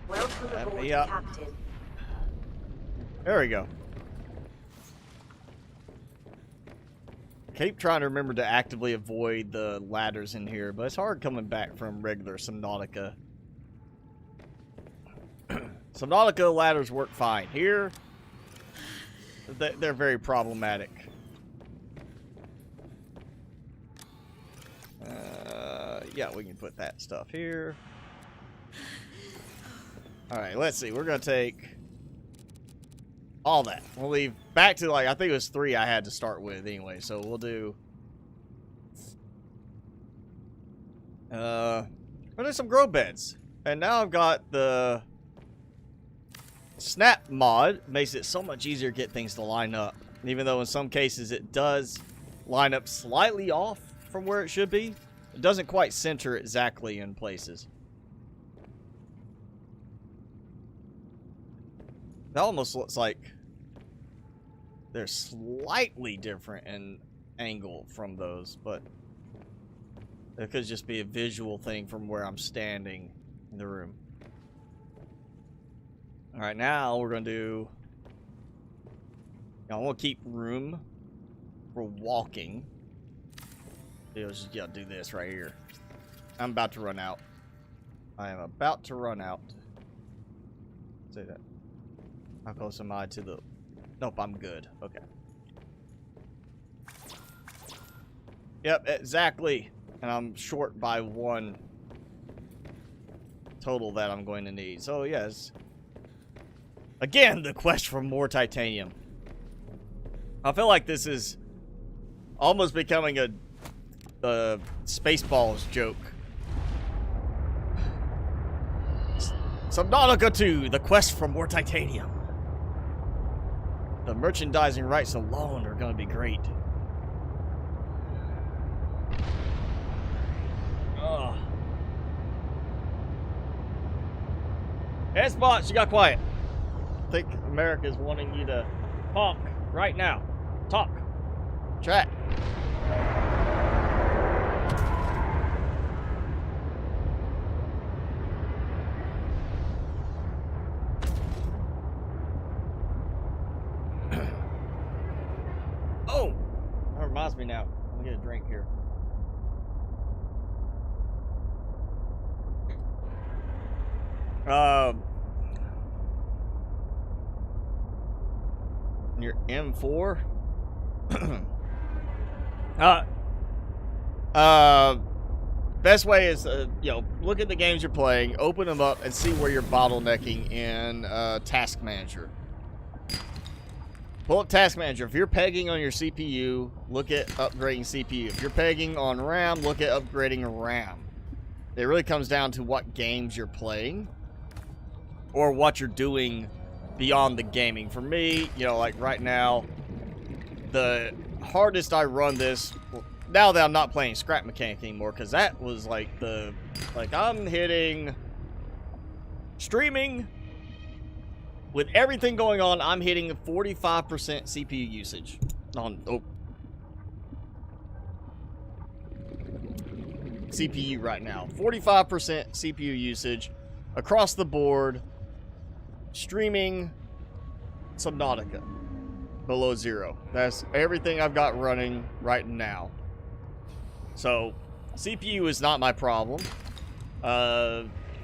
Welcome aboard, Yep. Captain. There we go. Keep trying to remember to actively avoid the ladders in here, but it's hard coming back from regular Subnautica. Subnautica ladders work fine. Here, they're very problematic. Yeah, we can put that stuff here. Alright, let's see. We're going to take all that. We'll leave back to, like, I think it was 3 I had to start with anyway. So we'll do... well, there's some grow beds. And now I've got the snap mod. Makes it so much easier to get things to line up. Even though in some cases it does line up slightly off from where it should be. It doesn't quite center exactly in places. That almost looks like they're slightly different in angle from those, but it could just be a visual thing from where I'm standing in the room. Alright, now we're going to do... I want to keep room for walking. Just gotta do this right here. I'm about to run out. I am about to run out. Say that. How close am I to the... Nope, I'm good. Okay. Yep, exactly. And I'm short by 1 total that I'm going to need. So, yes. Again, the quest for more titanium. I feel like this is almost becoming a Spaceballs joke. Subnautica 2, the quest for more titanium. The merchandising rights alone are going to be great. Ugh. S-Bots, you got quiet. I think America's wanting you to talk right now. Talk. Chat. Oh! That reminds me now. Let me get a drink here. Your M4? Best way is, you know, look at the games you're playing, open them up, and see where you're bottlenecking in Task Manager. Pull up Task Manager. If you're pegging on your CPU, look at upgrading CPU. If you're pegging on RAM, look at upgrading RAM. It really comes down to what games you're playing or what you're doing beyond the gaming. For me, you know, like right now, the hardest I run this, now that I'm not playing Scrap Mechanic anymore, because that was like I'm hitting streaming with everything going on. I'm hitting 45% CPU usage on CPU right now. 45% CPU usage across the board. Streaming Subnautica below 0. That's everything I've got running right now. So CPU is not my problem.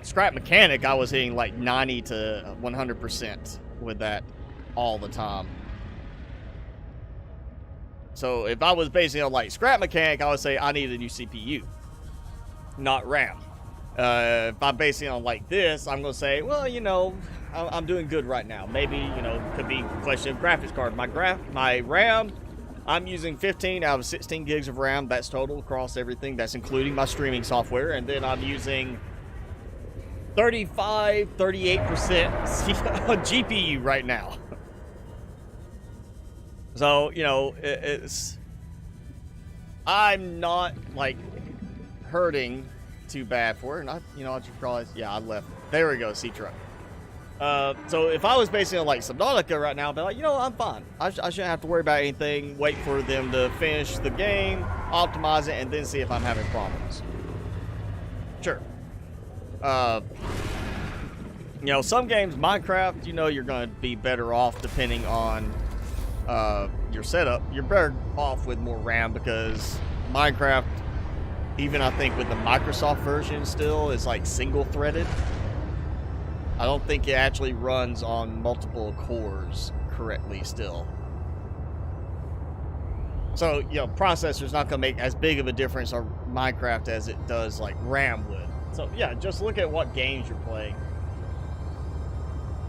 Scrap Mechanic, I was hitting like 90 to 100% with that all the time. So if I was basing on like Scrap Mechanic, I would say I need a new CPU, not RAM. If I'm basing on like this, I'm gonna say, well, you know, I'm doing good right now. Maybe, you know, could be a question of graphics card. My RAM I'm using 15 out of 16 gigs of RAM. That's total across everything. That's including my streaming software. And then I'm using 38% GPU right now. So, you know, I'm not, like, hurting too bad for it. And I just realized, yeah, I left. There we go, C-Truck. So if I was basing it like Subnautica right now, I'd be like, you know, I'm fine. I shouldn't have to worry about anything. Wait for them to finish the game, optimize it, and then see if I'm having problems. Sure. You know, some games, Minecraft, you know, you're going to be better off depending on your setup. You're better off with more RAM because Minecraft, even I think with the Microsoft version still, is like single-threaded. I don't think it actually runs on multiple cores correctly still. So, you know, processor's not going to make as big of a difference on Minecraft as it does like RAM would. So, yeah, just look at what games you're playing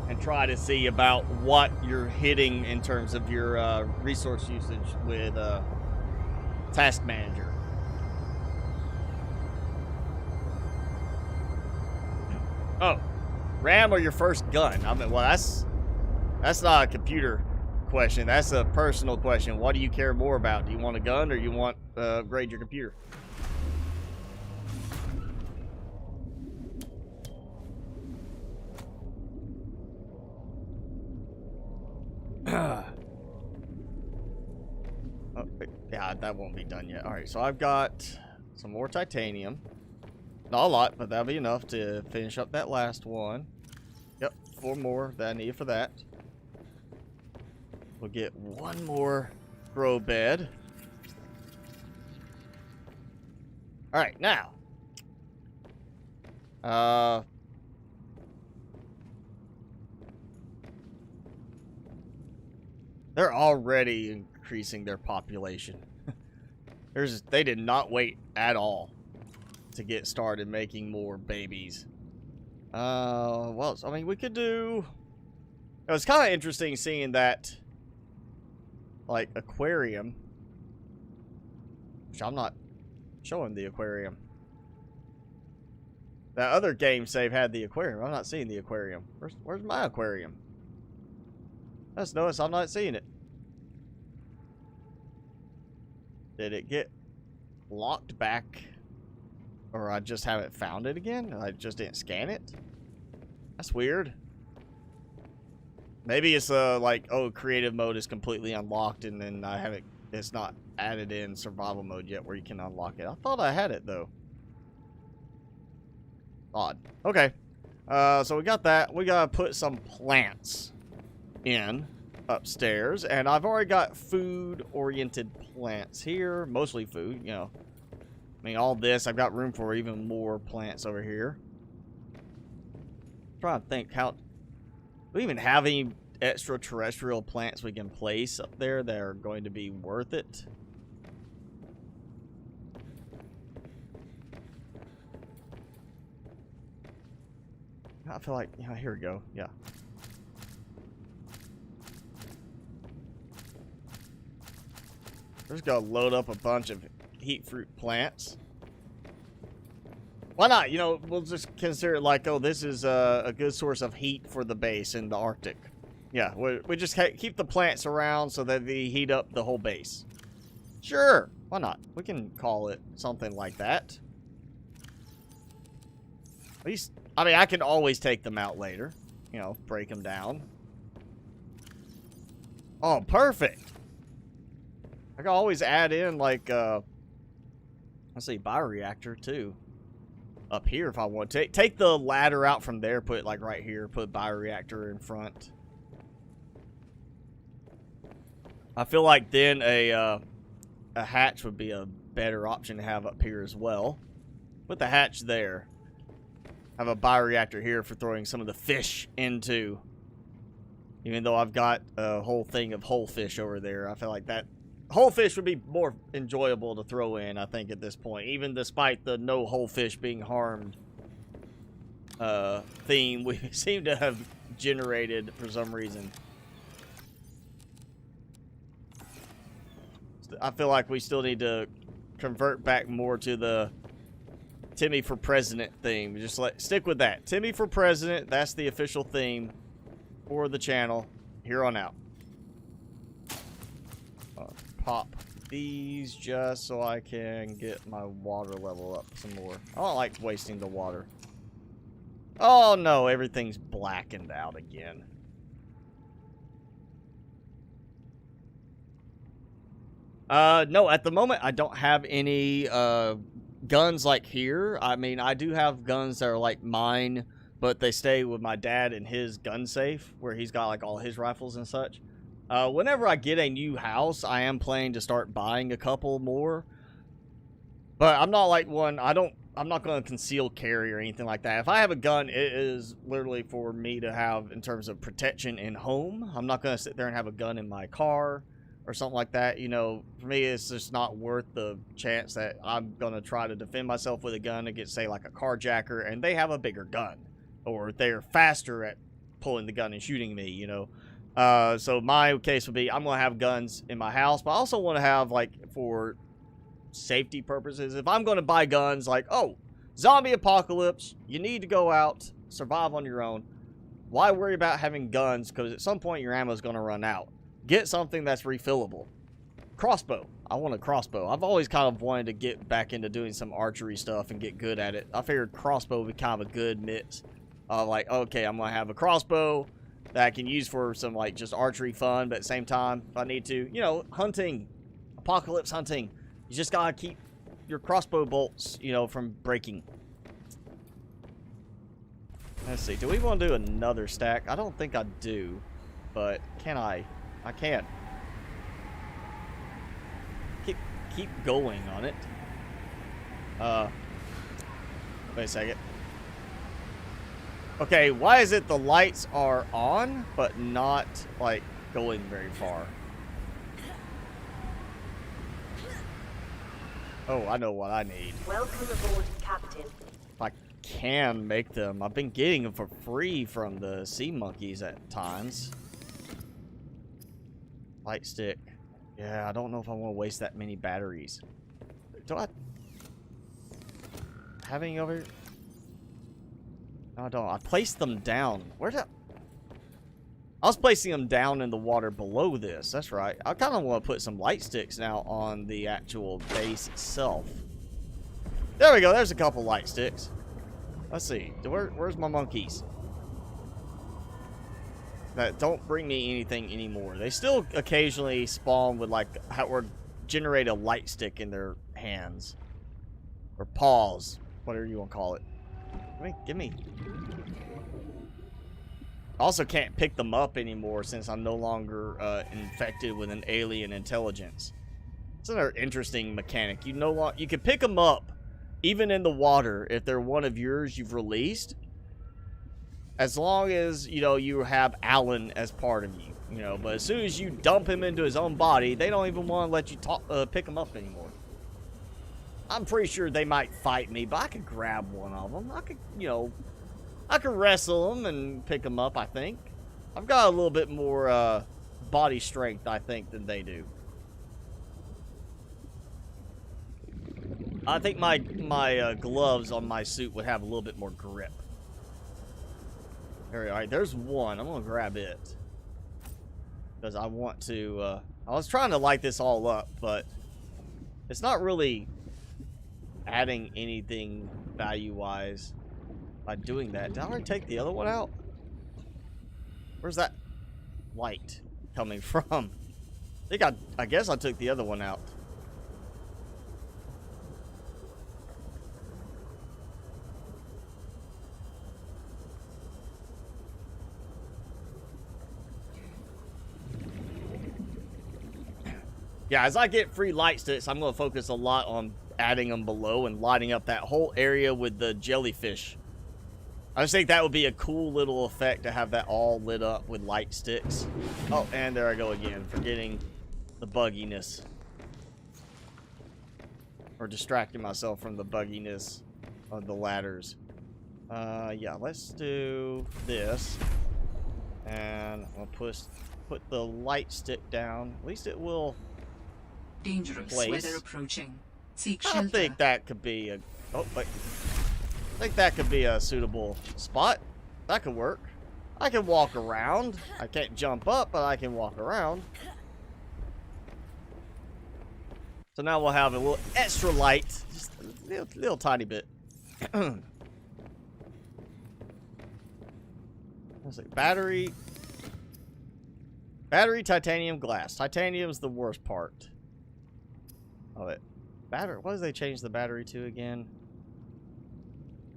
and try to see about what you're hitting in terms of your resource usage with Task Manager. Oh. RAM or your first gun? I mean, well, that's not a computer question. That's a personal question. What do you care more about? Do you want a gun or you want to upgrade your computer? Oh, yeah, that won't be done yet. All right, so I've got some more titanium. Not a lot, but that'll be enough to finish up that last one. Yep, 4 more that I need for that. We'll get 1 more grow bed. Alright, now. They're already increasing their population. They did not wait at all to get started making more babies. Well, I mean, we could do... It was kind of interesting seeing that, like, aquarium. Which I'm not showing the aquarium. That other game save had the aquarium. I'm not seeing the aquarium. Where's my aquarium? Let's notice I'm not seeing it. Did it get locked back? Or I just haven't found it again? I just didn't scan it? That's weird. Maybe it's like, oh, creative mode is completely unlocked and then it's not added in survival mode yet where you can unlock it. I thought I had it though. Odd. Okay. So we got that. We gotta put some plants in upstairs. And I've already got food-oriented plants here. Mostly food, you know. I mean, all this, I've got room for even more plants over here. I'm trying to think how... Do we even have any extraterrestrial plants we can place up there that are going to be worth it? I feel like... Yeah, here we go. Yeah. We're just gonna load up a bunch of heat fruit plants. Why not? You know, we'll just consider it like, oh, this is a good source of heat for the base in the Arctic. Yeah, we just keep the plants around so that they heat up the whole base. Sure, why not? We can call it something like that. At least, I mean, I can always take them out later. You know, break them down. Oh, perfect. I can always add in, like, let's see, bioreactor, too. Up here, if I want to. Take the ladder out from there, put it, like, right here. Put bioreactor in front. I feel like then a hatch would be a better option to have up here as well. Put the hatch there. Have a bioreactor here for throwing some of the fish into. Even though I've got a whole thing of whole fish over there, I feel like that whole fish would be more enjoyable to throw in, I think, at this point. Even despite the no whole fish being harmed theme we seem to have generated for some reason. I feel like we still need to convert back more to the Timmy for President theme. Just stick with that. Timmy for President, that's the official theme for the channel here on out. Pop these just so I can get my water level up some more. I don't like wasting the water. Oh no, everything's blackened out again. No, at the moment I don't have any guns like here. I mean, I do have guns that are like mine, but they stay with my dad in his gun safe where he's got like all his rifles and such. Whenever I get a new house, I am planning to start buying a couple more. But I'm not like one, I'm not going to conceal carry or anything like that. If I have a gun, it is literally for me to have in terms of protection in home. I'm not going to sit there and have a gun in my car or something like that. You know, for me, it's just not worth the chance that I'm going to try to defend myself with a gun against, say, like a carjacker, and they have a bigger gun. Or they're faster at pulling the gun and shooting me, you know. So my case would be, I'm going to have guns in my house, but I also want to have, like, for safety purposes, if I'm going to buy guns, like, oh, zombie apocalypse, you need to go out, survive on your own. Why worry about having guns? Because at some point your ammo is going to run out. Get something that's refillable. Crossbow. I want a crossbow. I've always kind of wanted to get back into doing some archery stuff and get good at it. I figured crossbow would be kind of a good mix of, like, okay, I'm going to have a crossbow that I can use for some, like, just archery fun, but at the same time, if I need to, you know, hunting, apocalypse hunting, you just gotta keep your crossbow bolts, you know, from breaking. Let's see, do we want to do another stack? I don't think I do, but can I? I can. Keep going on it. Wait a second. Okay, why is it the lights are on, but not, like, going very far? Oh, I know what I need. Welcome aboard, Captain. If I can make them. I've been getting them for free from the sea monkeys at times. Light stick. Yeah, I don't know if I want to waste that many batteries. Do I have any over here? No, I don't. I placed them down. Where did I was placing them down in the water below this. That's right. I kind of want to put some light sticks now on the actual base itself. There we go. There's a couple light sticks. Let's see. Where's my monkeys? That don't bring me anything anymore. They still occasionally spawn with, like, or generate a light stick in their hands. Or paws. Whatever you want to call it. Give me. I also can't pick them up anymore since I'm no longer infected with an alien intelligence. It's another interesting mechanic. You can pick them up even in the water if they're one of yours you've released, as long as you have Alan as part of you. But as soon as you dump him into his own body, they don't even want to let you pick him up anymore. I'm pretty sure they might fight me, but I could grab one of them. I could wrestle them and pick them up, I think. I've got a little bit more body strength, I think, than they do. I think my gloves on my suit would have a little bit more grip. Alright, there's one. I'm going to grab it. Because I want to... I was trying to light this all up, but it's not really adding anything value-wise by doing that. Did I already take the other one out? Where's that light coming from? I guess I took the other one out. Yeah, as I get free light sticks, I'm going to focus a lot on adding them below and lighting up that whole area with the jellyfish. I just think that would be a cool little effect to have that all lit up with light sticks. Oh, and there I go again, forgetting the bugginess. Or distracting myself from the bugginess of the ladders. Yeah, let's do this. And I'll put the light stick down. At least it will Dangerous place. weather approaching. Seek I shelter. think that could be a... Oh, wait. I think that could be a suitable spot. That could work. I can walk around. I can't jump up, but I can walk around. So now we'll have a little extra light. Just a little tiny bit. Let's see. Battery, titanium, glass. Titanium's the worst part of it. Battery. What did they change the battery to again?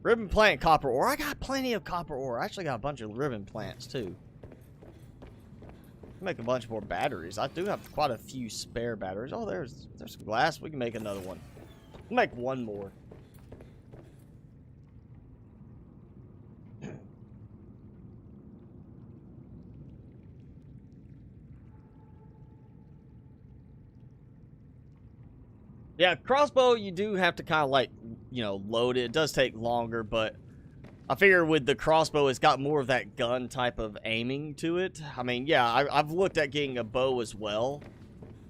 Ribbon plant, copper ore. I got plenty of copper ore. I actually got a bunch of ribbon plants too. Make a bunch more batteries. I do have quite a few spare batteries. Oh, there's some glass. We can make another one. We'll make one more. Yeah, crossbow, you do have to kind of like, you know, load it. It does take longer, but I figure with the crossbow, it's got more of that gun type of aiming to it. I mean, yeah, I've looked at getting a bow as well.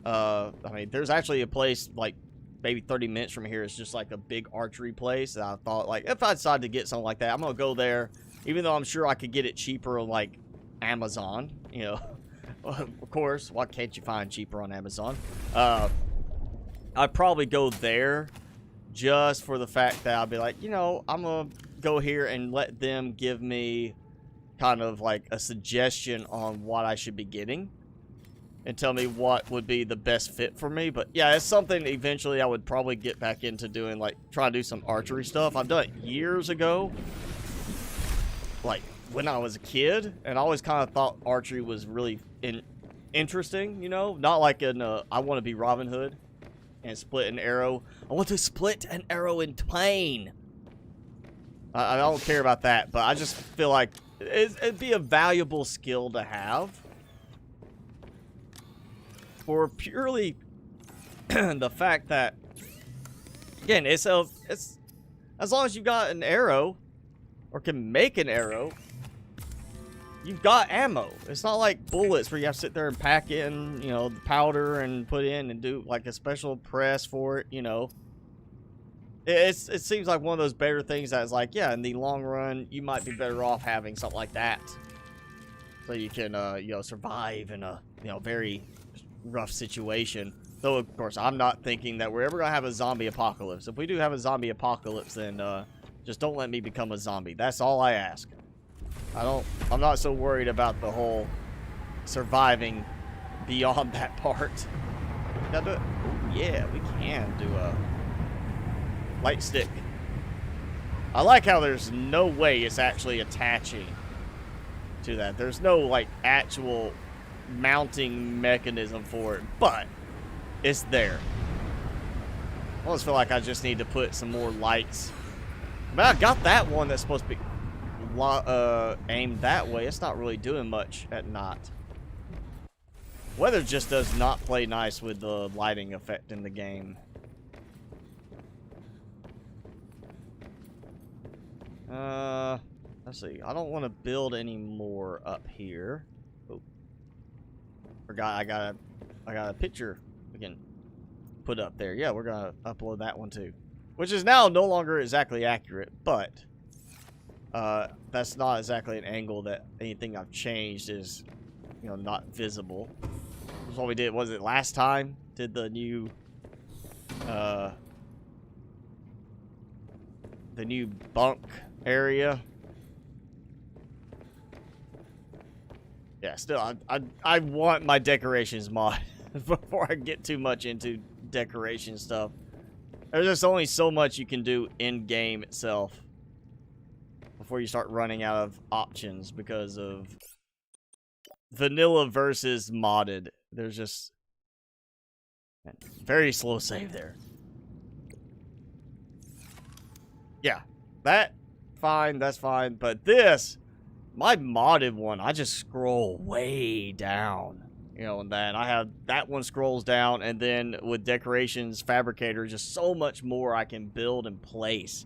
I mean, there's actually a place like maybe 30 minutes from here. It's just like a big archery place. And I thought, like, if I decide to get something like that, I'm going to go there, even though I'm sure I could get it cheaper on like Amazon, you know. Of course, why can't you find cheaper on Amazon? I'd probably go there just for the fact that I'll be like, you know, I'm going to go here and let them give me kind of like a suggestion on what I should be getting and tell me what would be the best fit for me. But yeah, it's something eventually I would probably get back into doing, like try to do some archery stuff. I've done it years ago, like when I was a kid, and I always kind of thought archery was really interesting, you know, not like in I want to be Robin Hood and split an arrow. I want to split an arrow in twain. I don't care about that, but I just feel like it'd be a valuable skill to have for purely the fact that, again, it's as long as you got an arrow or can make an arrow, you've got ammo. It's not like bullets where you have to sit there and pack in, you know, the powder and put in and do like a special press for it, you know. It seems like one of those better things that's like, yeah, in the long run, you might be better off having something like that. So you can, you know, survive in a, you know, very rough situation. Though, of course, I'm not thinking that we're ever going to have a zombie apocalypse. If we do have a zombie apocalypse, then just don't let me become a zombie. That's all I ask. I'm not so worried about the whole surviving beyond that part. Can I do it? Ooh, yeah, we can do a light stick. I like how there's no way it's actually attaching to that. There's no like actual mounting mechanism for it, but it's there. I almost feel like I just need to put some more lights. But I got that one that's supposed to be aimed that way. It's not really doing much at night. Weather just does not play nice with the lighting effect in the game. Let's see. I don't want to build any more up here. Oh, forgot I got a picture we can put up there. Yeah, we're gonna upload that one too, which is now no longer exactly accurate, but that's not exactly an angle that anything I've changed is, you know, not visible. That's what we did. Was it last time? Did the new bunk area? Yeah, still, I want my decorations mod before I get too much into decoration stuff. There's just only so much you can do in game itself before you start running out of options because of vanilla versus modded. There's just very slow save there. Yeah, that's fine. But this, my modded one, I just scroll way down. You know, and then I have that one scrolls down, and then with decorations, fabricator, just so much more I can build and place.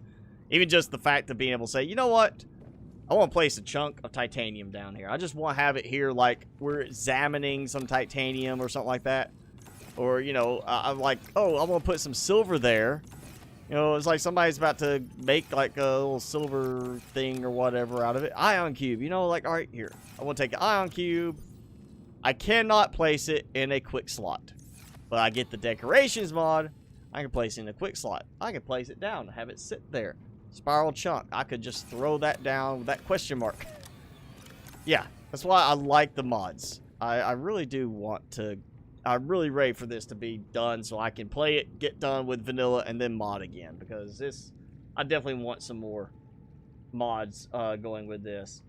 Even just the fact of being able to say, you know what? I want to place a chunk of titanium down here. I just want to have it here like we're examining some titanium or something like that. Or, you know, I'm like, oh, I'm going to put some silver there. You know, it's like somebody's about to make like a little silver thing or whatever out of it. Ion cube, you know, like, all right, here. I want to take an ion cube. I cannot place it in a quick slot. But I get the decorations mod. I can place it in a quick slot. I can place it down, have it sit there. Spiral chunk. I could just throw that down with that question mark. Yeah, that's why I like the mods. I really do want to... I'm really ready for this to be done so I can play it, get done with vanilla, and then mod again. Because this... I definitely want some more mods going with this.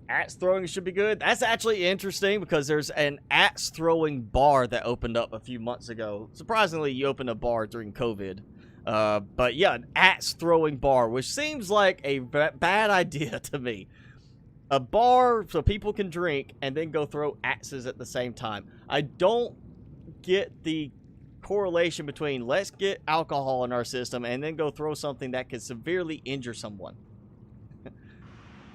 Axe throwing should be good. That's actually interesting because there's an axe throwing bar that opened up a few months ago. Surprisingly, you opened a bar during COVID. But yeah, an axe throwing bar, which seems like a bad idea to me. A bar so people can drink and then go throw axes at the same time. I don't get the correlation between let's get alcohol in our system and then go throw something that could severely injure someone.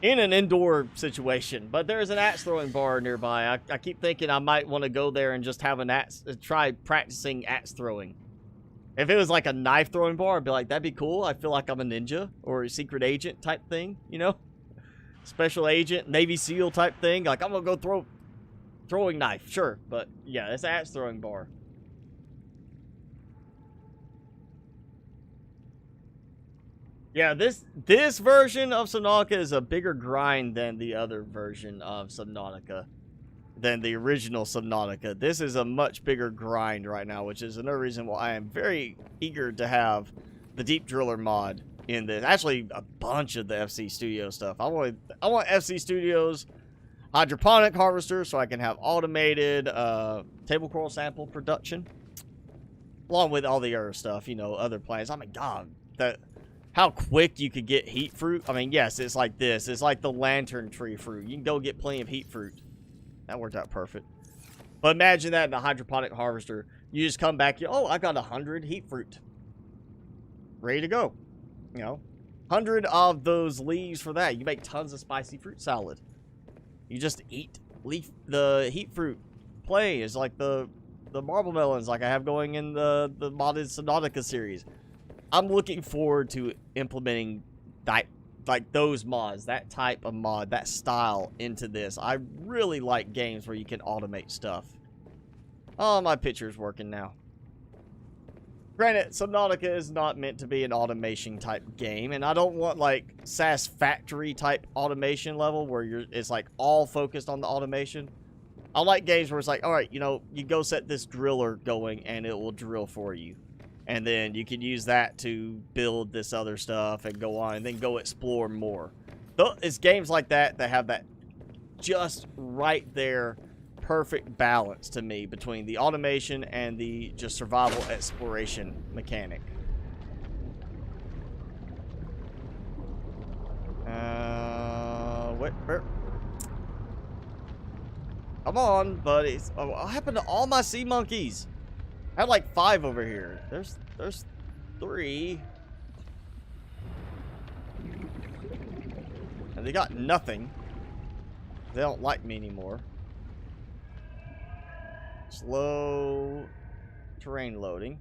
In an indoor situation, but there's an axe throwing bar nearby. I keep thinking I might want to go there and just have an axe, try practicing axe throwing. If it was like a knife throwing bar, I'd be like, that'd be cool. I feel like I'm a ninja or a secret agent type thing, you know? Special agent, Navy SEAL type thing. Like, I'm gonna go throwing knife, sure. But yeah, it's an axe throwing bar. Yeah, this version of Subnautica is a bigger grind than the other version of Subnautica. Than the original Subnautica. This is a much bigger grind right now, which is another reason why I am very eager to have the Deep Driller mod in this. Actually, a bunch of the FC Studio stuff. I want FC Studios hydroponic harvester so I can have automated table coral sample production. Along with all the other stuff, you know, other plans. I mean, God, how quick you could get heat fruit. I mean, yes, it's like this. It's like the lantern tree fruit. You can go get plenty of heat fruit. That worked out perfect. But imagine that in a hydroponic harvester. You just come back, oh, I got 100 heat fruit. Ready to go. You know, 100 of those leaves for that. You make tons of spicy fruit salad. You just eat the heat fruit. Play is like the marble melons like I have going in the modded Subnautica series. I'm looking forward to implementing that, like those mods, that type of mod, that style into this. I really like games where you can automate stuff. Oh, my picture's working now. Granted, Subnautica is not meant to be an automation type game, and I don't want like SAS Factory type automation level where it's like all focused on the automation. I like games where it's like, all right, you know, you go set this driller going and it will drill for you. And then you can use that to build this other stuff and go on and then go explore more. It's games like that that have that just right there perfect balance to me between the automation and the just survival exploration mechanic. Where? Come on, buddies. Oh, what happened to all my sea monkeys? I had like 5 over here. There's 3. And they got nothing. They don't like me anymore. Slow terrain loading.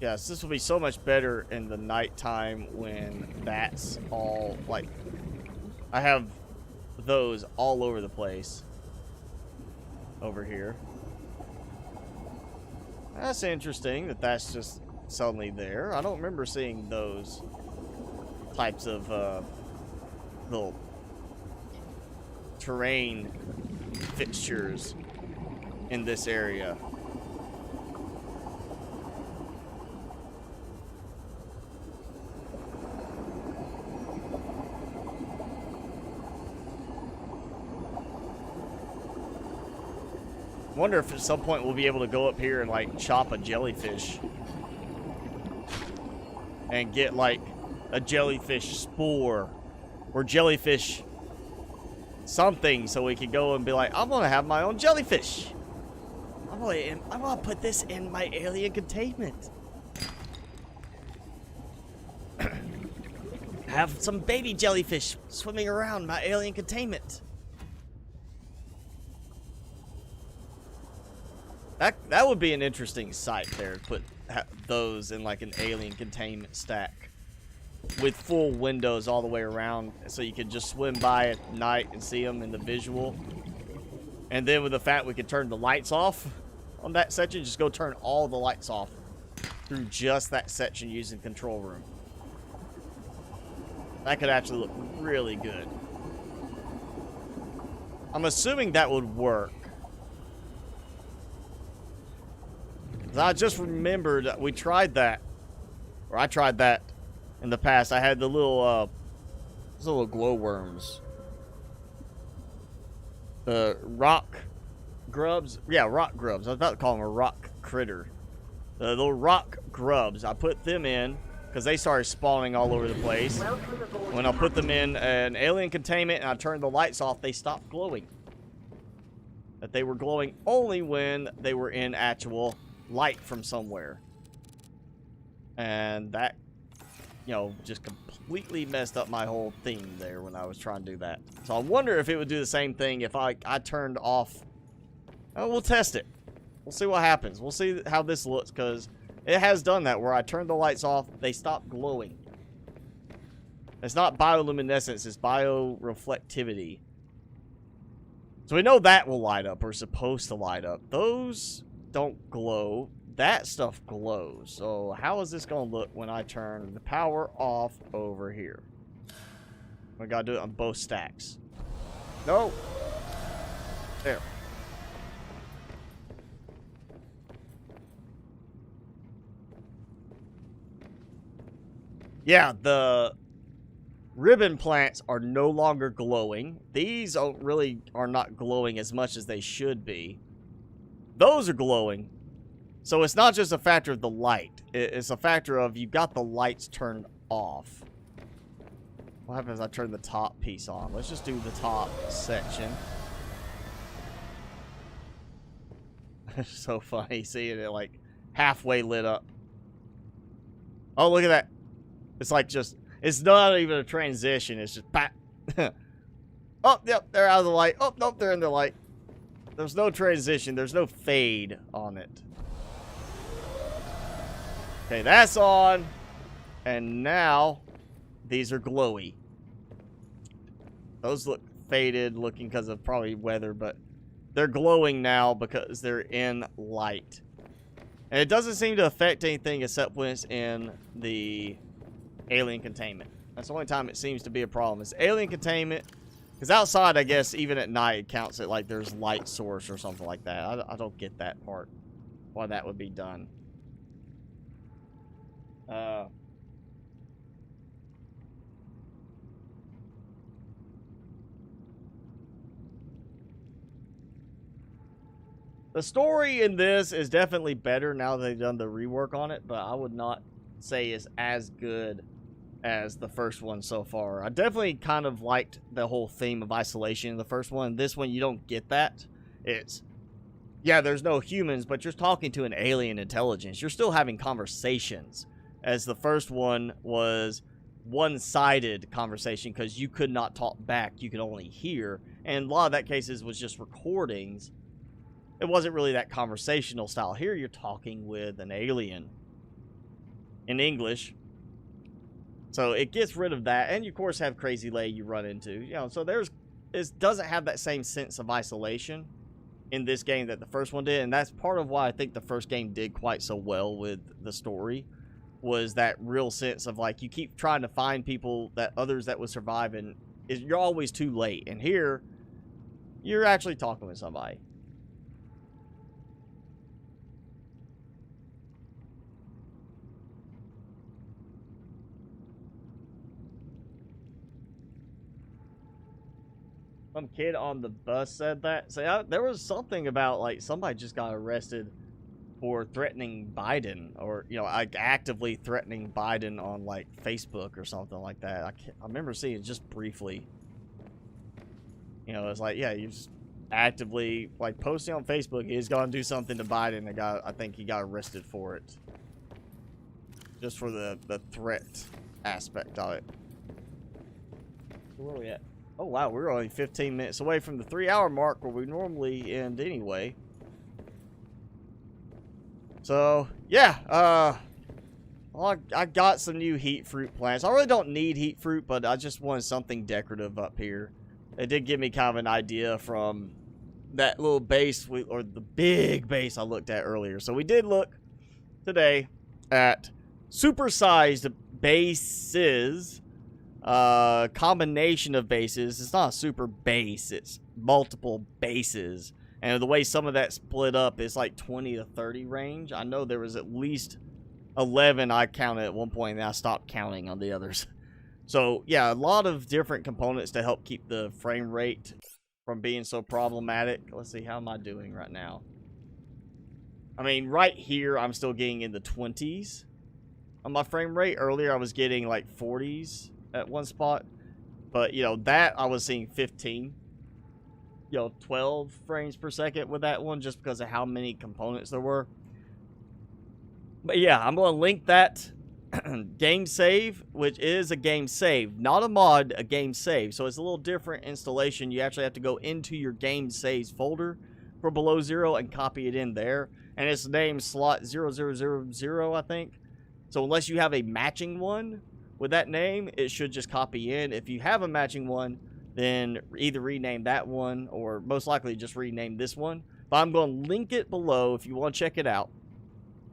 Yes, this will be so much better in the nighttime when that's all like I have those all over the place over here. That's interesting that that's just suddenly there. I don't remember seeing those types of little terrain fixtures in this area. I wonder if at some point we'll be able to go up here and like chop a jellyfish and get like a jellyfish spore or jellyfish something so we can go and be like, I'm gonna have my own jellyfish. I'm gonna put this in my alien containment. have some baby jellyfish swimming around my alien containment. That would be an interesting sight there, to put those in like an alien containment stack with full windows all the way around, so you could just swim by at night and see them in the visual. And then with the fact we could turn the lights off on that section, just go turn all the lights off through just that section using control room. That could actually look really good. I'm assuming that would work. I just remembered we tried that, or I tried that in the past. I had the little glowworms, the rock grubs. Yeah, rock grubs. I was about to call them a rock critter. The little rock grubs. I put them in because they started spawning all over the place. When I put them in an alien containment and I turned the lights off, they stopped glowing. That they were glowing only when they were in actual light from somewhere. And that, you know, just completely messed up my whole theme there when I was trying to do that. So I wonder if it would do the same thing if I turned off. Oh, we'll test it. We'll see what happens. We'll see how this looks, because it has done that where I turned the lights off, they stopped glowing. It's not bioluminescence, it's bioreflectivity. So we know that will light up, or supposed to light up. Those don't glow. That stuff glows. So how is this going to look when I turn the power off over here? We got to do it on both stacks. No. There. Yeah, the ribbon plants are no longer glowing. These are not glowing as much as they should be. Those are glowing. So it's not just a factor of the light. It's a factor of you got the lights turned off. What happens if I turn the top piece on? Let's just do the top section. It's so funny seeing it like halfway lit up. Oh, look at that. It's like just, it's not even a transition. It's just, bap. Oh, yep, they're out of the light. Oh, nope, they're in the light. There's no transition. There's no fade on it. Okay, that's on. And now, these are glowy. Those look faded looking because of probably weather, but they're glowing now because they're in light. And it doesn't seem to affect anything except when it's in the alien containment. That's the only time it seems to be a problem. It's alien containment. Because outside, I guess, even at night, it counts it like there's light source or something like that. I don't get that part. Why that would be done. The story in this is definitely better now that they've done the rework on it, but I would not say it's as good as the first one so far. I definitely kind of liked the whole theme of isolation in the first one. This one, you don't get that. It's, yeah, there's no humans, but you're talking to an alien intelligence. You're still having conversations, as the first one was one-sided conversation because you could not talk back. You could only hear. And a lot of that cases was just recordings. It wasn't really that conversational style. Here you're talking with an alien in English. So it gets rid of that. And you, of course, have Crazy Lay you run into. You know, so it doesn't have that same sense of isolation in this game that the first one did. And that's part of why I think the first game did quite so well with the story, was that real sense of, like, you keep trying to find people, that others that would survive, and you're always too late. And here, you're actually talking with somebody. Some kid on the bus said that. So there was something about, like, somebody just got arrested for threatening Biden, or, you know, like actively threatening Biden on, like, Facebook or something like that. I remember seeing it just briefly. You know, it's like, yeah, you just actively, like, posting on Facebook, he's going to do something to Biden. I think he got arrested for it. Just for the threat aspect of it. Where are we at? Oh wow, we're only 15 minutes away from the 3-hour mark where we normally end anyway. So yeah, well, I got some new heat fruit plants. I really don't need heat fruit, but I just wanted something decorative up here. It did give me kind of an idea from that little base or the big base I looked at earlier. So we did look today at supersized bases. Combination of bases. It's not a super base, it's multiple bases, and the way some of that split up is like 20 to 30 range. I know there was at least 11 I counted at one point, and I stopped counting on the others. So yeah, a lot of different components to help keep the frame rate from being so problematic. Let's see, how am I doing right now? I mean, right here I'm still getting in the 20s on my frame rate. Earlier I was getting like 40s at one spot, but you know, that I was seeing 15, 12 frames per second with that one, just because of how many components there were. But yeah, I'm going to link that game save, which is a game save, not a mod, a game save. So it's a little different installation. You actually have to go into your game saves folder for Below Zero and copy it in there, and it's named slot 0000, I think. So unless you have a matching one with that name, it should just copy in. If you have a matching one, then either rename that one or most likely just rename this one. But I'm going to link it below if you want to check it out.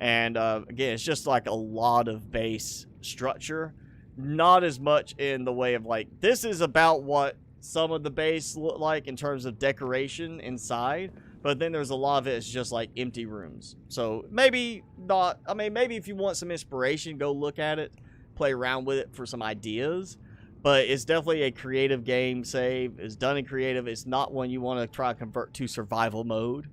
And again, it's just like a lot of base structure. Not as much in the way of like, this is about what some of the base look like in terms of decoration inside. But then there's a lot of it, it's just like empty rooms. So maybe not, I mean, maybe if you want some inspiration, go look at it, play around with it for some ideas. But it's definitely a creative game save. It's done in creative. It's not one you want to try to convert to survival mode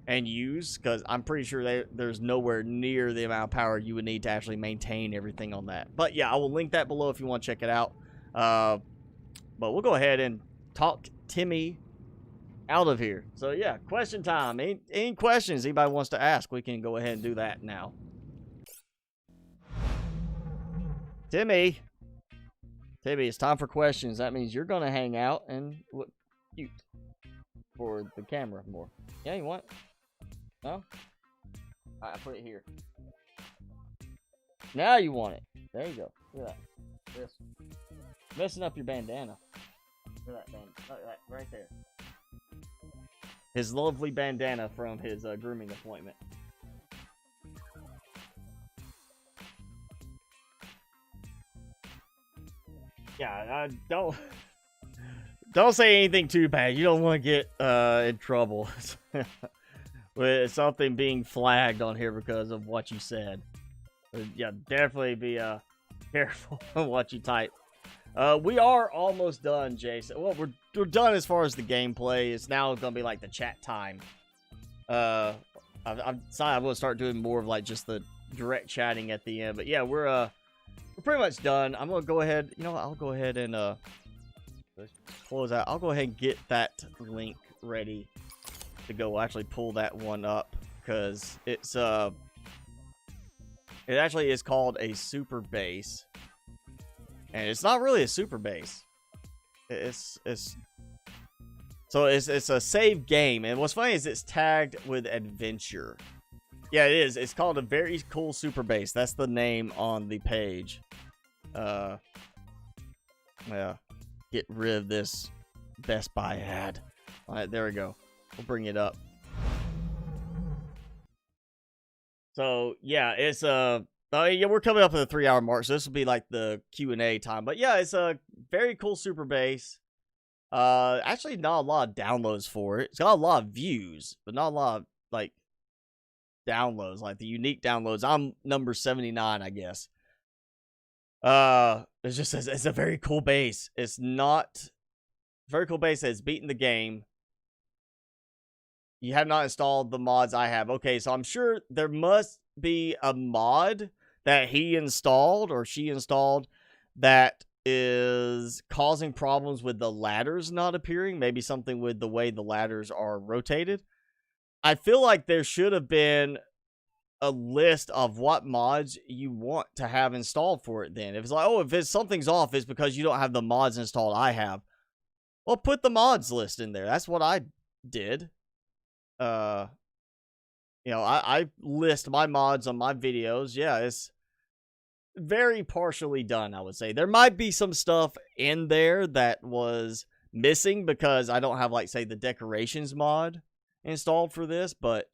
and use, because I'm pretty sure there's nowhere near the amount of power you would need to actually maintain everything on that. But yeah, I will link that below if you want to check it out. But we'll go ahead and talk Timmy out of here. So yeah, question time. Any questions anybody wants to ask, we can go ahead and do that now. Timmy, it's time for questions. That means you're gonna hang out and look cute for the camera more. Yeah, you want? No? Alright, I put it here. Now you want it. There you go. Look at that. This. Messing up your bandana. Look at that bandana. Look at that. Right there. His lovely bandana from his grooming appointment. Yeah, don't say anything too bad. You don't want to get in trouble with something being flagged on here because of what you said. But yeah, definitely be careful on what you type. We are almost done, Jason. Well, we're done as far as the gameplay. It's now going to be like the chat time. I've decided I'm going to start doing more of like just the direct chatting at the end. But yeah, we're pretty much done. I'm going to go ahead. You know what? I'll go ahead and close out. I'll go ahead and get that link ready to go. Actually pull that one up because it's it actually is called a super base, and it's not really a super base. It's a save game, and what's funny is it's tagged with adventure. Yeah, it is. It's called a very cool super base. That's the name on the page. Yeah. Get rid of this Best Buy ad. All right, there we go. We'll bring it up. So yeah, it's yeah, we're coming up at the 3-hour mark, so this will be like the Q&A time. But yeah, it's a very cool super base. Actually, not a lot of downloads for it. It's got a lot of views, but not a lot of like downloads, like the unique downloads. I'm number 79, I guess. It just says it's a very cool base. It's not very cool base. It's beaten the game. You have not installed the mods I have. Okay, so I'm sure there must be a mod that he installed or she installed that is causing problems with the ladders not appearing. Maybe something with the way the ladders are rotated. I feel like there should have been a list of what mods you want to have installed for it then. If it's like, oh, if something's off, it's because you don't have the mods installed I have. Well, put the mods list in there. That's what I did. You know, I list my mods on my videos. Yeah, it's very partially done, I would say. There might be some stuff in there that was missing because I don't have, like, say, the decorations mod installed for this, but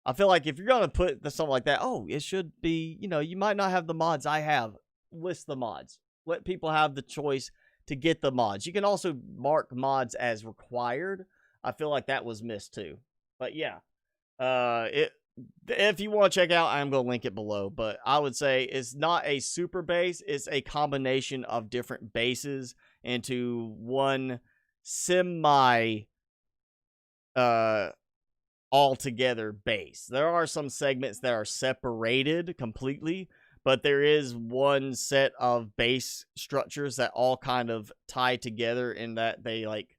I feel like if you're going to put something like that, oh, it should be, you know, you might not have the mods I have. List the mods. Let people have the choice to get the mods. You can also mark mods as required. I feel like that was missed too. But yeah, if you want to check out, I'm going to link it below. But I would say it's not a super base. It's a combination of different bases into one semi all-together base. There are some segments that are separated completely, but there is one set of base structures that all kind of tie together in that they, like,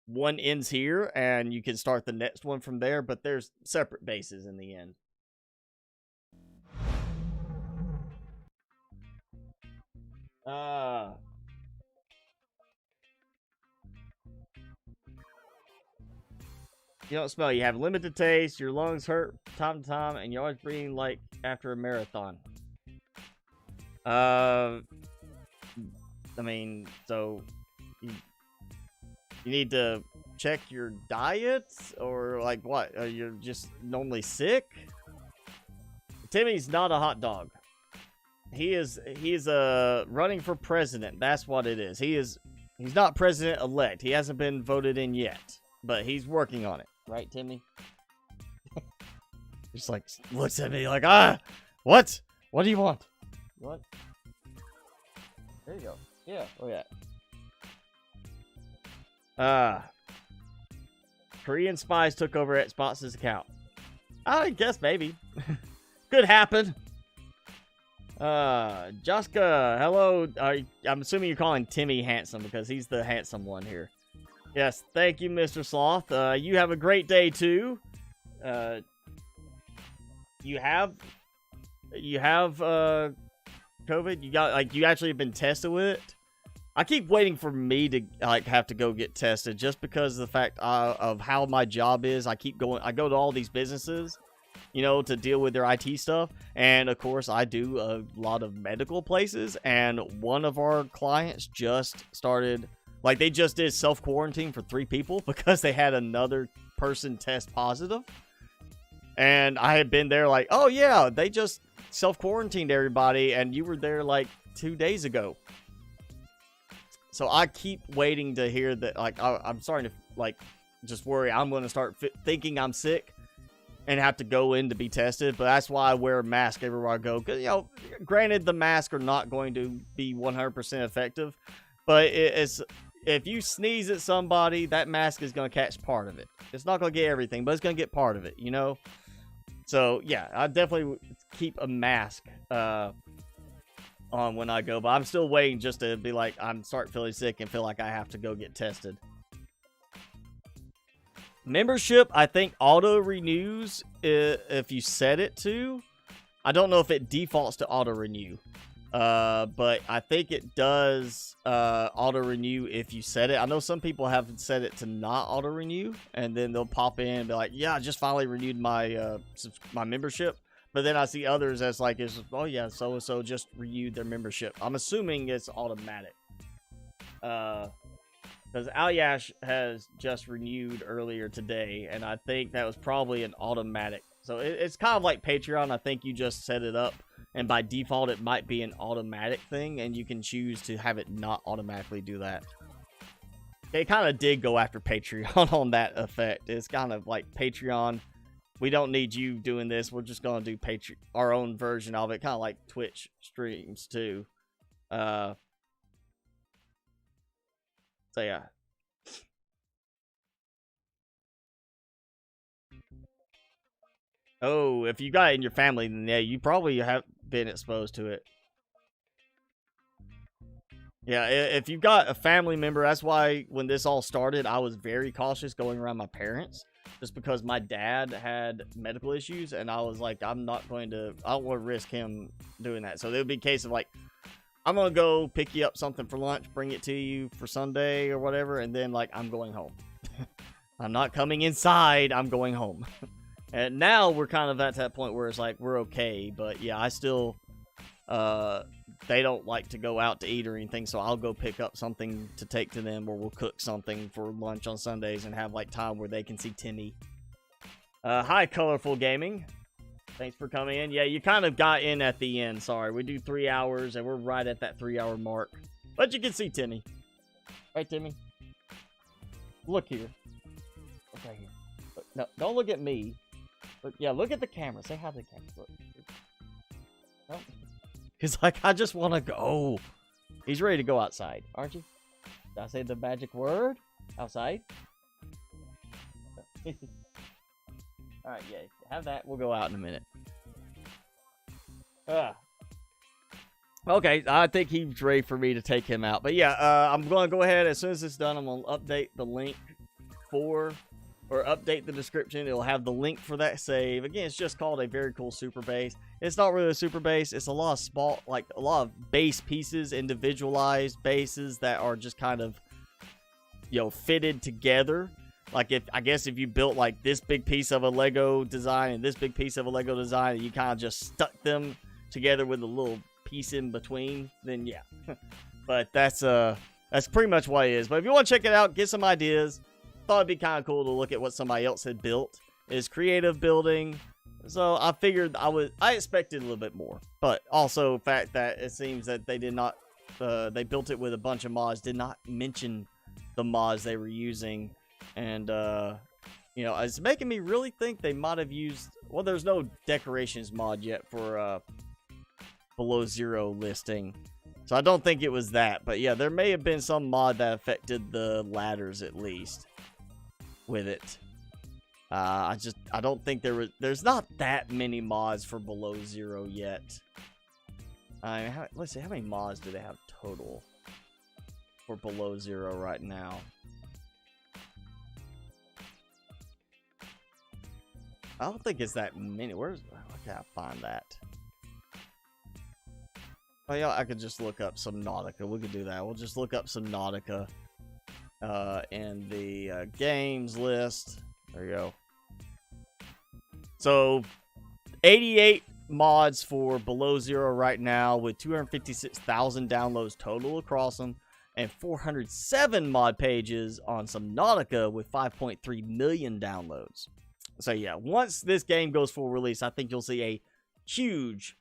one ends here and you can start the next one from there, but there's separate bases in the end. You don't smell. You have limited taste. Your lungs hurt time to time, and you're always breathing like after a marathon. I mean, so you need to check your diet, or like what? You're just normally sick. Timmy's not a hot dog. He is running for president. That's what it is. He's not president elect. He hasn't been voted in yet, but he's working on it. Right, Timmy? Just like looks at me like, what? What do you want? What? There you go. Yeah. Oh yeah. Korean spies took over at Spots' account. I guess maybe. Could happen. Jaska, hello. I'm assuming you're calling Timmy handsome because he's the handsome one here. Yes, thank you, Mr. Sloth. You have a great day too. You have COVID. You got, like, you actually have been tested with it. I keep waiting for me to, like, have to go get tested just because of the fact of how my job is. I go to all these businesses, you know, to deal with their IT stuff, and of course I do a lot of medical places. And one of our clients just started. Like, they just did self-quarantine for 3 people because they had another person test positive. And I had been there like, oh, yeah, they just self-quarantined everybody, and you were there, like, 2 days ago. So I keep waiting to hear that, like, I'm starting to, like, just worry I'm going to start thinking I'm sick and have to go in to be tested. But that's why I wear a mask everywhere I go. Because, you know, granted, the masks are not going to be 100% effective. But it's... If you sneeze at somebody, that mask is going to catch part of it. It's not going to get everything, but it's going to get part of it, you know? So, yeah, I definitely keep a mask on when I go. But I'm still waiting just to be like, I'm starting feeling sick and feel like I have to go get tested. Membership, I think, auto-renews if you set it to. I don't know if it defaults to auto-renew. But I think it does auto-renew if you set it. I know some people have set it to not auto-renew, and then they'll pop in and be like, yeah, I just finally renewed my my membership. But then I see others that's like, oh yeah, so-and-so just renewed their membership. I'm assuming it's automatic. Because Alyash has just renewed earlier today, and I think that was probably an automatic. So it's kind of like Patreon. I think you just set it up. And by default, it might be an automatic thing, and you can choose to have it not automatically do that. They kind of did go after Patreon on that effect. It's kind of like Patreon. We don't need you doing this. We're just going to do our own version of it. Kind of like Twitch streams, too. So, yeah. Oh, if you got it in your family, then yeah, you probably have been exposed to it. Yeah, if you got a family member, that's why when this all started, I was very cautious going around my parents. just because my dad had medical issues, and I was like, I don't want to risk him doing that. So there would be a case of like, I'm going to go pick you up something for lunch, bring it to you for Sunday or whatever, and then like, I'm going home. I'm not coming inside, I'm going home. And now we're kind of at that point where it's like, we're okay, but yeah, I still, they don't like to go out to eat or anything, so I'll go pick up something to take to them, or we'll cook something for lunch on Sundays and have like time where they can see Timmy. Hi, Colorful Gaming. Thanks for coming in. Yeah, you kind of got in at the end. Sorry, we do 3 hours, and we're right at that 3-hour mark. But you can see Timmy. Right, Timmy? Look here. Look right here. Look, no, don't look at me. Look, yeah, look at the camera. Say hi to the camera. Look. No. He's like, I just want to go. He's ready to go outside, aren't you? Did I say the magic word? Outside? Alright, yeah. Have that. We'll go out in a minute. Okay, I think he's ready for me to take him out. But yeah, I'm going to go ahead. As soon as it's done, I'm going to update the link or update the description. It'll have the link for that save. Again, it's just called a very cool super base. It's not really a super base. It's a lot of a lot of base pieces, individualized bases that are just kind of, you know, fitted together. Like I guess if you built like this big piece of a Lego design and this big piece of a Lego design, and you kind of just stuck them together with a little piece in between, then yeah. But that's pretty much what it is. But if you want to check it out, get some ideas. Thought it'd be kind of cool to look at what somebody else had built. It's creative building, so I figured I expected a little bit more, but also the fact that it seems that they did not they built it with a bunch of mods, did not mention the mods they were using, and you know, it's making me really think they might have used, well, there's no decorations mod yet for Below Zero listing, so I don't think it was that, but yeah, there may have been some mod that affected the ladders at least with it. I don't think there's not that many mods for Below Zero yet. Let's see, how many mods do they have total for Below Zero right now? I don't think it's that many. Where can I find that? Oh yeah, I could just look up Subnautica. We could do that. We'll just look up Subnautica in the games list. There you go. So 88 mods for Below Zero right now, with 256,000 downloads total across them, and 407 mod pages on Subnautica with 5.3 million downloads. So yeah, once this game goes full release, I think you'll see a huge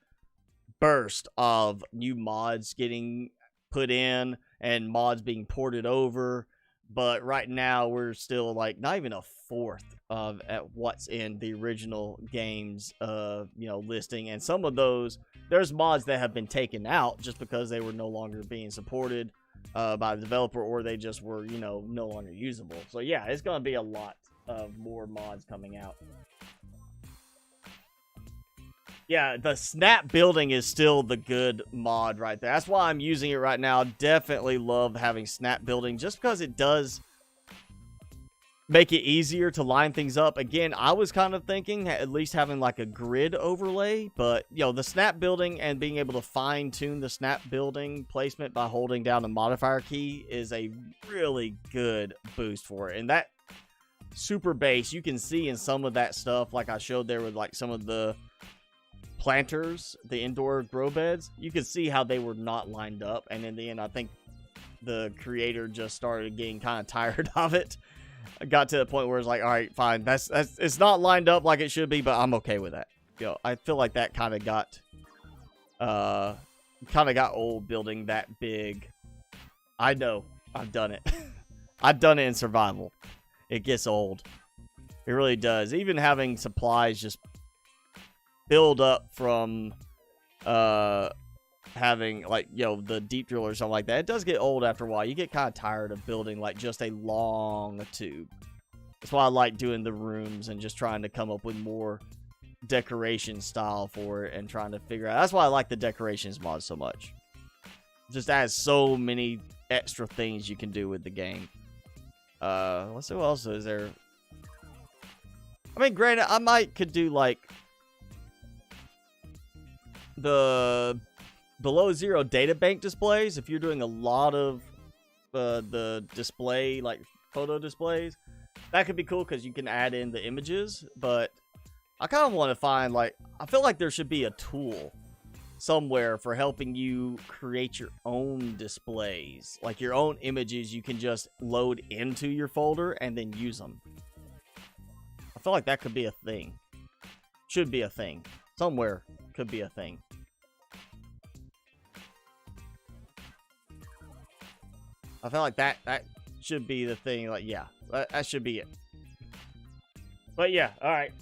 burst of new mods getting put in and mods being ported over. But right now we're still like not even a fourth of at what's in the original game's you know, listing, and some of those, there's mods that have been taken out just because they were no longer being supported by the developer, or they just were, you know, no longer usable. So yeah, it's gonna be a lot of more mods coming out. Yeah, the snap building is still the good mod right there. That's why I'm using it right now. Definitely love having snap building just because it does make it easier to line things up. Again, I was kind of thinking at least having like a grid overlay, but you know, the snap building and being able to fine tune the snap building placement by holding down the modifier key is a really good boost for it. And that super base, you can see in some of that stuff, like I showed there with like some of the planters, the indoor grow beds, you could see how they were not lined up, and in the end I think the creator just started getting kind of tired of it. I got to the point where it's like, all right, fine, that's it's not lined up like it should be, but I'm okay with that. You know, I feel like that kind of got old building that big. I know, I've done it. I've done it in survival. It gets old. It really does. Even having supplies just build up from having, like, you know, the deep drill or something like that, it does get old after a while. You get kind of tired of building like just a long tube. That's why I like doing the rooms and just trying to come up with more decoration style for it and trying to figure out. That's why I like the decorations mod so much. It just adds so many extra things you can do with the game. Let's see what else is there. I mean, granted, I could do like the below zero data bank displays if you're doing a lot of the display, like photo displays. That could be cool because you can add in the images, but I kind of want to find, like, I feel like there should be a tool somewhere for helping you create your own displays, like your own images you can just load into your folder and then use them. I feel like that could be a thing. Should be a thing. Somewhere could be a thing. I feel like that should be the thing. Like, yeah, that should be it. But yeah, all right.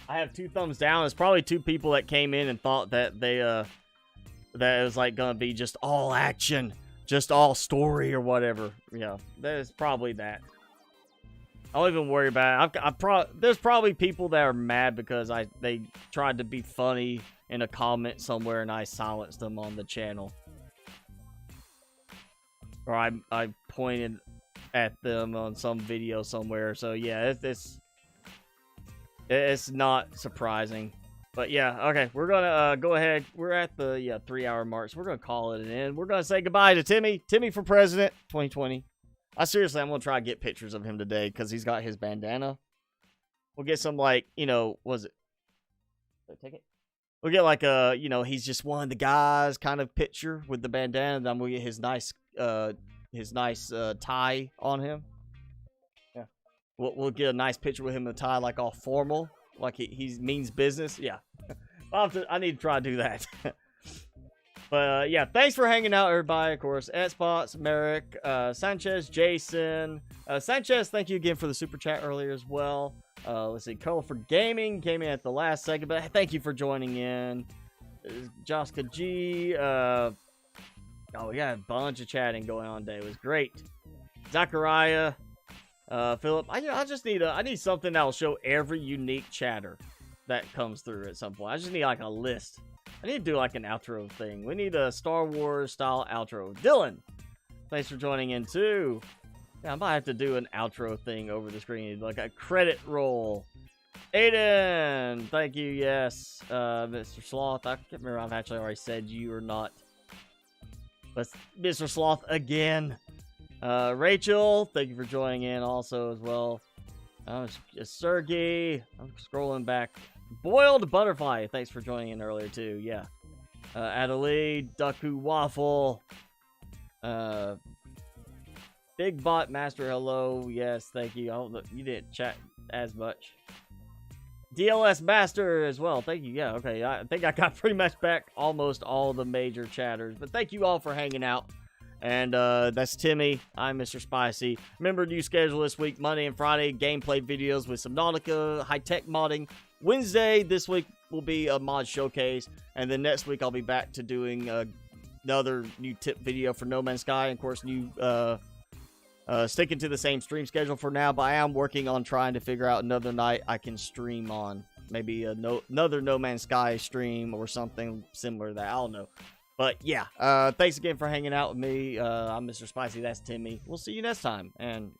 I have 2 thumbs down. It's probably 2 people that came in and thought that they that it was like gonna be just all action, just all story or whatever. You know, there's probably that. I don't even worry about it. There's probably people that are mad because they tried to be funny in a comment somewhere and I silenced them on the channel. Or I pointed at them on some video somewhere. So yeah, it's not surprising. But yeah, okay, we're gonna go ahead. We're at the 3-hour mark, so we're gonna call it an end. We're gonna say goodbye to Timmy. Timmy for president 2020. Seriously, I'm gonna try to get pictures of him today because he's got his bandana. We'll get some, like, you know, was it? Did I take it? We'll get like a, you know, he's just one of the guys kind of picture with the bandana. Then we'll get his nice tie on him. Yeah, we'll get a nice picture with him in a tie, like all formal, like he means business. Yeah, I need to try to do that. But yeah, thanks for hanging out, everybody. Of course, Spots, Merrick, Sanchez, Jason, Sanchez. Thank you again for the super chat earlier as well. Let's see, Colorful Gaming came in at the last second, but hey, thank you for joining in. Joska G. Oh, we got a bunch of chatting going on today. It was great. Zachariah, Philip. I need something that will show every unique chatter that comes through at some point. I just need like a list. I need to do like an outro thing. We need a Star Wars style outro. Dylan, thanks for joining in too. Yeah, I might have to do an outro thing over the screen, like a credit roll. Aiden, thank you. Yes, Mr. Sloth. I can't remember if I've actually already said you or not. But Mr. Sloth again. Rachel, thank you for joining in also as well. Sergey, I'm scrolling back. Boiled Butterfly, thanks for joining in earlier too. Yeah. Adelaide, Ducku Waffle. Big Bot Master, hello. Yes, thank you. You didn't chat as much. DLS Master as well. Thank you. Yeah, okay. I think I got pretty much back almost all the major chatters. But thank you all for hanging out. And that's Timmy. I'm Mr. Spicy. Remember, new schedule this week, Monday and Friday, gameplay videos with Subnautica, high-tech modding. Wednesday, this week, will be a mod showcase. And then next week, I'll be back to doing another new tip video for No Man's Sky. And, of course, new... sticking to the same stream schedule for now, but I am working on trying to figure out another night I can stream on. Maybe another No Man's Sky stream or something similar to that. I don't know. But yeah, thanks again for hanging out with me. I'm Mr. Spicy. That's Timmy. We'll see you next time. And